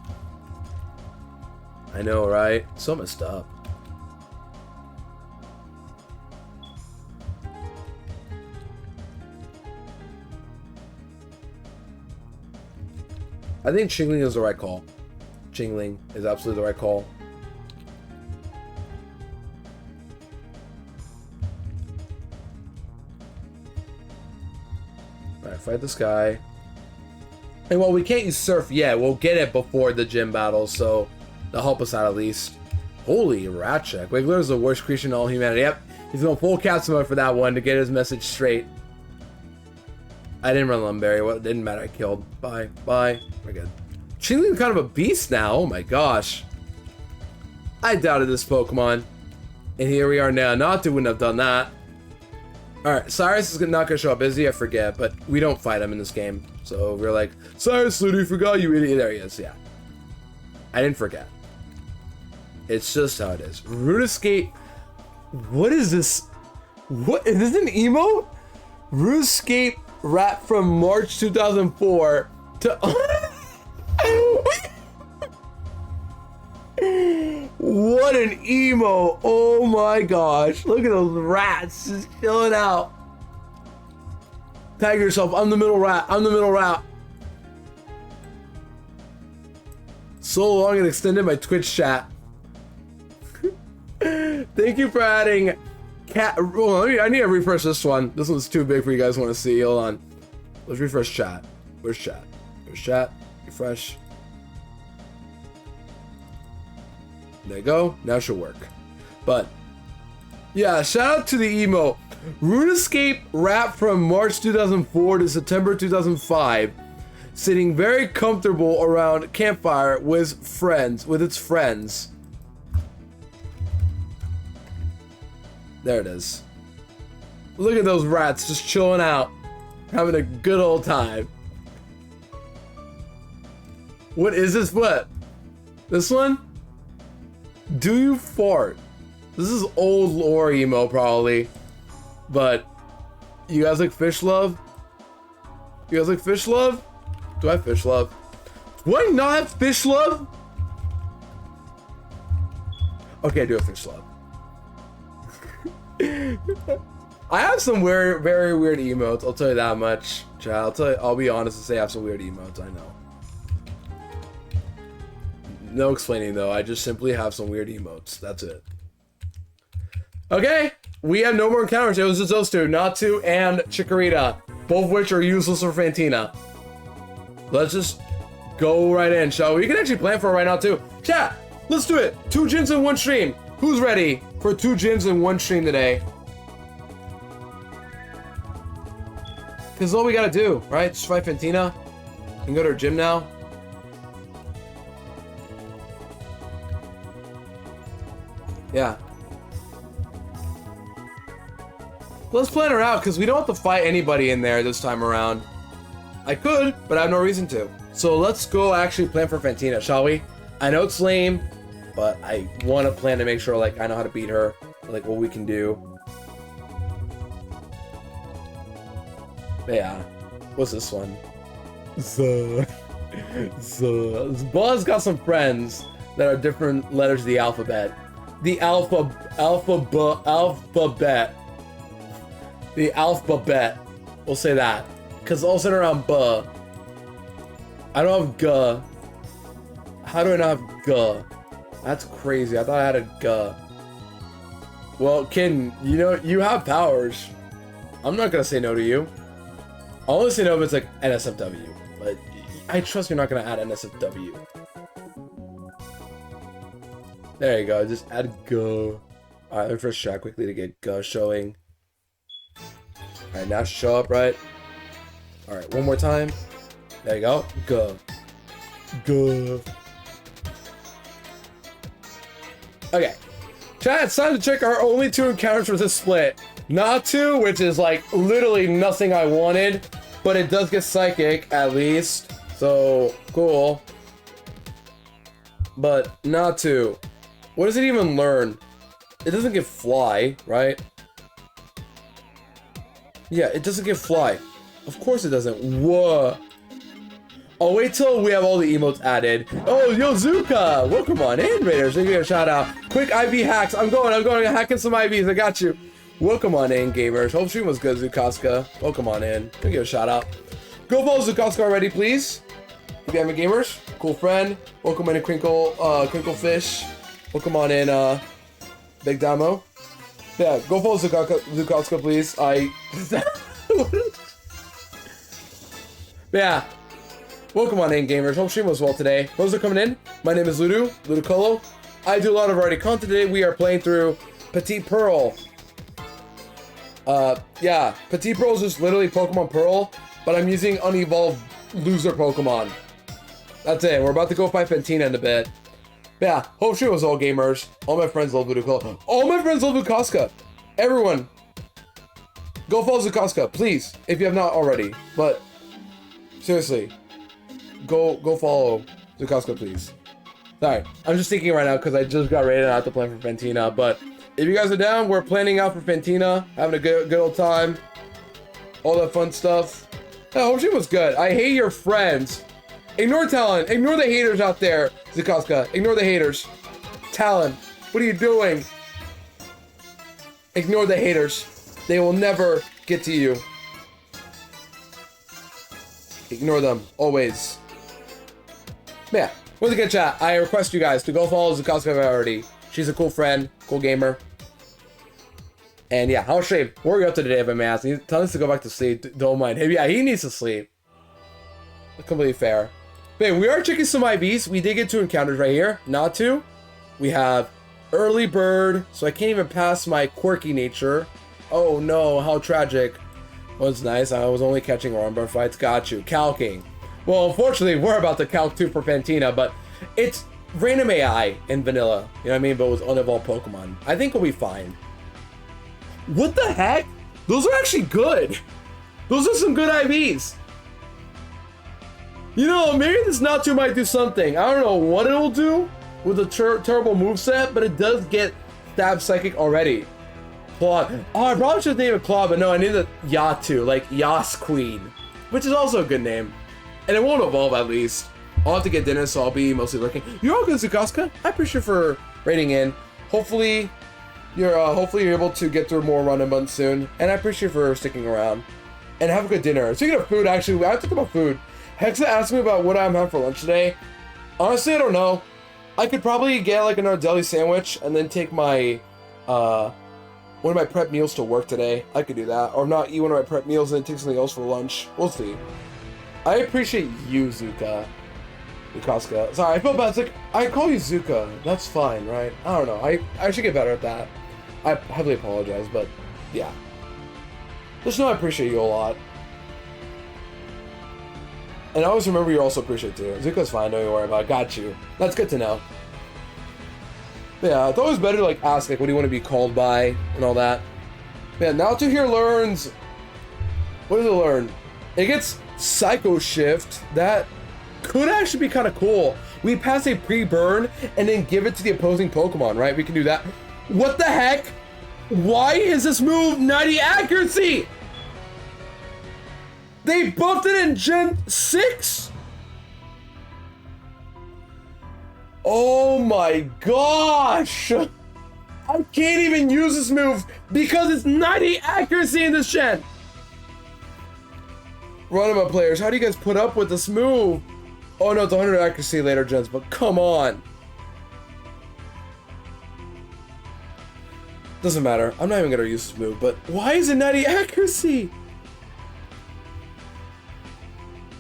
I know, right? So messed up. I think Chingling is the right call. Chingling is absolutely the right call. Alright, fight this guy. And while we can't use Surf yet, we'll get it before the gym battle, so that'll help us out at least. Holy rat check. Wiggler is the worst creature in all humanity. Yep, he's going full capsule mode for that one to get his message straight. I didn't run Lumberry. Well, it didn't matter. I killed. Bye. Bye. We're good. Chiling's kind of a beast now. Oh my gosh. I doubted this Pokemon. And here we are now. Not wouldn't have done that. Alright, Cyrus is not going to show up, is he? I forget, but we don't fight him in this game. So we're like, Cyrus, literally forgot you idiot. There he is, yeah. I didn't forget. It's just how it is. Root Escape. What is this? What is this, an emote? Root Escape rap from March 2004 to what an emo. Oh my gosh, look at those rats just chilling out. Tag yourself. I'm the middle rat. I'm the middle rat. So long it extended my Twitch chat. Thank you for adding cat. Well, I need to refresh this one. This one's too big for you guys to want to see. Hold on. Let's refresh chat. Where's chat? There's chat. Refresh. There you go. Now it should work. But yeah, shout out to the emo. RuneScape rap from March 2004 to September 2005. Sitting very comfortable around campfire with its friends. There it is. Look at those rats just chilling out, having a good old time. What is this? What? This one? Do you fart? This is old lore emo probably, but you guys like fish love? You guys like fish love? Do I have fish love? Do I not have fish love? Okay, I do have fish love. I have some weird, very weird emotes. I'll tell you that much. I'll be honest and say I have some weird emotes. I know. No explaining though. I just simply have some weird emotes. That's it. Okay, we have no more encounters. It was just those two, Natu and Chikorita, both of which are useless for Fantina. Let's just go right in, shall we? We can actually plan for it right now too. Chat, let's do it. 2 gyms in 1 stream. Who's ready for 2 gyms in 1 stream today? Because all we gotta do, right? Just fight Fantina. We can go to her gym now. Yeah. Let's plan her out because we don't have to fight anybody in there this time around. I could, but I have no reason to. So let's go actually plan for Fantina, shall we? I know it's lame, but I want to plan to make sure like I know how to beat her, like what we can do. But yeah, what's this one? Buzz got some friends that are different letters of the alphabet. The alphabet. The alphabet. We'll say that. Because all centered around buh. I don't have guh. How do I not have guh? That's crazy. I thought I had a guh. Well, Kin, you know, you have powers. I'm not going to say no to you. I'll only say no if it's like NSFW. But I trust you're not going to add NSFW. There you go. Just add go. Alright, let me first try quickly to get go showing. Alright, now show up, right? Alright, one more time. There you go. Go. Go. Okay. Chat, it's time to check our only 2 encounters for this split. Not 2, which is like literally nothing I wanted, but it does get psychic at least. So, cool. But not 2. What does it even learn? It doesn't get fly, right? Yeah, it doesn't get fly. Of course it doesn't. Whoa. I'll wait till we have all the emotes added. Oh, yo, Zuka! Welcome on in, Raiders. Give you a shout out. Quick IV hacks. I'm going hacking some IVs. I got you. Welcome on in, gamers. Hope stream was good, Zukoska. Welcome on in. Give you a shout out. Go follow Zukoska already, please. If you haven't gamers, cool friend. Welcome in, Crinklefish. Welcome on in, Big Damo. Yeah, go follow Zukoska, please. Yeah. Welcome on in, gamers. Hope stream was well today. Those are coming in. My name is Ludicolo. I do a lot of variety content today. We are playing through Petit Pearl. Yeah, Petit Pearl is just literally Pokemon Pearl, but I'm using unevolved loser Pokemon. That's it. We're about to go fight Fantina in a bit. Yeah, hope stream was all gamers. All my friends love Ludicolo. All my friends love Zukoska. Everyone, go follow Zukoska, please, if you have not already. But seriously, go follow Zukoska, please. Sorry, I'm just thinking right now because I just got ready to have to plan for Fantina. But if you guys are down, we're planning out for Fantina, having a good old time, all that fun stuff. Yeah, hope stream was good. I hate your friends. Ignore Talon. Ignore the haters out there, Zukoska. Ignore the haters. Talon, what are you doing? Ignore the haters. They will never get to you. Ignore them, always. Yeah, Once again, chat, I request you guys to go follow Zukoska already. She's a cool friend, cool gamer. And yeah, how shame. What are you up to today, if I'm asking? Tell us to go back to sleep. Don't mind him. Yeah, he needs to sleep. Completely fair. But we are checking some IVs. We did get 2 encounters right here. Not 2. We have early bird, so I can't even pass my quirky nature. Oh no, how tragic. Was nice. I was only catching armbar fights. Got you. Calking. Well, unfortunately, we're about to calc 2 for Fantina, but it's random AI in vanilla. You know what I mean? But with unevolved Pokemon. I think we'll be fine. What the heck? Those are actually good. Those are some good IVs. You know, maybe this Natu might do something. I don't know what it'll do with a terrible moveset, but it does get Stab Psychic already. Claw. Oh, I probably should name it Claw, but no, I need a Yatu, like Yas Queen, which is also a good name. And it won't evolve at least. I'll have to get dinner, so I'll be mostly lurking. You're all good, Zukoska. I appreciate you for raiding in. Hopefully you're able to get through more run and buns soon. And I appreciate you for sticking around. And have a good dinner. Speaking of food, actually, I have to talk about food. Hexa asked me about what I'm having for lunch today. Honestly, I don't know. I could probably get like another deli sandwich and then take my one of my prep meals to work today. I could do that. Or not eat one of my prep meals and then take something else for lunch. We'll see. I appreciate you, Zukoska. Sorry, I feel bad. It's like, I call you Zuka. That's fine, right? I don't know. I should get better at that. I heavily apologize, but yeah. Just know I appreciate you a lot. And I always remember you also appreciate too. Zuko's fine, don't you worry about it. Got you. That's good to know. Yeah, it's always better to like ask like what do you want to be called by and all that. Yeah, now to here learns. What does it learn? It gets Psycho Shift. That could actually be kind of cool. We pass a pre-burn and then give it to the opposing Pokemon, right? We can do that. What the heck? Why is this move 90 accuracy? They buffed it in Gen 6? Oh my gosh! I can't even use this move because it's 90 accuracy in this gen! Runabout players, how do you guys put up with this move? Oh no, it's 100 accuracy later gens, but come on! Doesn't matter, I'm not even gonna use this move, but why is it 90 accuracy?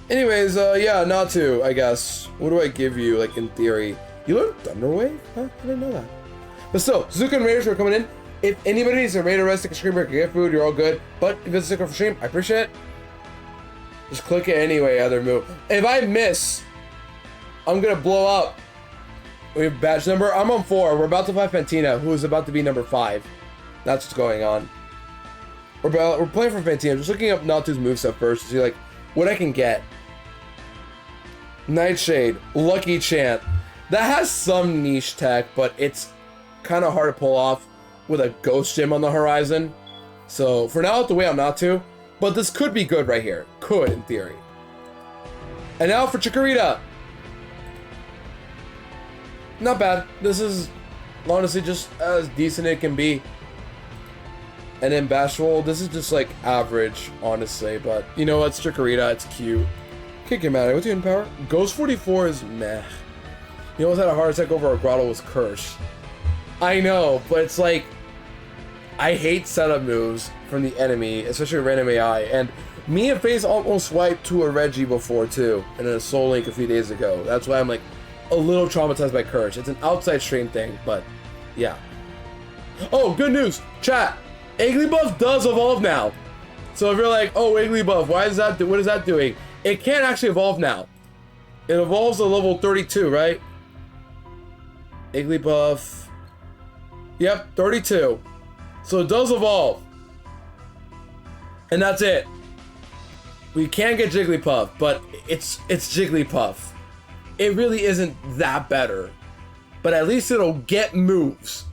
Anyways, yeah, not to, I guess. What do I give you, like, in theory? You learned Thunder Wave? Huh? I didn't know that. But still, Zuka and Raiders are coming in. If anybody needs a Raider rest, take a screen break, get food, you're all good. But if it's a for stream, I appreciate it. Just click it anyway, other move. If I miss, I'm gonna blow up. We have batch number. I'm on 4. We're about to fight Fantina, who is about to be number 5. That's what's going on. We're playing for Fantina. Just looking up Natu's moveset first to see, like, what I can get. Nightshade, Lucky Chant. That has some niche tech, but it's kind of hard to pull off with a Ghost Gym on the horizon. So for now, I'll have to wait on Natu. But this could be good right here. Could, in theory. And now for Chikorita. Not bad. This is honestly just as decent as it can be. And then Bashful, this is just like average, honestly. But you know what? It's Chikorita. It's cute. Can't get mad at it. What's your in power? Ghost 44 is meh. You almost had a heart attack over a grotto was cursed. I know, but it's like I hate setup moves from the enemy, especially random AI. And me and Face almost swiped to a Reggie before too, and in a Soul Link a few days ago. That's why I'm like a little traumatized by Curse. It's an outside stream thing, but yeah. Oh, good news, chat. Igglybuff does evolve now. So if you're like, oh, Igglybuff, why is that? What is that doing? It can't actually evolve now. It evolves to level 32, right? Igglybuff. Yep, 32. So it does evolve. And that's it. We can get Jigglypuff, but it's Jigglypuff. It really isn't that better. But at least it'll get moves.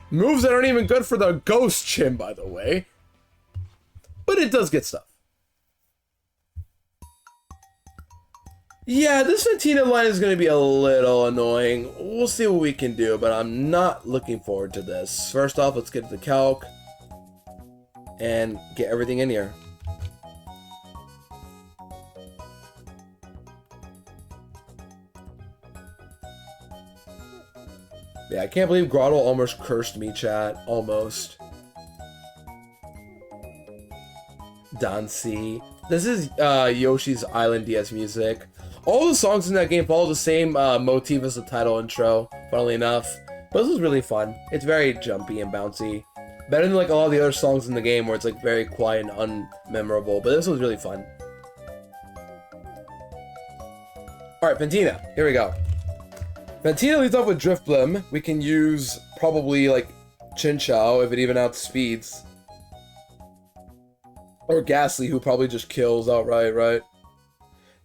Moves that aren't even good for the Ghost Gym, by the way. But it does get stuff. Yeah, this Fantina line is going to be a little annoying. We'll see what we can do, but I'm not looking forward to this. First off, let's get the calc and get everything in here. Yeah, I can't believe Grotto almost cursed me, chat. Almost. Dancy. This is Yoshi's Island DS music. All the songs in that game follow the same motif as the title intro, funnily enough. But this was really fun. It's very jumpy and bouncy. Better than like a lot of the other songs in the game where it's like very quiet and unmemorable. But this was really fun. Alright, Fantina. Here we go. Fantina leads off with Driftblim. We can use probably like Chinchou if it even outspeeds. Or Ghastly, who probably just kills outright, right?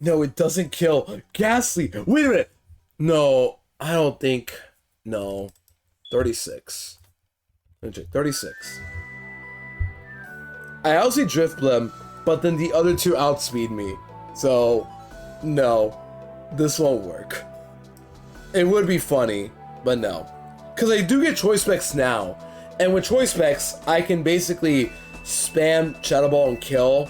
No, it doesn't kill. Ghastly! Wait a minute! No, I don't think... No. 36. Let me check. 36. I also Driftblim, but then the other two outspeed me. So, no. This won't work. It would be funny, but no. Because I do get choice specs now. And with choice specs, I can basically spam Shadow Ball and kill.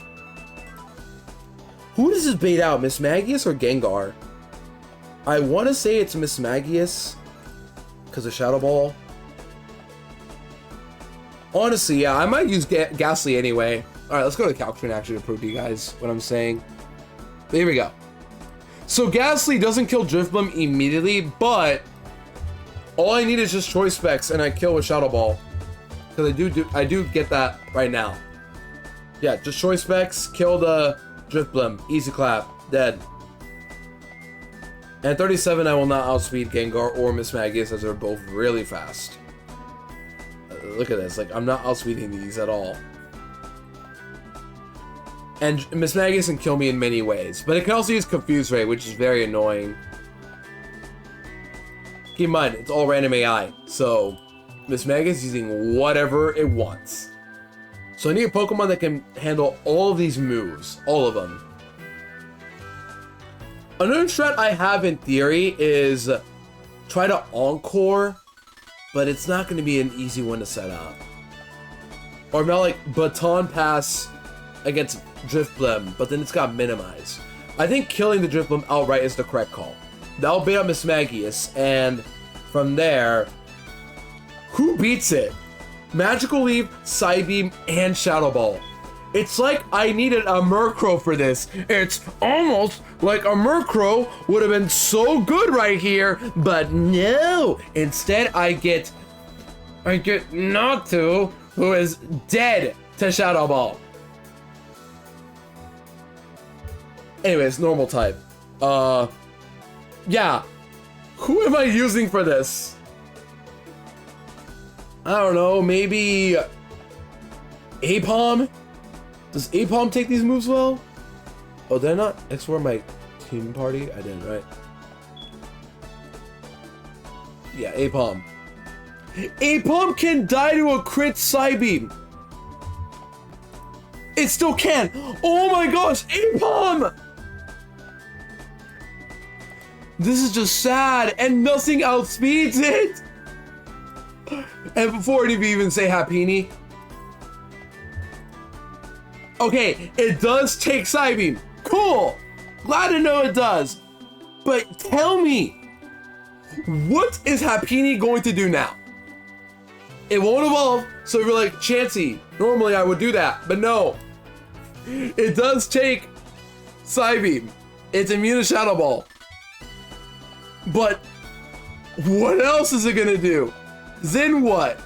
Who does this bait out? Miss Magius or Gengar? I want to say it's Miss Magius because of Shadow Ball. Honestly, yeah, I might use Ghastly anyway. Alright, let's go to the calc screen actually to prove to you guys what I'm saying. Here we go. So Ghastly doesn't kill Driftblim immediately, but all I need is just choice specs and I kill with Shadow Ball. Because I do get that right now. Yeah, just choice specs, kill the Driftblim, easy clap, dead. And 37, I will not outspeed Gengar or Miss Magius as they're both really fast. Look at this, like I'm not outspeeding these at all. And Miss Magius can kill me in many ways, but it can also use Confuse Ray, which is very annoying. Keep in mind, it's all random AI, so Miss Magius is using whatever it wants. So I need a Pokemon that can handle all of these moves, all of them. Another strat I have in theory is try to Encore, but it's not going to be an easy one to set up. Or not like Baton Pass against Driftblim, but then it's got minimized. I think killing the Driftblim outright is the correct call. That'll bait out Miss Magius, and from there, who beats it? Magical Leap, Psybeam, and Shadow Ball. It's like I needed a Murkrow for this. It's almost like a Murkrow would have been so good right here, but no. Instead, I get Natu, who is dead to Shadow Ball. Anyways, normal type. Yeah. Who am I using for this? I don't know, maybe Apom? Does Apom take these moves well? Oh, did I not explore my team party? I didn't, right? Yeah, Apom. Apom can die to a crit Psybeam! It still can! Oh my gosh, Apom! This is just sad, and nothing outspeeds it! And before it even say Happiny. Okay, it does take Psybeam. Cool! Glad to know it does. But tell me, what is Happiny going to do now? It won't evolve, so if you're like, Chansey, normally I would do that, but no. It does take Psybeam. It's immune to Shadow Ball. But what else is it gonna do? Then what?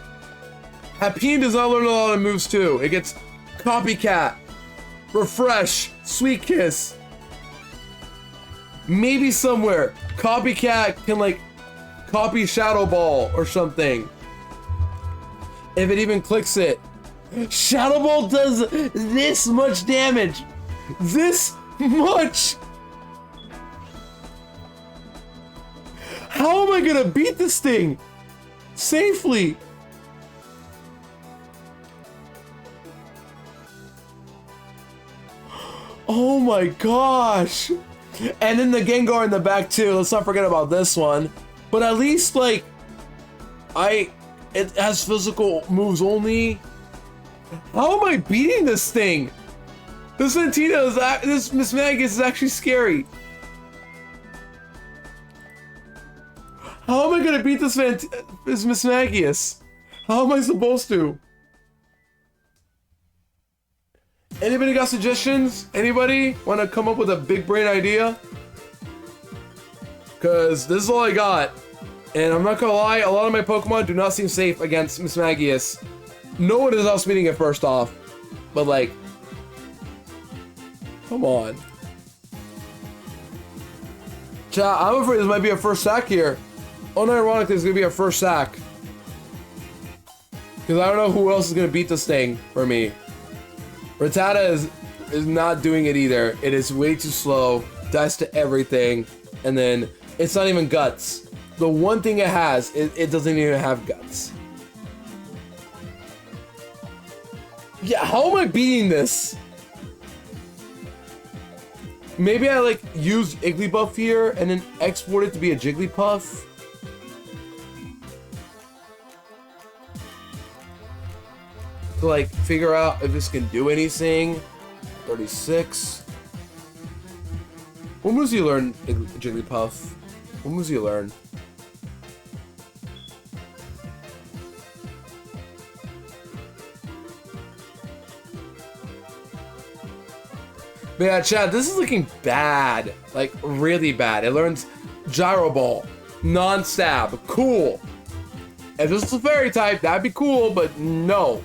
Happiny does not learn a lot of moves too. It gets Copycat, Refresh, Sweet Kiss. Maybe somewhere Copycat can like copy Shadow Ball or something. If it even clicks it. Shadow Ball does this much damage. This much. How am I gonna beat this thing safely? Oh my gosh. And then the Gengar in the back too. Let's not forget about this one. But at least like it has physical moves only. How am I beating this thing? This Fantina is this Miss Magius is actually scary. How How am I gonna beat this Mismagius? How am I supposed to? Anybody got suggestions? Anybody want to come up with a big brain idea? Because this is all I got. And I'm not gonna lie, a lot of my Pokemon do not seem safe against Mismagius. No one is outspeeding it first off. But like, come on. Chat, I'm afraid this might be a first sack here. Unironically, it's gonna be a first sack. Because I don't know who else is gonna beat this thing for me. Rattata is not doing it either. It is way too slow, dies to everything, and then it's not even guts. The one thing it has, it doesn't even have guts. Yeah, how am I beating this? Maybe I like use Igglybuff here and then export it to be a Jigglypuff. To like figure out if this can do anything. 36. What moves do you learn, Jigglypuff? What moves do you learn? But yeah, chat, this is looking bad. Like, really bad. It learns Gyro Ball. Non-stab. Cool. If this was a fairy type, that'd be cool, but no.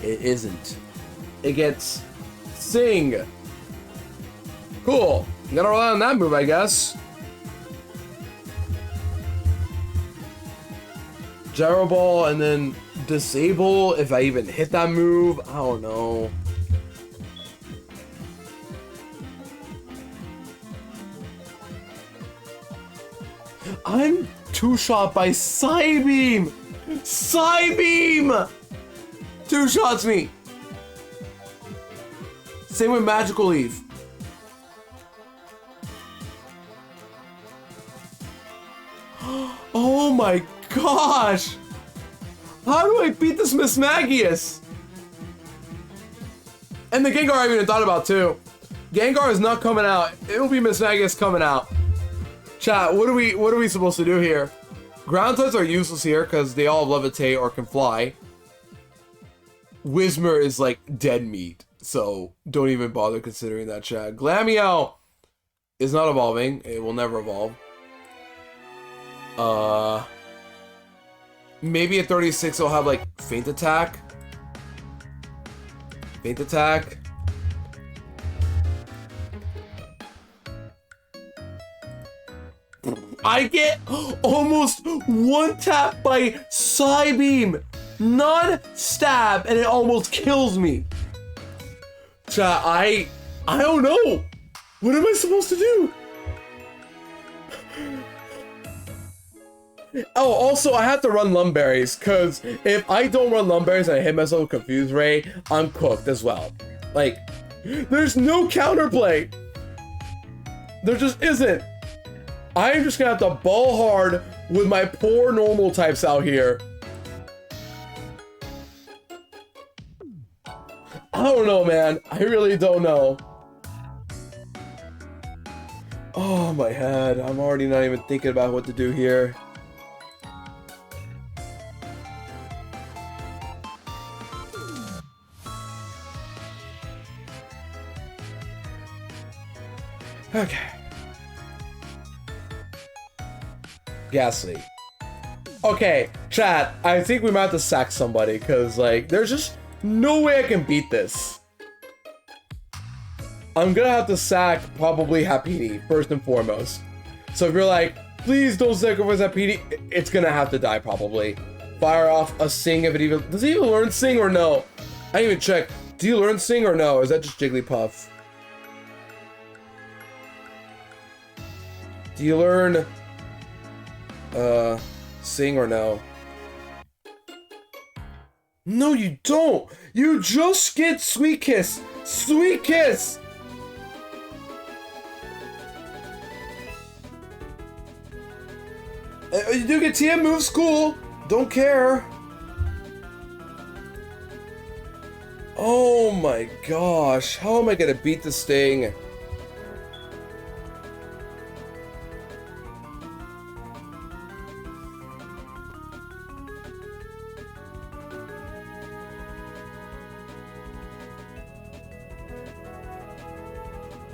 It isn't. It gets Sing. Cool. I'm gonna rely on that move, I guess. Gyro Ball and then Disable if I even hit that move. I don't know. I'm two-shot by Psybeam! Psybeam! Two-shots me! Same with Magical Leaf. Oh my gosh! How do I beat this Mismagius? And the Gengar I haven't even thought about too. Gengar is not coming out. It'll be Mismagius coming out. Chat, what are we supposed to do here? Ground types are useless here because they all levitate or can fly. Whismur is like dead meat, so don't even bother considering that, chat. Glameow is not evolving. It will never evolve. Maybe at 36 I'll have like Feint Attack. Feint Attack. I get almost one tap by Psybeam, non-stab, and it almost kills me. Chat, I don't know. What am I supposed to do? Oh, also, I have to run Lumberries, because if I don't run Lumberries and I hit myself with Confuse Ray, I'm cooked as well. Like, there's no counterplay. There just isn't. I'm just gonna have to ball hard with my poor normal types out here. I don't know, man. I really don't know. Oh, my head. I'm already not even thinking about what to do here. Okay. Ghastly. Okay, chat, I think we might have to sack somebody, because, like, there's just no way I can beat this. I'm gonna have to sack probably Happiny, first and foremost. So if you're like, please don't sacrifice Happiny, it's gonna have to die, probably. Fire off a Sing if it even... Does he even learn Sing or no? I didn't even check. Do you learn Sing or no? Or is that just Jigglypuff? Do you learn... Sing or no? No, you don't! You just get Sweet Kiss! Sweet Kiss! You do get TM moves, cool. Don't care. Oh my gosh, how am I gonna beat this thing?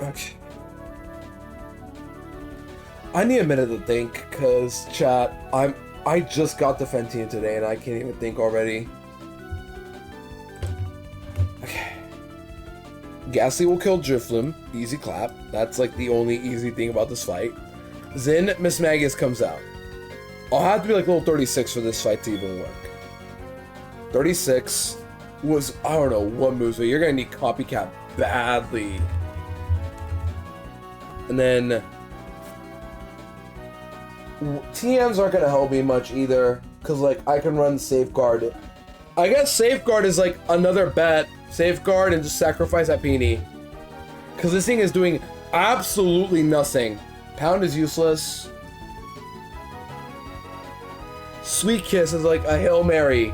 Okay. I need a minute to think, cause chat, I just got the Fentine today and I can't even think already. Okay. Ghastly will kill Drifloon. Easy clap. That's like the only easy thing about this fight. Then Miss Magus comes out. I'll have to be like level 36 for this fight to even work. 36 was, I don't know what moves, but you're gonna need Copycat badly. And then TMs aren't gonna help me much either, cause like I can run Safeguard. I guess Safeguard is like another bet. Safeguard and just sacrifice Happini, cause this thing is doing absolutely nothing. Pound is useless. Sweet Kiss is like a Hail Mary.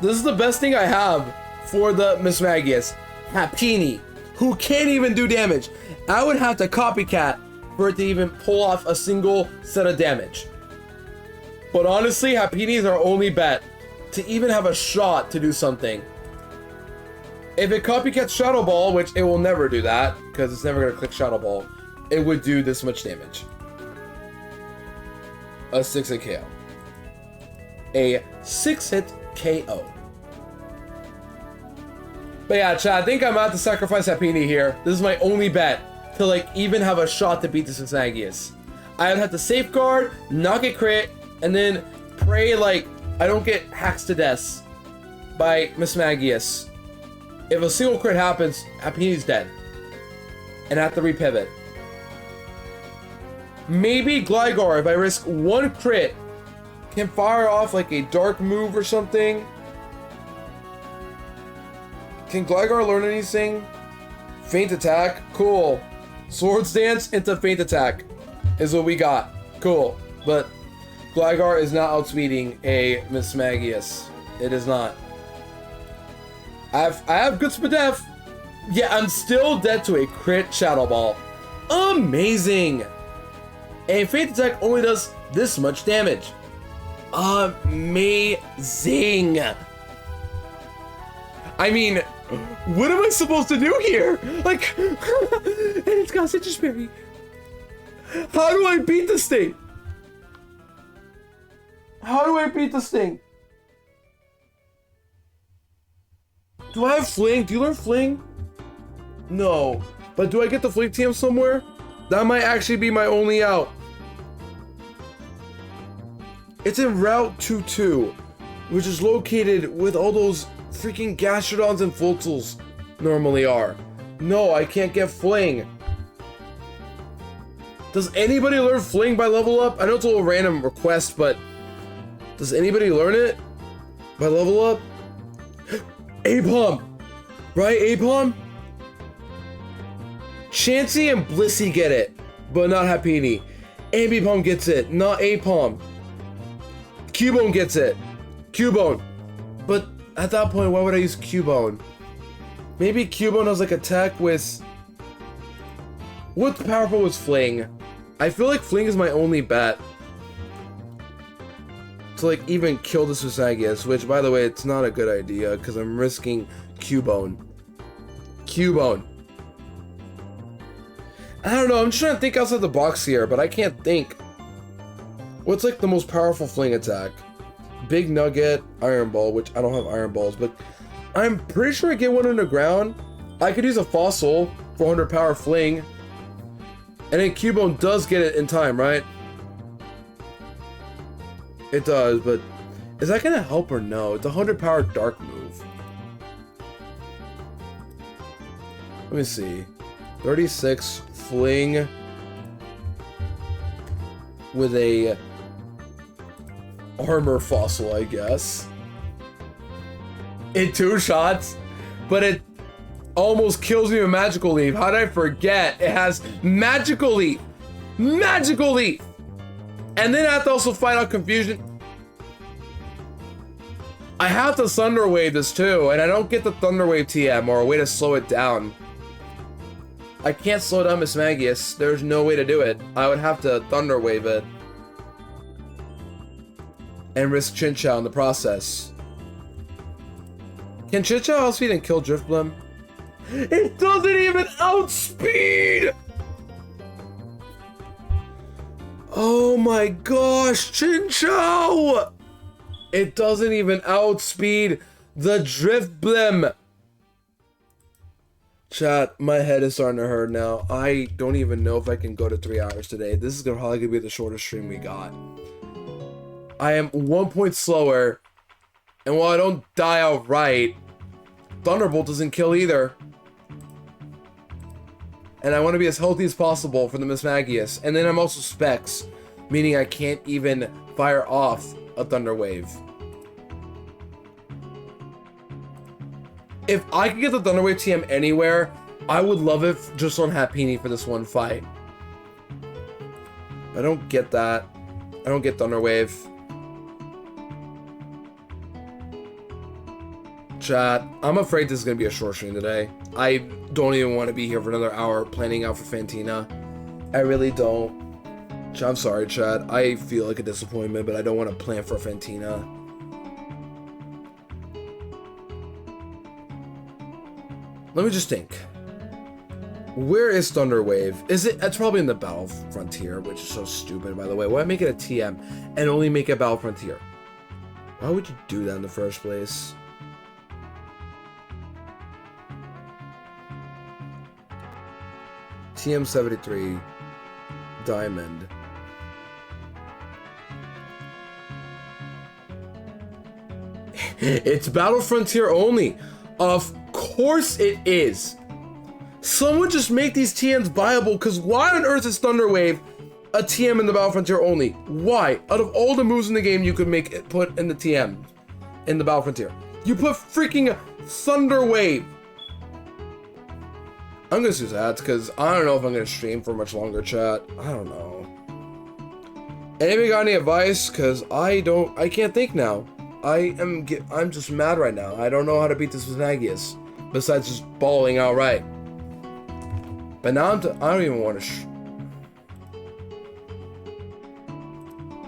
This is the best thing I have for the Miss Magius. Happini, who can't even do damage. I would have to Copycat for it to even pull off a single set of damage. But honestly, Happini is our only bet to even have a shot to do something. If it Copycats Shadow Ball, which it will never do that, because it's never going to click Shadow Ball, it would do this much damage. A 6-hit KO. A 6-hit KO. But yeah, chat, I think I'm about to sacrifice Happini here. This is my only bet to like even have a shot to beat this Mismagius. I would have to Safeguard, not get crit, and then pray like I don't get hacks to death by Mismagius. If a single crit happens, Happini's dead. And I have to repivot. Maybe Gligar, if I risk one crit, can fire off like a dark move or something. Can Gligar learn anything? Feint Attack? Cool. Swords Dance into Feint Attack is what we got. Cool. But Gligar is not outspeeding a Mismagius. It is not. I have good Spadef. Yeah, I'm still dead to a crit Shadow Ball. Amazing. And Feint Attack only does this much damage. Amazing. I mean, what am I supposed to do here? Like, and it's got Citrus Berry. How do I beat this thing? How do I beat this thing? Do I have Fling? Do you learn Fling? No. But do I get the Fling TM somewhere? That might actually be my only out. It's in Route 22, which is located with all those freaking Gastrodons and Voltals normally are. No, I can't get Fling. Does anybody learn Fling by level up? I know it's a little random request, but does anybody learn it by level up? Apom! Right, Apom? Chansey and Blissey get it, but not Happini. Ambipom gets it, not Apom. Cubone gets it. Cubone. But at that point, why would I use Cubone? Maybe Cubone has like attack with... What's powerful with Fling? I feel like Fling is my only bet to like even kill this Mismagius, which by the way, it's not a good idea because I'm risking Cubone. Cubone. I don't know, I'm just trying to think outside the box here, but I can't think. What's like the most powerful Fling attack? Big Nugget, Iron Ball, which I don't have Iron Balls, but I'm pretty sure I get one underground. I could use a Fossil, 400 power Fling. And then Cubone does get it in time, right? It does, but is that gonna help or no? It's a 100 power Dark move. Let me see. 36 Fling with a Armor Fossil, I guess. In 2 shots, but it almost kills me with Magical Leaf. How did I forget? It has Magical Leaf. Magical Leaf! And then I have to also fight out Confusion. I have to Thunder Wave this too, and I don't get the Thunder Wave TM or a way to slow it down. I can't slow down Mismagius. There's no way to do it. I would have to Thunder Wave it. and risk Chinchou in the process. Can Chinchou outspeed and kill Drifblim? It doesn't even outspeed! Oh my gosh, Chinchou! It doesn't even outspeed the Drifblim. Chat, my head is starting to hurt now. I don't even know if I can go to 3 hours today. This is probably gonna be the shortest stream we got. I am 1 point slower, and while I don't die outright, Thunderbolt doesn't kill either. And I want to be as healthy as possible for the Miss Magius. And then I'm also Specs, meaning I can't even fire off a Thunder Wave. If I could get the Thunder Wave TM anywhere, I would love it just on Happini for this one fight. I don't get that. I don't get Thunder Wave. Chat, I'm afraid this is going to be a short stream today. I don't even want to be here for another hour planning out for Fantina. I really don't. I'm sorry, chat. I feel like a disappointment, but I don't want to plan for Fantina. Let me just think. Where is Thunder Wave? Is it? It's probably in the Battle Frontier, which is so stupid, by the way. Why make it a TM and only make it Battle Frontier? Why would you do that in the first place? TM73 Diamond. It's Battle Frontier only. Of course it is. Someone just make these TMs viable, because why on earth is Thunder Wave a TM in the Battle Frontier only? Why? Out of all the moves in the game you could make it put in the TM in the Battle Frontier, you put freaking Thunder Wave. I'm gonna choose that because I don't know if I'm gonna stream for much longer, chat. I don't know. Anybody got any advice? Because I can't think now. I'm just mad right now. I don't know how to beat this with Nagius, besides just bawling outright. But now I don't even want to.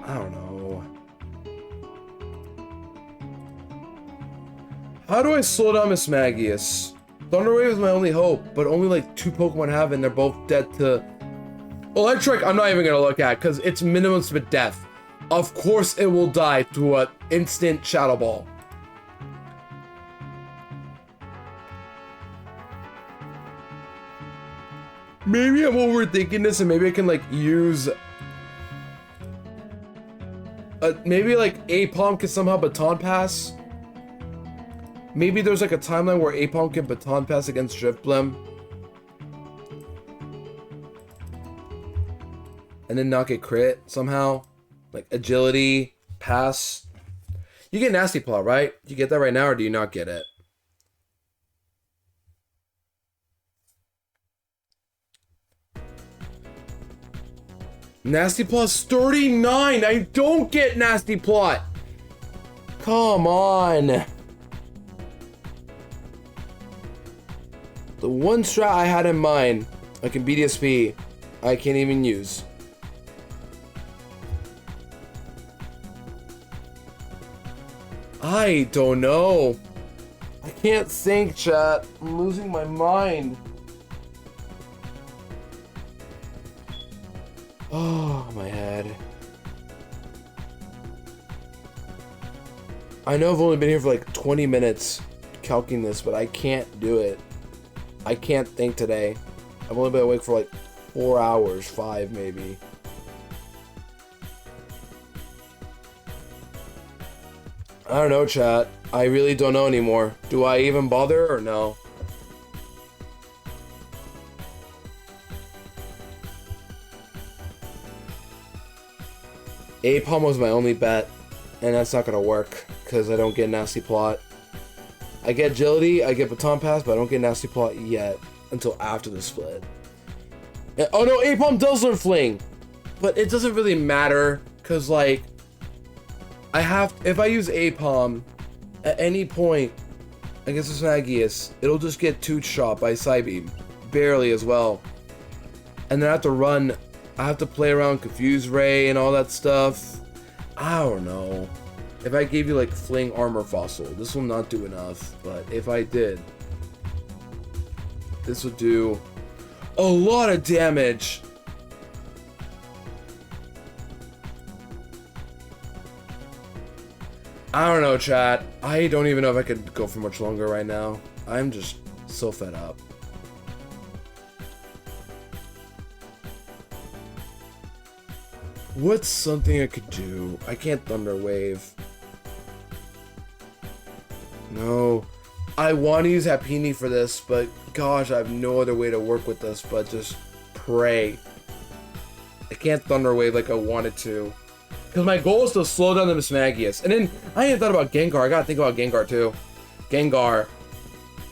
I don't know. How do I slow down Miss Magius? Thunder Wave is my only hope, but only like 2 Pokemon have it, and they're both dead to... Electric, I'm not even gonna look at, because it's minimum speed death. Of course it will die to an instant Shadow Ball. Maybe I'm overthinking this, and maybe I can like use... maybe like Apom can somehow Baton Pass. Maybe there's like a timeline where Apom can Baton Pass against Drifblim. And then not get crit somehow. Like agility, pass. You get Nasty Plot, right? You get that right now, or do you not get it? Nasty Plot's 39! I don't get Nasty Plot! Come on! The one strat I had in mind, like in BDSP, I can't even use. I don't know. I can't think, chat. I'm losing my mind. Oh, my head. I know I've only been here for like 20 minutes calculating this, but I can't do it. I can't think today. I've only been awake for like 4 hours, 5 maybe. I don't know, chat. I really don't know anymore. Do I even bother or no? Apom was my only bet, and that's not gonna work because I don't get Nasty Plot. I get Agility, I get Baton Pass, but I don't get Nasty Plot yet until after the split. And, oh no, Apom does learn Fling, but it doesn't really matter because like if I use Apom at any point against this Magius, it'll just get 2-shot by Psybeam, barely as well, and then I have to run. I have to play around Confuse Ray and all that stuff. I don't know. if I gave you like Fling Armor Fossil, this will not do enough. But if I did, this would do a lot of damage. I don't know, chat. I don't even know if I could go for much longer right now. I'm just so fed up. What's something I could do? I can't Thunder Wave. No. I want to use Happiny for this, but gosh, I have no other way to work with this but just pray. I can't Thunder Wave like I wanted to. Because my goal is to slow down the Mismagius. And then, I ain't thought about Gengar. I gotta think about Gengar too. Gengar.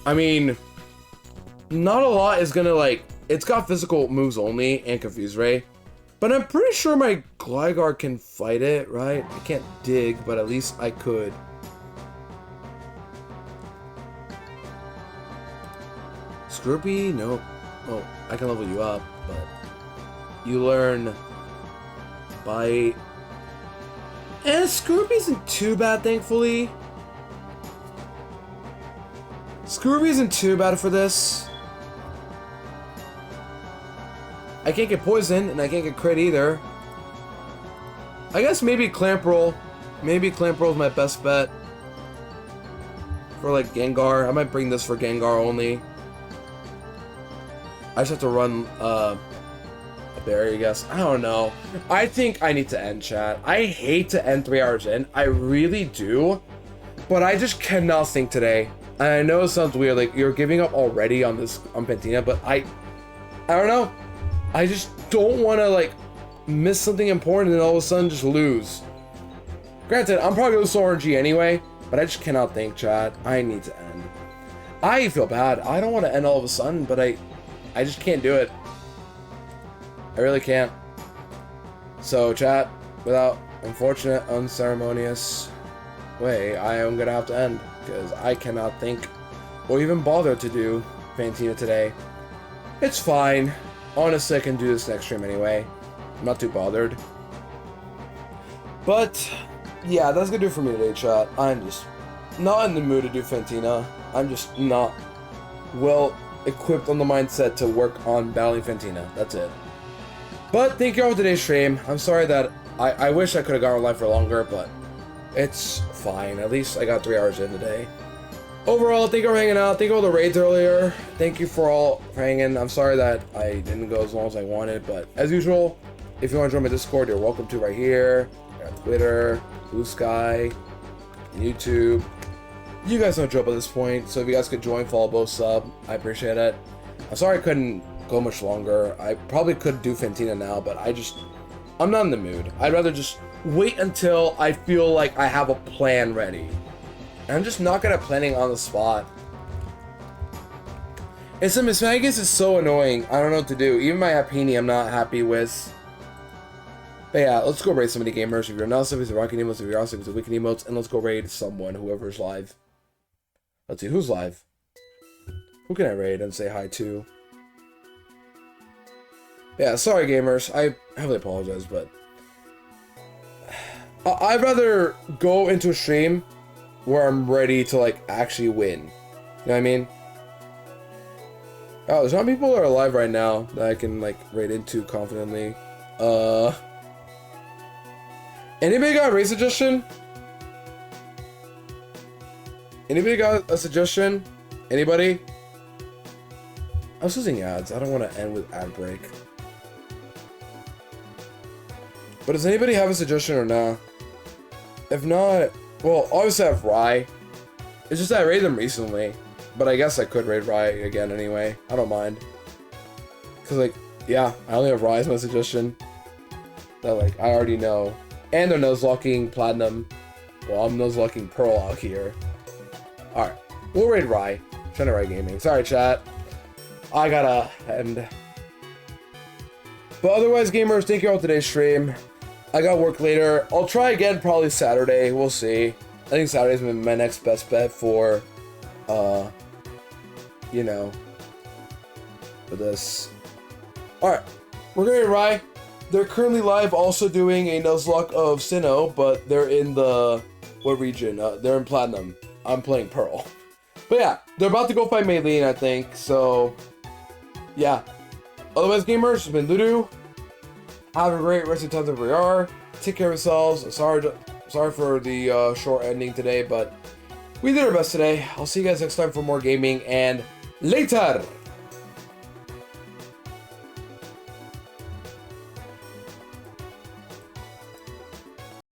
I mean, not a lot is gonna like... It's got physical moves only and Confuse Ray. But I'm pretty sure my Gligar can fight it, right? I can't dig, but at least I could. Scroopy? Nope. Oh, I can level you up, but... You learn... Bite... And Scroopy isn't too bad, thankfully. Scroopy isn't too bad for this. I can't get poisoned, and I can't get crit either. I guess maybe Clamp Roll. Maybe Clamp Roll is my best bet. For like Gengar. I might bring this for Gengar only. I just have to run a berry, I guess. I don't know. I think I need to end, chat. I hate to end 3 hours in. I really do. But I just cannot think today. And I know it sounds weird, like you're giving up already on this on Pentina, but I don't know. I just don't want to like miss something important and then all of a sudden just lose. Granted, I'm probably gonna lose to RNG anyway, but I just cannot think, chat. I need to end. I feel bad. I don't want to end all of a sudden, but I just can't do it. I really can't. So, chat, without unfortunate, unceremonious way, I am gonna have to end because I cannot think or even bother to do Fantina today. It's fine. Honestly, I can do this next stream anyway. I'm not too bothered. But, yeah, that's gonna do it for me today, chat. I'm just not in the mood to do Fantina. I'm just not well equipped on the mindset to work on battling Fantina. That's it. But thank you all for today's stream. I'm sorry that I wish I could have gone live for longer, but it's fine. At least I got 3 hours in today. Overall, thank you for hanging out. Thank you for all the raids earlier. Thank you for all for hanging. I'm sorry that I didn't go as long as I wanted, but as usual, if you want to join my Discord, you're welcome to right here. I got Twitter, Blue Sky, YouTube. You guys know the drill at this point, so if you guys could join, follow both sub, I appreciate it. I'm sorry I couldn't go much longer. I probably could do Fantina now, but I'm not in the mood. I'd rather just wait until I feel like I have a plan ready. And I'm just not good at planning on the spot. And some Mismagius is so annoying. I don't know what to do. Even my Happiny I'm not happy with. But yeah, let's go raid somebody, gamers. If you're not sub, if you're rocking emotes, if you're awesome, if you're wicked emotes, and let's go raid someone, whoever's live. Let's see, who's live? Who can I raid and say hi to? Yeah, sorry gamers. I heavily apologize, but I'd rather go into a stream where I'm ready to like actually win. You know what I mean? Oh, there's not people that are alive right now that I can like raid into confidently. Anybody got a raid suggestion? Anybody got a suggestion? Anybody? I was using ads. I don't want to end with ad break. But does anybody have a suggestion or not? If not, well, obviously I have Rye. It's just that I raided them recently. But I guess I could raid Rye again anyway. I don't mind. Because, like, yeah, I only have Rye as my suggestion. That, like, I already know. And they're Nuzlocking Platinum. Well, I'm Nuzlocking Pearl out here. Alright, we'll raid Rye. Trying to Rye Gaming. Sorry, chat. I gotta end. But otherwise, gamers, thank you all for today's stream. I got work later. I'll try again probably Saturday. We'll see. I think Saturday's my next best bet for, you know, for this. Alright, we're going to Rye. They're currently live also doing a Nuzlocke of Sinnoh, but they're in the What region? They're in Platinum. I'm playing Pearl. But yeah, they're about to go fight Maylene, I think. So, yeah. Otherwise, gamers, it's been Ludo. Have a great rest of the time that we are. Take care of yourselves. Sorry for the short ending today, but we did our best today. I'll see you guys next time for more gaming, and later!